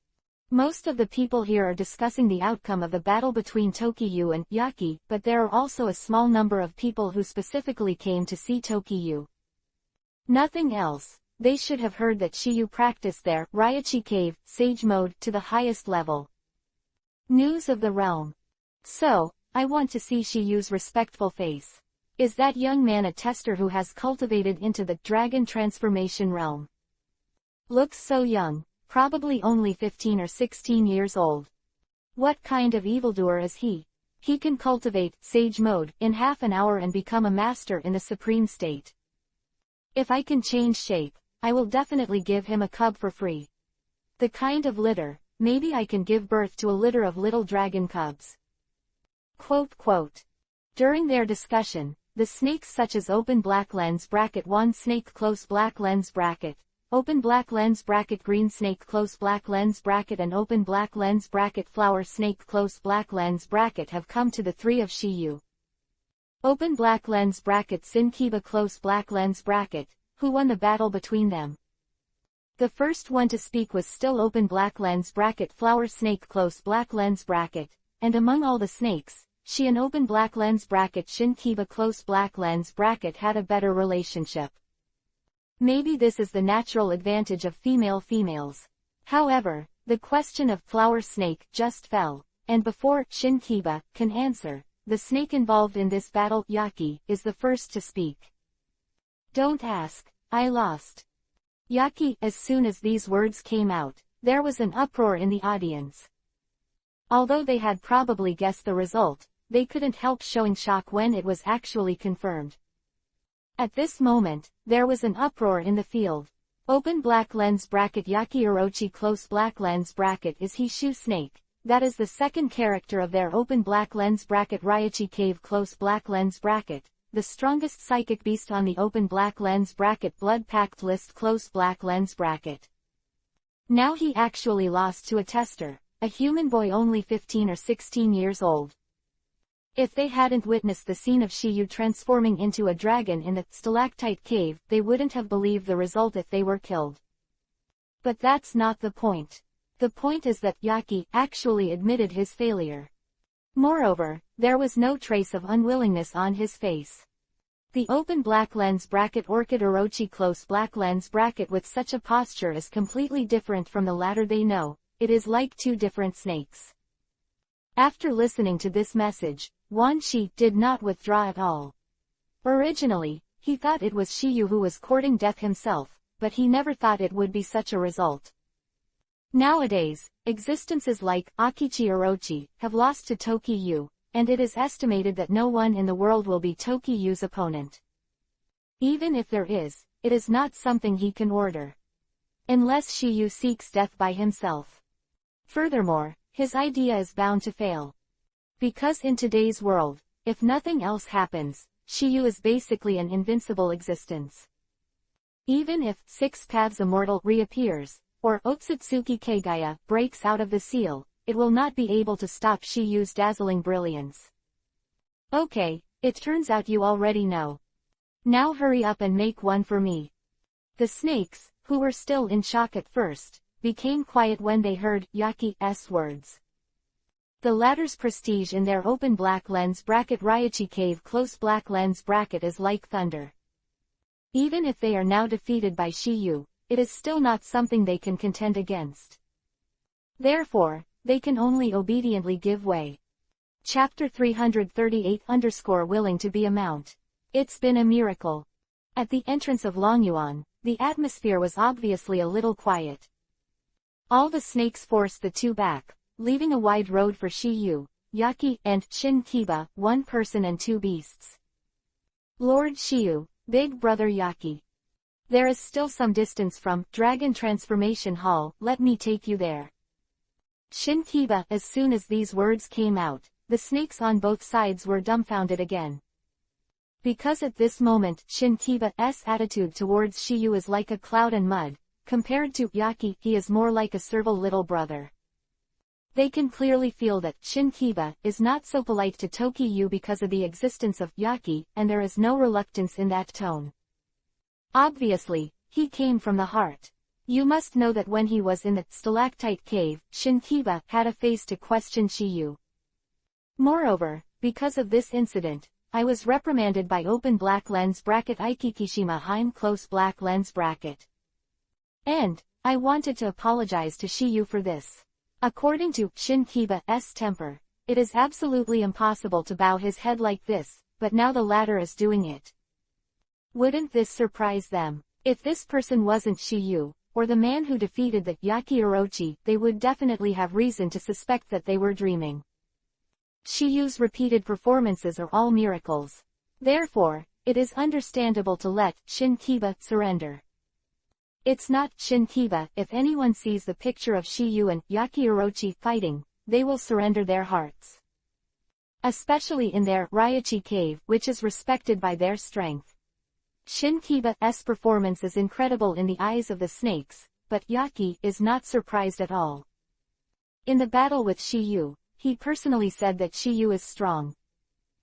Most of the people here are discussing the outcome of the battle between Tokiyu and Yaki, but there are also a small number of people who specifically came to see Tokiyu. Nothing else. They should have heard that Shiyu practiced their Raichi Cave Sage Mode to the highest level. News of the realm. So, I want to see Shiyu's respectful face. Is that young man a tester who has cultivated into the dragon transformation realm? Looks so young, probably only 15 or 16 years old. What kind of evildoer is he? He can cultivate Sage Mode in half an hour and become a master in the supreme state. If I can change shape, I will definitely give him a cub for free. The kind of litter, maybe I can give birth to a litter of little dragon cubs. Quote. During their discussion, the snakes such as Open Black Lens Bracket Wand Snake Close Black Lens Bracket, Open Black Lens Bracket Green Snake Close Black Lens Bracket and Open Black Lens Bracket Flower Snake Close Black Lens Bracket have come to the three of Shiyu. Open Black Lens Bracket Shin Kiba Close Black Lens Bracket, who won the battle between them. The first one to speak was still Open Black Lens Bracket Flower Snake Close Black Lens Bracket, and among all the snakes, she and Open Black Lens Bracket Shin Kiba Close Black Lens Bracket had a better relationship. Maybe this is the natural advantage of females. However, the question of Flower Snake just fell, and before Shin Kiba can answer, the snake involved in this battle, Yaki, is the first to speak. Don't ask, I lost. Yaki. As soon as these words came out, there was an uproar in the audience. Although they had probably guessed the result, they couldn't help showing shock when it was actually confirmed. At this moment, there was an uproar in the field. Open Black Lens Bracket Yaki Orochi Close Black Lens Bracket is he Shoe Snake. That is the second character of their Open Black Lens Bracket Raichi Cave Close Black Lens Bracket, the strongest psychic beast on the Open Black Lens Bracket Blood Pact List Close Black Lens Bracket. Now he actually lost to a tester, a human boy only 15 or 16 years old. If they hadn't witnessed the scene of Shiyu transforming into a dragon in the stalactite cave, they wouldn't have believed the result if they were killed. But that's not the point. The point is that Yaki actually admitted his failure. Moreover, there was no trace of unwillingness on his face. The Open Black Lens Bracket Orchid Orochi Close Black Lens Bracket with such a posture is completely different from the latter. They know, it is like two different snakes. After listening to this message, Wan Shi did not withdraw at all. Originally, he thought it was Shiyu who was courting death himself, but he never thought it would be such a result. Nowadays, existences like Akichi Orochi have lost to Tokiyu, and it is estimated that no one in the world will be Tokiyu's opponent. Even if there is, it is not something he can order. Unless Shiyu seeks death by himself. Furthermore, his idea is bound to fail. Because in today's world, if nothing else happens, Shiyu is basically an invincible existence. Even if Six Paths Immortal reappears, or Otsutsuki Kagaya breaks out of the seal, it will not be able to stop Shiyu's dazzling brilliance. Okay, it turns out you already know. Now hurry up and make one for me. The snakes, who were still in shock at first, became quiet when they heard Yaki's words. The latter's prestige in their open black lens bracket Raichi Cave close black lens bracket is like thunder. Even if they are now defeated by Shiyu, it is still not something they can contend against. Therefore, they can only obediently give way. Chapter 338_willing to be a mount. It's been a miracle. At the entrance of Longyuan, the atmosphere was obviously a little quiet. All the snakes forced the two back, leaving a wide road for Shiyu, Yaki, and Shin Kiba, one person and two beasts. Lord Shiyu, Big Brother Yaki. There is still some distance from Dragon Transformation Hall, let me take you there. Shin Kiba. As soon as these words came out, the snakes on both sides were dumbfounded again. Because at this moment Shin Kiba's attitude towards Shiyu is like a cloud and mud, compared to Yaki he is more like a servile little brother. They can clearly feel that Shin Kiba is not so polite to Tokiyu because of the existence of Yaki, and there is no reluctance in that tone. Obviously, he came from the heart. You must know that when he was in the stalactite cave, Shin Kiba had a face to question Shiyu. Moreover, because of this incident, I was reprimanded by open black lens bracket Ikikishima Heim close black lens bracket. And, I wanted to apologize to Shiyu for this. According to Shin Kiba's temper, it is absolutely impossible to bow his head like this, but now the latter is doing it. Wouldn't this surprise them? If this person wasn't Shiyu, or the man who defeated the Yaki Orochi, they would definitely have reason to suspect that they were dreaming. Shiyu's repeated performances are all miracles. Therefore, it is understandable to let Shin Kiba surrender. It's not Shin Kiba. If anyone sees the picture of Shiyu and Yaki Orochi fighting, they will surrender their hearts. Especially in their Raichi Cave, which is respected by their strength. Shin Kiba's performance is incredible in the eyes of the snakes, but Yaki is not surprised at all. In the battle with Shiyu, he personally said that Shiyu is strong.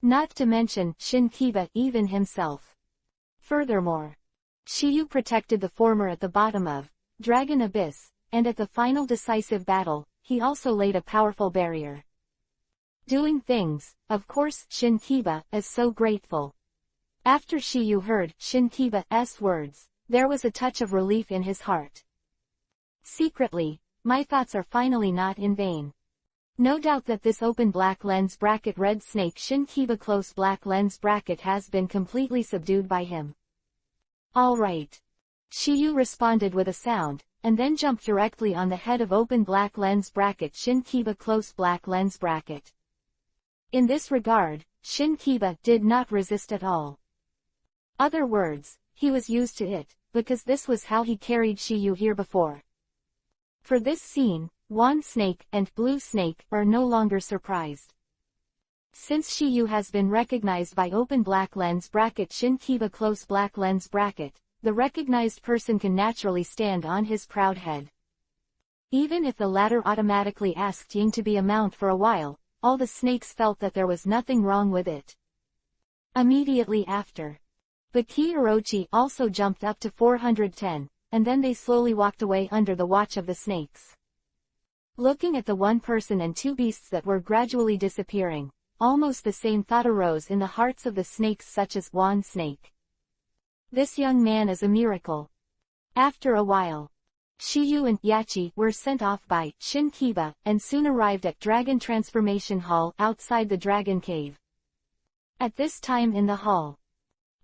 Not to mention Shin Kiba even himself. Furthermore, Shiyu protected the former at the bottom of Dragon Abyss, and at the final decisive battle, he also laid a powerful barrier. Doing things, of course Shin Kiba is so grateful. After Shiyu heard Shin Kiba's words, there was a touch of relief in his heart. Secretly, my thoughts are finally not in vain. No doubt that this open black lens bracket red snake Shin Kiba close black lens bracket has been completely subdued by him. All right. Shiyu responded with a sound, and then jumped directly on the head of open black lens bracket Shin Kiba close black lens bracket. In this regard, Shin Kiba did not resist at all. Other words, he was used to it, because this was how he carried Shiyu here before. For this scene, Wan Snake and Blue Snake are no longer surprised. Since Shiyu has been recognized by open black lens bracket Shin Kiba close black lens bracket, the recognized person can naturally stand on his proud head. Even if the latter automatically asked Ying to be a mount for a while, all the snakes felt that there was nothing wrong with it. Immediately after, Baki Orochi also jumped up to 410, and then they slowly walked away under the watch of the snakes. Looking at the one person and two beasts that were gradually disappearing, almost the same thought arose in the hearts of the snakes such as Wan Snake. This young man is a miracle. After a while, Shiyu and Yachi were sent off by Shin Kiba and soon arrived at Dragon Transformation Hall outside the Dragon Cave. At this time in the hall,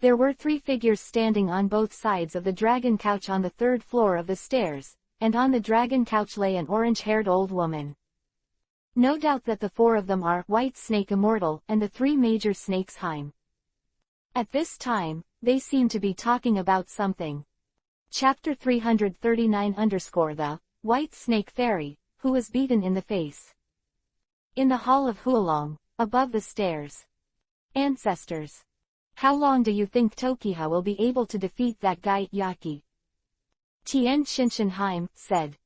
there were three figures standing on both sides of the dragon couch on the third floor of the stairs, and on the dragon couch lay an orange-haired old woman. No doubt that the four of them are White Snake Immortal and the three major snakes Heim. At this time, they seem to be talking about something. Chapter 339_The White Snake Fairy, who was beaten in the face. In the hall of Huolong, above the stairs. Ancestors. How long do you think Tokiha will be able to defeat that guy, Yaki? Tien Shinshinheim said.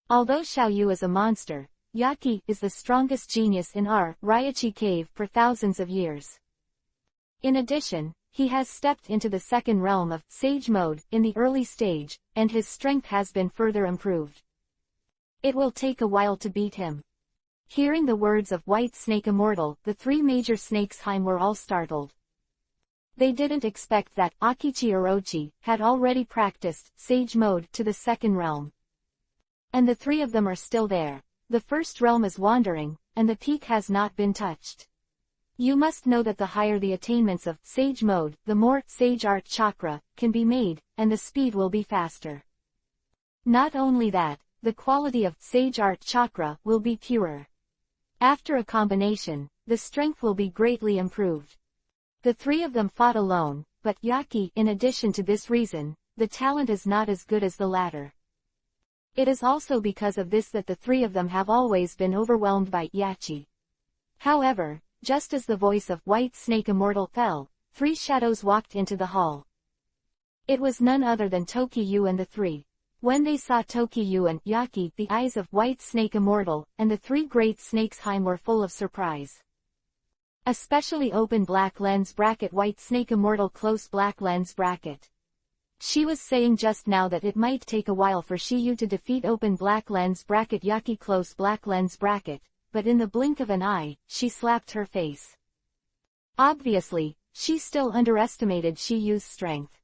Although Xiaoyu is a monster, Yaki is the strongest genius in our Raichi cave for thousands of years. In addition, he has stepped into the second realm of Sage mode in the early stage, and his strength has been further improved. It will take a while to beat him. Hearing the words of White Snake Immortal, the three major snakes Heim were all startled. They didn't expect that Akichi Orochi had already practiced Sage mode to the second realm. And the three of them are still there. The first realm is wandering, and the peak has not been touched. You must know that the higher the attainments of Sage mode, the more Sage Art Chakra can be made, and the speed will be faster. Not only that, the quality of Sage Art Chakra will be purer. After a combination, the strength will be greatly improved. The three of them fought alone, but Yaki, in addition to this reason, the talent is not as good as the latter. It is also because of this that the three of them have always been overwhelmed by Yachi. However, just as the voice of White Snake Immortal fell, three shadows walked into the hall. It was none other than Tokiyu and the three. When they saw Tokiyu and Yaki, the eyes of White Snake Immortal and the three great snakes Heim were full of surprise. Especially open black lens bracket White Snake Immortal close black lens bracket. She was saying just now that it might take a while for Shiyu to defeat open black lens bracket Yaki close black lens bracket, but in the blink of an eye, she slapped her face. Obviously, she still underestimated Shiyu's strength.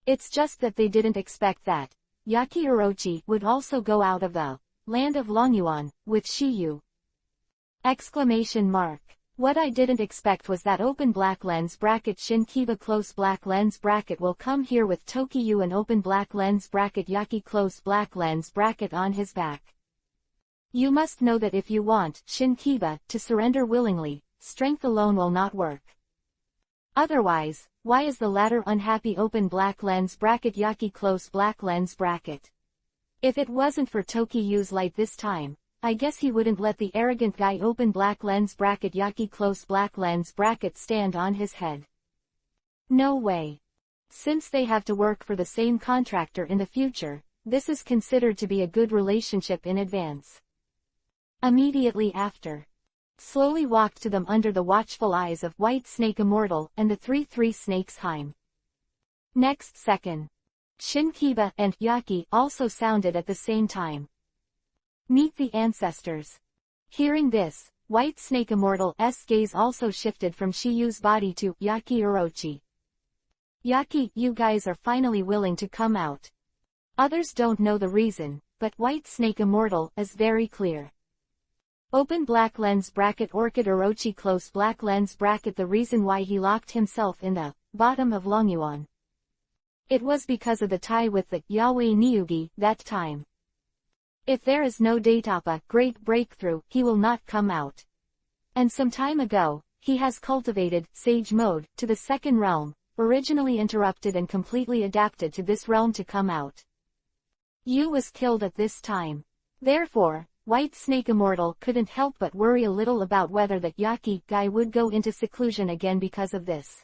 It's just that they didn't expect that Yaki Orochi would also go out of the land of Longyuan with Shiyu. Exclamation mark. What I didn't expect was that open black lens bracket Shinkiba close black lens bracket will come here with Tokiyu and open black lens bracket Yaki close black lens bracket on his back. You must know that if you want Shinkiba to surrender willingly, strength alone will not work. Otherwise, why is the latter unhappy open black lens bracket Yaki close black lens bracket? If it wasn't for Tokiyu's light this time, I guess he wouldn't let the arrogant guy open black lens bracket Yaki close black lens bracket stand on his head. No way. Since they have to work for the same contractor in the future, this is considered to be a good relationship in advance. Immediately after, slowly walked to them under the watchful eyes of White Snake Immortal and the three snakes Heim. Next second, Shinkiba and Yaki also sounded at the same time. Meet the ancestors. Hearing this, White Snake Immortal's gaze also shifted from Shiyu's body to Yaki Orochi. Yaki, you guys are finally willing to come out. Others don't know the reason, but White Snake Immortal is very clear. Open black lens bracket Orchid Orochi close black lens bracket the reason why he locked himself in the bottom of Longyuan. It was because of the tie with the Yahweh Niugi that time. If there is no Datapa great breakthrough, he will not come out. And some time ago, he has cultivated Sage mode to the second realm, originally interrupted and completely adapted to this realm to come out. Yu was killed at this time. Therefore, White Snake Immortal couldn't help but worry a little about whether that Yaki guy would go into seclusion again because of this.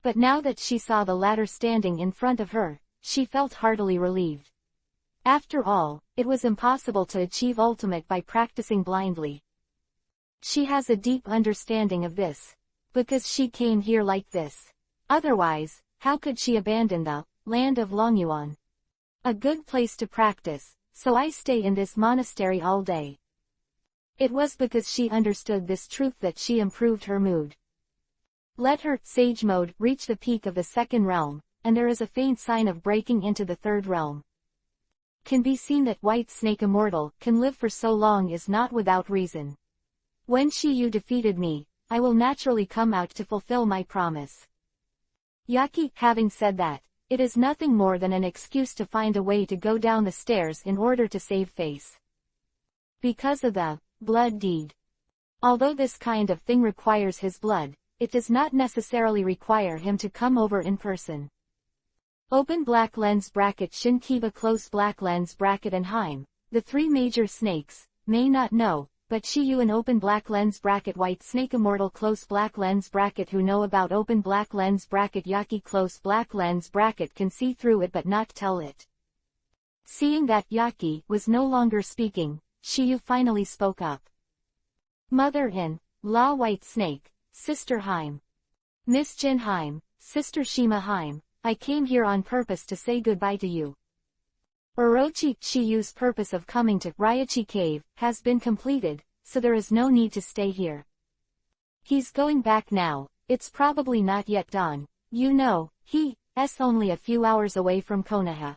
But now that she saw the latter standing in front of her, she felt heartily relieved. After all, it was impossible to achieve ultimate by practicing blindly. She has a deep understanding of this, because she came here like this. Otherwise, how could she abandon the land of Longyuan? A good place to practice, so I stay in this monastery all day. It was because she understood this truth that she improved her mood. Let her Sage mode reach the peak of the second realm, and there is a faint sign of breaking into the third realm. Can be seen that White Snake Immortal can live for so long is not without reason. When Shiyu defeated me, I will naturally come out to fulfill my promise. Yaki, having said that, it is nothing more than an excuse to find a way to go down the stairs in order to save face. Because of the blood deed. Although this kind of thing requires his blood, it does not necessarily require him to come over in person. Open black lens bracket Shinkiba close black lens bracket and Heim, the three major snakes, may not know, but Shiyu an open black lens bracket white snake immortal close black lens bracket who know about open black lens bracket Yaki close black lens bracket can see through it but not tell it. Seeing that Yaki was no longer speaking, Shiyu finally spoke up. Mother-in law white snake, Sister Haim. Miss Jin Haim, Sister Shima Haim, I came here on purpose to say goodbye to you. Orochi, Shiyu's purpose of coming to Ryachi Cave has been completed, so there is no need to stay here. He's going back now, it's probably not yet dawn, you know, he's only a few hours away from Konoha.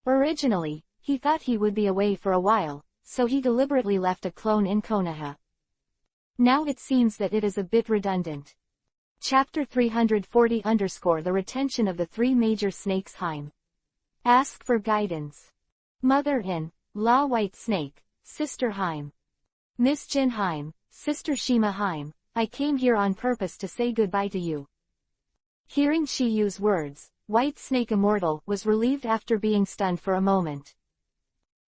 Originally, he thought he would be away for a while, so he deliberately left a clone in Konoha. Now it seems that it is a bit redundant. Chapter 340 _ The retention of the three major snakes Haim. Ask for guidance. Mother-in law white snake, Sister Haim. Miss Jin Haim, Sister Shima Haim, I came here on purpose to say goodbye to you. Hearing Shiyu's words, White Snake Immortal was relieved after being stunned for a moment.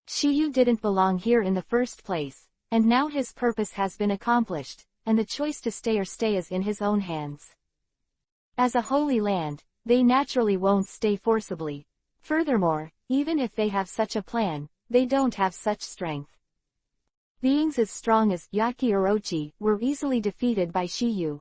Shiyu didn't belong here in the first place, and now his purpose has been accomplished, and the choice to stay or stay is in his own hands. As a holy land, they naturally won't stay forcibly. Furthermore, even if they have such a plan, they don't have such strength. Beings as strong as Yaki Orochi were easily defeated by Shiyu.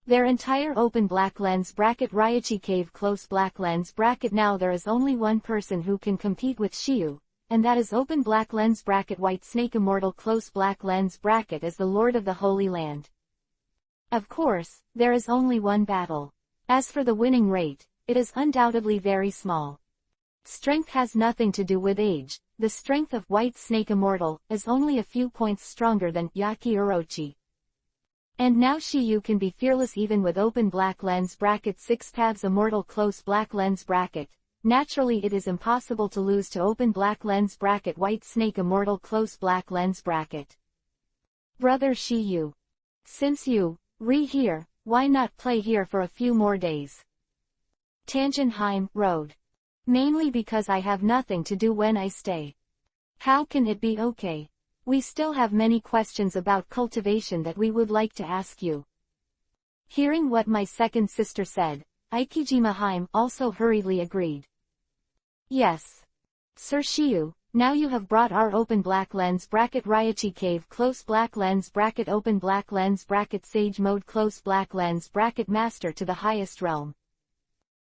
Their entire open black lens bracket Ryachi Cave close black lens bracket now there is only one person who can compete with Shiyu, and that is open black lens bracket White Snake Immortal close black lens bracket as the Lord of the Holy Land. Of course, there is only one battle. As for the winning rate, it is undoubtedly very small. Strength has nothing to do with age, the strength of White Snake Immortal is only a few points stronger than Yaki Orochi. And now Shiyu can be fearless even with open black lens bracket 6 paths Immortal close black lens bracket. Naturally it is impossible to lose to open black lens bracket White Snake Immortal close black lens bracket. Brother Shiyu. Since you here, why not play here for a few more days? Tanjin Haim Road. Mainly because I have nothing to do when I stay. How can it be okay? We still have many questions about cultivation that we would like to ask you. Hearing what my second sister said, Ikijima Haim also hurriedly agreed. Yes. Sir Shiyu, now you have brought our open black lens bracket Ryachi Cave close black lens bracket open black lens bracket Sage Mode close black lens bracket Master to the highest realm.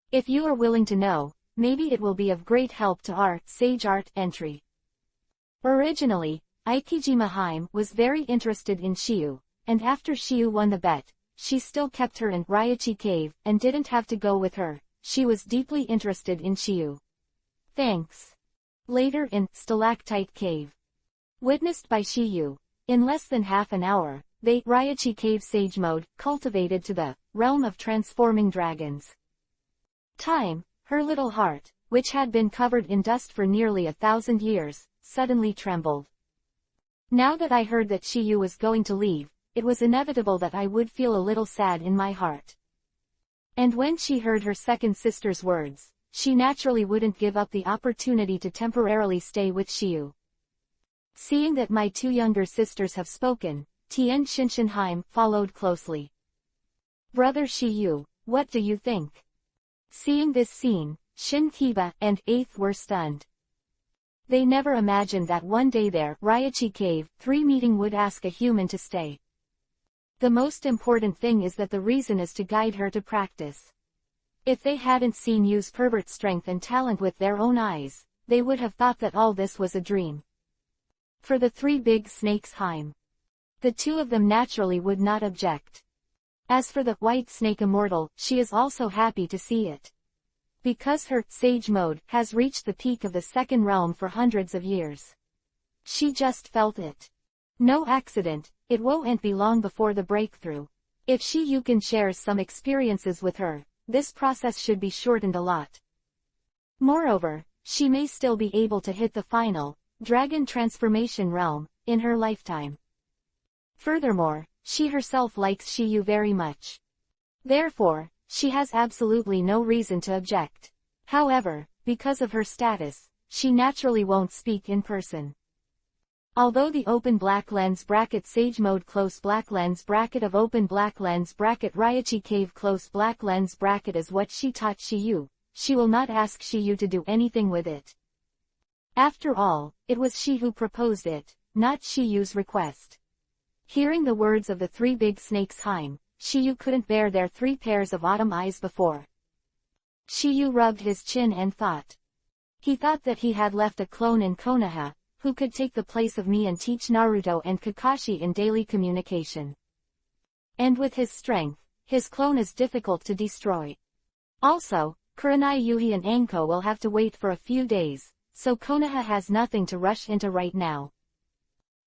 If you are willing to know, maybe it will be of great help to our Sage Art entry. Originally, Ikijima Haim was very interested in Shiyu, and after Shiyu won the bet, she still kept her in Ryachi Cave and didn't have to go with her. She was deeply interested in Shiyu. Thanks. Later in Stalactite Cave. Witnessed by Shiyu, in less than half an hour, they Ryachi Cave Sage Mode cultivated to the realm of transforming dragons. Time, her little heart, which had been covered in dust for nearly 1,000 years, suddenly trembled. Now that I heard that Shiyu was going to leave, it was inevitable that I would feel a little sad in my heart. And when she heard her second sister's words, she naturally wouldn't give up the opportunity to temporarily stay with Shiyu. Seeing that my two younger sisters have spoken, Tien Shinshinheim followed closely. Brother Shiyu, what do you think? Seeing this scene, Shin Kiba and Eighth were stunned. They never imagined that one day there, Ryachi Cave 3 meeting would ask a human to stay. The most important thing is that the reason is to guide her to practice. If they hadn't seen Yu's pervert strength and talent with their own eyes, they would have thought that all this was a dream. For the 3 big snakes Haim. The 2 of them naturally would not object. As for the White Snake Immortal, she is also happy to see it. Because her Sage Mode has reached the peak of the second realm for hundreds of years. She just felt it. No accident, it won't be long before the breakthrough. If Shiyukin shares some experiences with her, this process should be shortened a lot. Moreover, she may still be able to hit the final, dragon transformation realm, in her lifetime. Furthermore, she herself likes Shiyu very much. Therefore, she has absolutely no reason to object. However, because of her status, she naturally won't speak in person. Although the open black lens bracket sage mode close black lens bracket of open black lens bracket Raichi cave close black lens bracket is what she taught Shiyu, she will not ask Shiyu to do anything with it. After all, it was she who proposed it, not Shiyu's request. Hearing the words of the three big snakes Haim, Shiyu couldn't bear their three pairs of autumn eyes before. Shiyu rubbed his chin and thought. He thought that he had left a clone in Konoha, who could take the place of me and teach Naruto and Kakashi in daily communication. And with his strength, his clone is difficult to destroy. Also, Kurenai Yuhi and Anko will have to wait for a few days, so Konoha has nothing to rush into right now.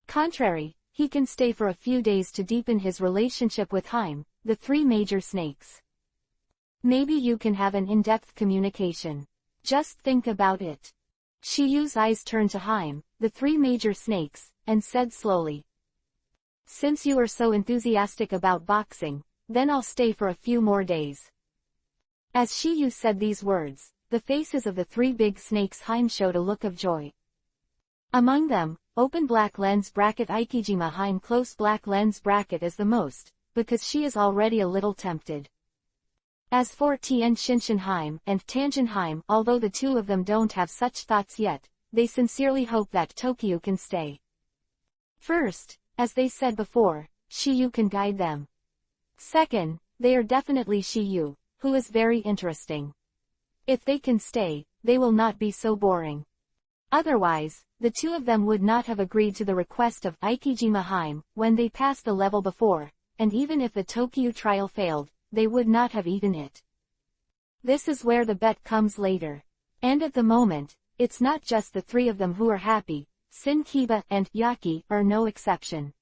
Contrary, he can stay for a few days to deepen his relationship with Haim, the three major snakes. Maybe you can have an in-depth communication. Just think about it. Shiyu's eyes turned to Haim, the three major snakes, and said slowly. Since you are so enthusiastic about boxing, then I'll stay for a few more days. As Shiyu said these words, the faces of the three big snakes Haim showed a look of joy. Among them, open black lens bracket Ikijima Haim close black lens bracket is the most, because she is already a little tempted. As for Tien Shinshinheim and Tangenheim, although the two of them don't have such thoughts yet, they sincerely hope that Tokyo can stay. First, as they said before, Shiyu can guide them. Second, they are definitely Shiyu, who is very interesting. If they can stay, they will not be so boring. Otherwise, the two of them would not have agreed to the request of Ikijima Haim when they passed the level before, and even if the Tokyo trial failed, they would not have eaten it. This is where the bet comes later. And at the moment, it's not just the three of them who are happy, Shinkiba and Yaki are no exception.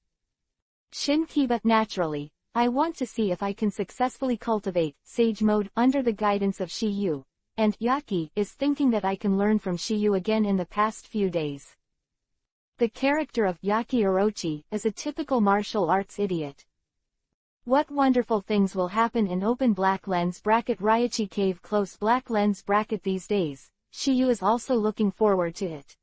Shinkiba, naturally, I want to see if I can successfully cultivate Sage Mode under the guidance of Shiyu, and Yaki is thinking that I can learn from Shiyu again in the past few days. The character of Yaki Orochi is a typical martial arts idiot. What wonderful things will happen in open black lens bracket Raichi cave close black lens bracket these days, Shiyu is also looking forward to it.